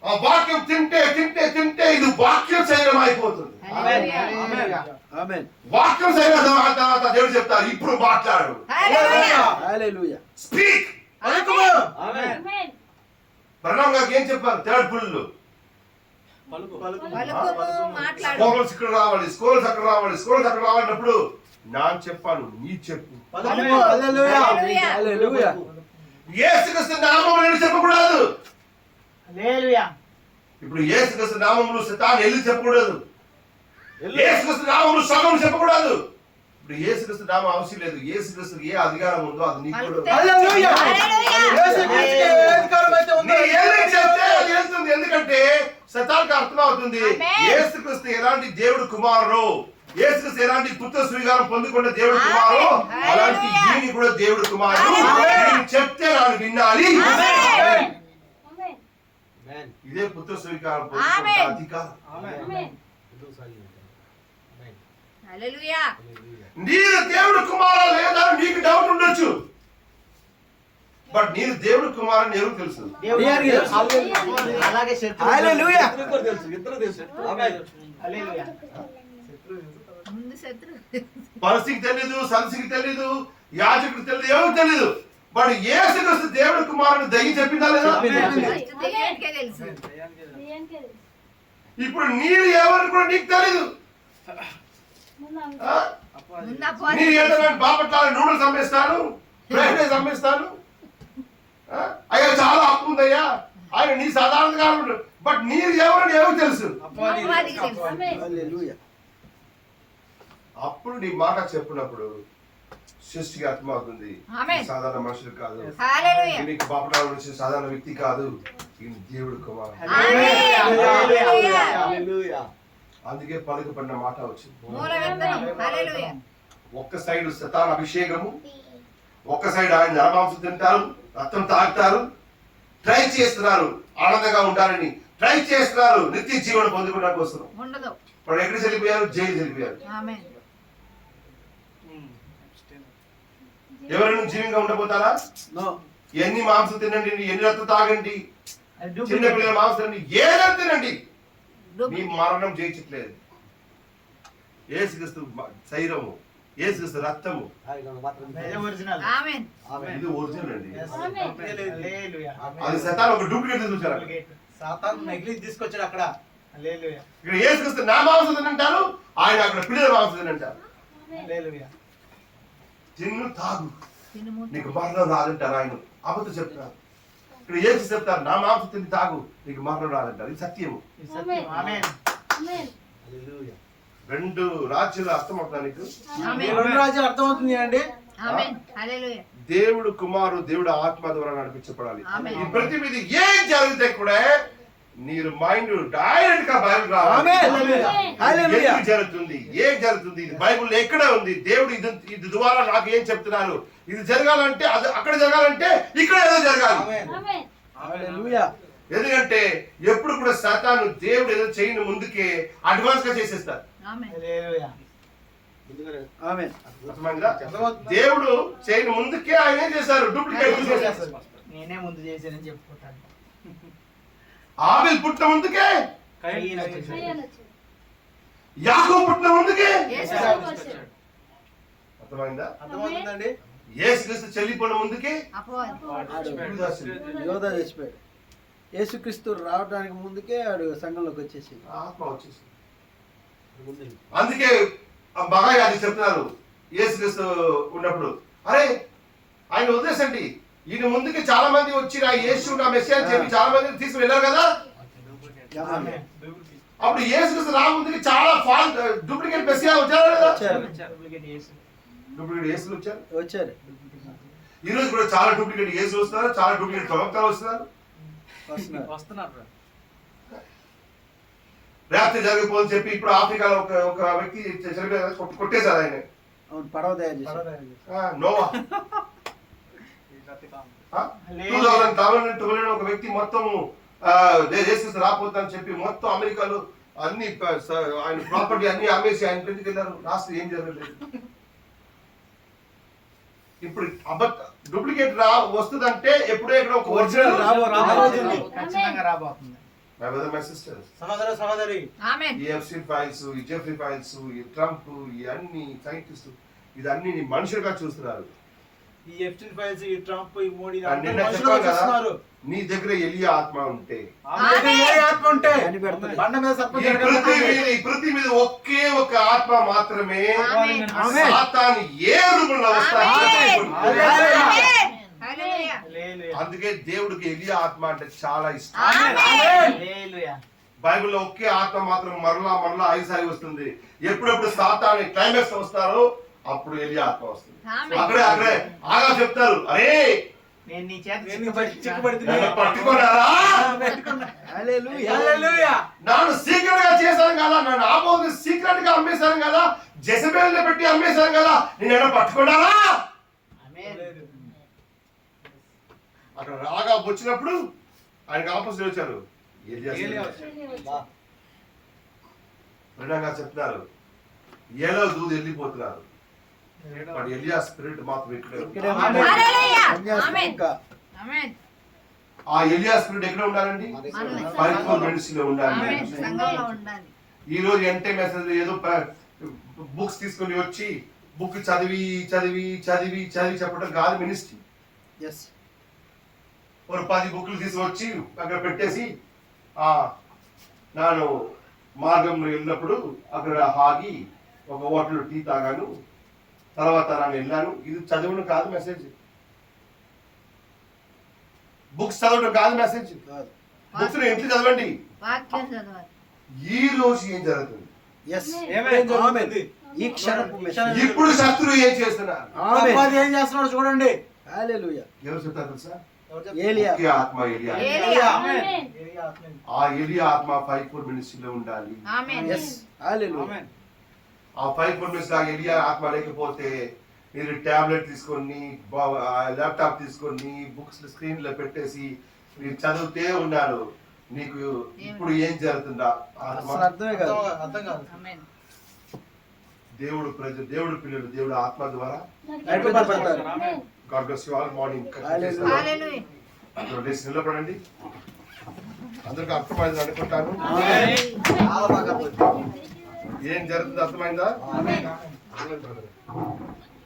ఆ వాక్యం తింటే తింటే తింటే ఇది వాక్యం శరీరం అయిపోతుంది. ఆమేన్. వాక్యం శరీరం తర్వాత దేవుడు చెప్తారు ఇప్పుడు మాట్లాడు. హల్లెలూయా. స్పీక్. ప్రణవ్ గారికి ఏం చెప్పారు? థర్డ్ పుల్లు పలుకుము మాట్లాడు. స్కోల్స్ ఇక్కడ రావాలి, స్కోల్స్ అక్కడ రావాలి, స్కోల్స్ అక్కడ రావాలన్నప్పుడు నాన్న చెప్పాను నీ చెప్పు. హల్లెలూయా. హల్లెలూయా. యేసుక్రీస్తు నామములో నేను చెప్పకూడదు. హల్లెలూయా. ఇప్పుడు యేసుక్రీస్తు నామములో సతాను ఎల్లి చెప్పకూడదు. యేసుక్రీస్తు నామములో సగం చెప్పకూడదు. ఇప్పుడు యేసుక్రీస్తు నామం అవసరం లేదు. యేసుక్రీస్తుకి ఏ అధికారం ఉందో అది నీకు కూడా ఉంది. హల్లెలూయా. యేసుక్రీస్తుకి ఏ అధికారం అయితే ఉందో నీ ఎల్లి చెప్తే అది వెళ్తుంది. ఎందుకంటే సతానికి అర్థమవుతుంది యేసుక్రీస్తు ఎలాంటి దేవుడు కుమారుడు, యేసుక్రీస్తు ఎలాంటి పుత్ర స్వీకారం పొందుకున్న దేవుడు కుమారు, అలాంటి ఈయన కూడా దేవుడు కుమారుడు. నేను చెప్తే నాకు వినాలి. ఇదే పుత్ర స్వీకారం పొందుకున్న అధికారం. హల్లెలూయా. నీరు దేవుడు కుమారా లేదా నీకు డౌట్ ఉండొచ్చు. బట్ నీరు దేవుడు కుమారుని ఎవరు తెలుసు? దేవుడికి తెలుసు. అలాగే శత్రువు హల్లెలూయా. హల్లెలూయా. ముందు శత్రు పరిస్థితికి తెలీదు, సంస్థకి తెలీదు, యాజకుడికి తెలీదు, ఎవరికి తెలీదు. బట్ యేసుక్రీస్తు దేవుడు కుమారుని దయ్యం చెప్పిందా లేదా? దెయ్యానికే తెలుసు. ఇప్పుడు నీరు ఎవరు కూడా నీకు తెలీదు. ఆ? ముందు అపవాది మీరు ఏదో బాపట్ల నూనెలు సంపేస్తాను, ఫ్రైడ్ సంపేస్తాను. అయ్యా చాలా అప్పు ఉందయ్యా, ఆయన నీ సాధారణంగా ఉంటాడు. బట్ నీరు ఎవరు ఎవరు తెలుసు? అపవాదికి తెలుసు. హల్లెలూయా. అప్పుడు నీ మాట చెప్పినప్పుడు సృష్టికి అర్థమవుతుంది ఆమేన్. సాధారణ మనుషులు కాదు, హల్లెలూయా. నీకు బాపట్ల నుంచి సాధారణ వ్యక్తి కాదు, ఈయన దేవుడు కుమారుడు. హల్లెలూయా. అందుకే పలుకుపడిన మాట వచ్చింది. మూల విత్తనం. హల్లెలూయా. ఒక్క సైడ్ సతాన్ అభిషేకము, ఒక్క సైడ్ ఆయన నరమాంసం తింటారు, రక్తం తాగుతారు, ట్రై చేస్తున్నారు ఆనందంగా ఉంటారని, ట్రై చేస్తున్నారు నిత్య జీవనం పొందుకోవడం కోసం. ఉండదు. ఇప్పుడు ఎక్కడికి వెళ్ళిపోయారు? జైలు వెళ్ళిపోయారు. ఆమేన్. ఎవరైనా జీవంగా ఉండబోతారా? నో. ఎన్ని మాంసం తినండి, ఎన్ని రక్తం తాగండి, చిన్న పిల్లల మాంసం తినండి, ఏదైనా తినండి, మీ మరణం జయించట్లేదు. యేసుక్రీస్తు శరీరము, యేసుక్రీస్తు రక్తము, ఒరిజినల్. ఆమేన్. ఇది ఒరిజినల్ అండి. హల్లెలూయా. అది సతాన్ ఒక డూప్లికేట్ చూసారు. సాతాను నెగ్లెక్ట్ తీసుకొచ్చాడు అక్కడ. హల్లెలూయా. ఇక్కడ యేసుక్రీస్తు నా మాంసం తినంటారు, ఆయన అక్కడ పిల్లల మాంసం తినంటారు. హల్లెలూయా. తిన్ను తాగు తినుము. నీకు మరణం రాదంటారు. ఆయన అబద్ధం చెప్తారు. ఇక్కడ యేసు చెప్తారు నా మాంసం తిని తాగు నీకు మరణం రాదంటారు. ఇది సత్యము. ఇది సత్యం. ఆమేన్. రెండు రాజ్యాలు అర్థమవుతున్నా నీకు? ఈ ఆమేన్. రెండు రాజ్యాలు అర్థమవుతుంది అండి. ఆమేన్. హల్లెలూయా. దేవుడు కుమారు దేవుడు ఆత్మ ద్వారా నడిపించబడాలి. ఆమేన్. ఈ ప్రతి మీద ఏం జరిగితే కూడా నీరు మైండ్ డైరెక్ట్ గా బైబిల్ రావాలి. ఆమేన్. హల్లెలూయా. ఎందుకు జరుగుతుంది, ఏం జరుగుతుంది, ఇది బైబిల్ ఎక్కడ ఉంది, దేవుడు ఇది ద్వారా నాకు ఏం చెప్తున్నారు, ఇది జరగాలంటే అది అక్కడ జరగాలంటే ఇక్కడ ఏదో జరగాలి. ఆమేన్. హల్లెలూయా. ఎందుకంటే ఎప్పుడు కూడా సతాను దేవుడు ఏదో చేయని ముందుకే అడ్వాన్స్ గా చేసేస్తారు. ఆమేన్. హల్లెలూయా. ఆమేన్. అర్థమైందా? దేవుడు చేయని ముందుకే ఆయన ఏం చేశారు? డూప్లికేట్ చేసేస్తారు. నేనే ముందు చేశానని చెప్పుకుంటాను. ఆబెల్ పుట్టిన ముందుకే, కయీను వచ్చేసాడు. యాకోబు పుట్టిన ముందుకే. యేసు అర్థమైందా? అర్థమవుతుందండి. యేసుక్రీస్తు చెల్లిపోయిన ముందుకే అపవాది. యోధా చచ్చిపోయాడు. యేసుక్రీస్తు రావడానికి ముందుకే ఆడు సంఘంలోకి వచ్చేసి ఆత్మ వచ్చేసి. అందుకే మగాయి అది చెప్తున్నారు యేసుక్రీస్తు ఉన్నప్పుడు, అరే ఆయన వదిలేసండి, ఈయన ముందుకి చాలా మంది వచ్చి నా యేసు నా మెస్సియా అని చెప్పి చాలా మంది తీసుకుని వెళ్ళారు కదా. ఆమేన్. అప్పుడు యేసుక్రీస్తు రా ముందుకి చాలా డూప్లికేట్ మెస్సియా వచ్చారా లేదా? డూప్లికేట్ యేసు. డూప్లికేట్ యేసులు వచ్చారు. వచ్చారు. ఈ రోజు కూడా చాలా డూప్లికేట్ యేసులు వస్తున్నారు, చాలా డూప్లికేట్ ప్రవక్తలు వస్తున్నారు. వస్తున్నారు. రాత్రి జరిగిపోదని చెప్పి ఇప్పుడు ఆఫ్రికాలో ఒక వ్యక్తి చనిపోయారు, కొట్టేశారు ఆయన. అవును, పడవ తయారు చేశారు. నోవా 2012 ఒక వ్యక్తి మొత్తం యేసుక్రీస్తు రాపోతుందని చెప్పి మొత్తం అమెరికాలో అన్ని ఆయన ప్రాపర్టీ అన్ని అమ్మేసి ఆయన పెళ్లికి వెళ్ళారు. లాస్ట్ ఏం జరగలేదు. ఇప్పుడు డూప్లికేట్ వస్తుందంటే ఎప్పుడో ఇక్కడ ఒక ఒరిజినల్ ఖచ్చితంగా రాబోతుంది. మై బ్రదర్ మై సిస్టర్స్, సహోదర సహోదరి, ఆమేన్. ఈ ఎఫ్సిన్ ఫైల్స్, ఈ జెఫ్రీ ఫైల్స్, ఈ ట్రంప్, ఈ అన్ని సైంటిస్ట్ ఇదన్నీ నీ మనుషులుగా చూస్తున్నారు. ఈ ఎఫ్టిన్ ఫైల్స్, ఈ ట్రంప్, ఈ మోడీ నిన్న మనుషులుగా చెప్పాను కదా, చూస్తున్నారు. నీ దగ్గర ఎలియా ఆత్మ ఉంటే, ఆమె ఏ ఆత్మ ఉంటే కనిపెడుతుంది. బండ మీద సర్పం ఈ పృథ్వీ మీద ఒకే ఒక ఆత్మ మాత్రమే ఆమేన్. సాతాను ఏ రూపంలో వస్తాడో ఆమేన్. ఆమేన్. హల్లెలూయా. హల్లెలూయా. అందుకే దేవుడికి ఎలియా ఆత్మ అంటే చాలా ఇష్టం. ఆమేన్. హల్లెలూయా. బైబిల్లో ఒకే ఆత్మ మాత్రం మరలా మరలా ఐసారి వస్తుంది. ఎప్పుడెప్పుడు సాతాను క్లైమాక్స్ వస్తారో అప్పుడు ఎలియా ఆత్మ వస్తుంది. ఆమేన్. అక్కడే ఆగా చెప్తారు, అరే నేను నీ చేత చిక్కుపడుతున్నా. నన్ను పట్టుకోరారా, హల్లెలూయా. హల్లెలూయా. నన్ను సీక్రెట్ గా చేశాను కదా, నన్ను ఆపోజి సీక్రెట్ గా అమ్మేశాను కదా, జెజబెల్ పెట్టి అమ్మేశాను కదా, నేను పట్టుకున్నారా. ఆమేన్. అక్కడ రాగా వచ్చినప్పుడు ఆయనకు ఆపోజిట్ వచ్చారు. ఏలియా పరిణంగా చెప్తున్నారు, ఏలో దూది వెళ్ళిపోతున్నారు, బట్ ఎలియా స్పిరిట్ మాత్రం ఇక్కడే ఉంది. ఇక్కడే ఆమేన్. హల్లెలూయా. పనిచేస్తుంది ఆమేన్. ఇంకా. ఆమేన్. ఆ ఎలియా స్పిరిట్ ఎక్కడ ఉండాలండి? పరిపూర్ణ మెడిసిన్లో ఉండాలి. ఆమేన్. సంఘంలో ఉండాలి. ఈ రోజు ఎంటే మెసేజ్ ఏదో బుక్స్ తీసుకొని వచ్చి బుక్ చదివి చదివి చదివి చదివి చెప్పడం కాదు మినిస్ట్రీ. Yes. ఒక 10 బుక్లు తీసుకొచ్చి అక్కడ పెట్టేసి నేను మార్గంలో వెళ్ళినప్పుడు అక్కడ ఆగి ఒక హోటల్లో టీ తాగాను, తర్వాత నేను వెళ్ళాను. ఇది చదవడం కాదు మెసేజ్. బుక్స్ చదవడం కాదు మెసేజ్. కాదు. బుక్స్ ఇంట్లో చదవండి. వాక్యం చదవాలి. ఈ రోజు ఏం జరుగుతుంది, Yes. ఏమేం జరుగుతుంది? ఆమేన్. ఈ క్షణపు మెసేజ్. ఇప్పుడు శత్రువు ఏం చేస్తున్నారు, ఆమేన్. అపవాది ఏం చేస్తున్నాడు చూడండి. హల్లెలూయా. ఎవరు చెప్తారు తెలుసా? ఎవరు చెప్తారు? ఏలియా. ఒకే ఆత్మ ఎలియా. ఏలియా. ఆమేన్. ఏలియా ఆత్మ. ఆ ఎలియా ఆత్మ 5 మినిస్ట్రీలో ఉండాలి. ఆమేన్. Yes. హల్లెలూయా. ఆమేన్. ఆ 5 మినిట్స్ లాగా ఎలియా ఆత్మ లేకపోతే మీరు టాబ్లెట్ తీసుకొని ల్యాప్టాప్ తీసుకొని బుక్స్ స్క్రీన్ లో పెట్టేసి మీరు చదివితే ఉన్నారు. నీకు ఇప్పుడు ఏం జరుగుతుందా? ఆత్మ అసలు అర్థమే కాదు. అర్థం కాదు. ఆమేన్. దేవుడు దేవుడు పిల్లలు దేవుడు ఆత్మ ద్వారా నడిపించబడతారు. God bless you all. Morning hallelujah. లేచి నిలబడండి. అందరికి అర్థమైంది అనుకుంటాను. చాలా బాగా అర్థం. ఏం జరుగుతుందో అర్థమైందా? ఆమేన్.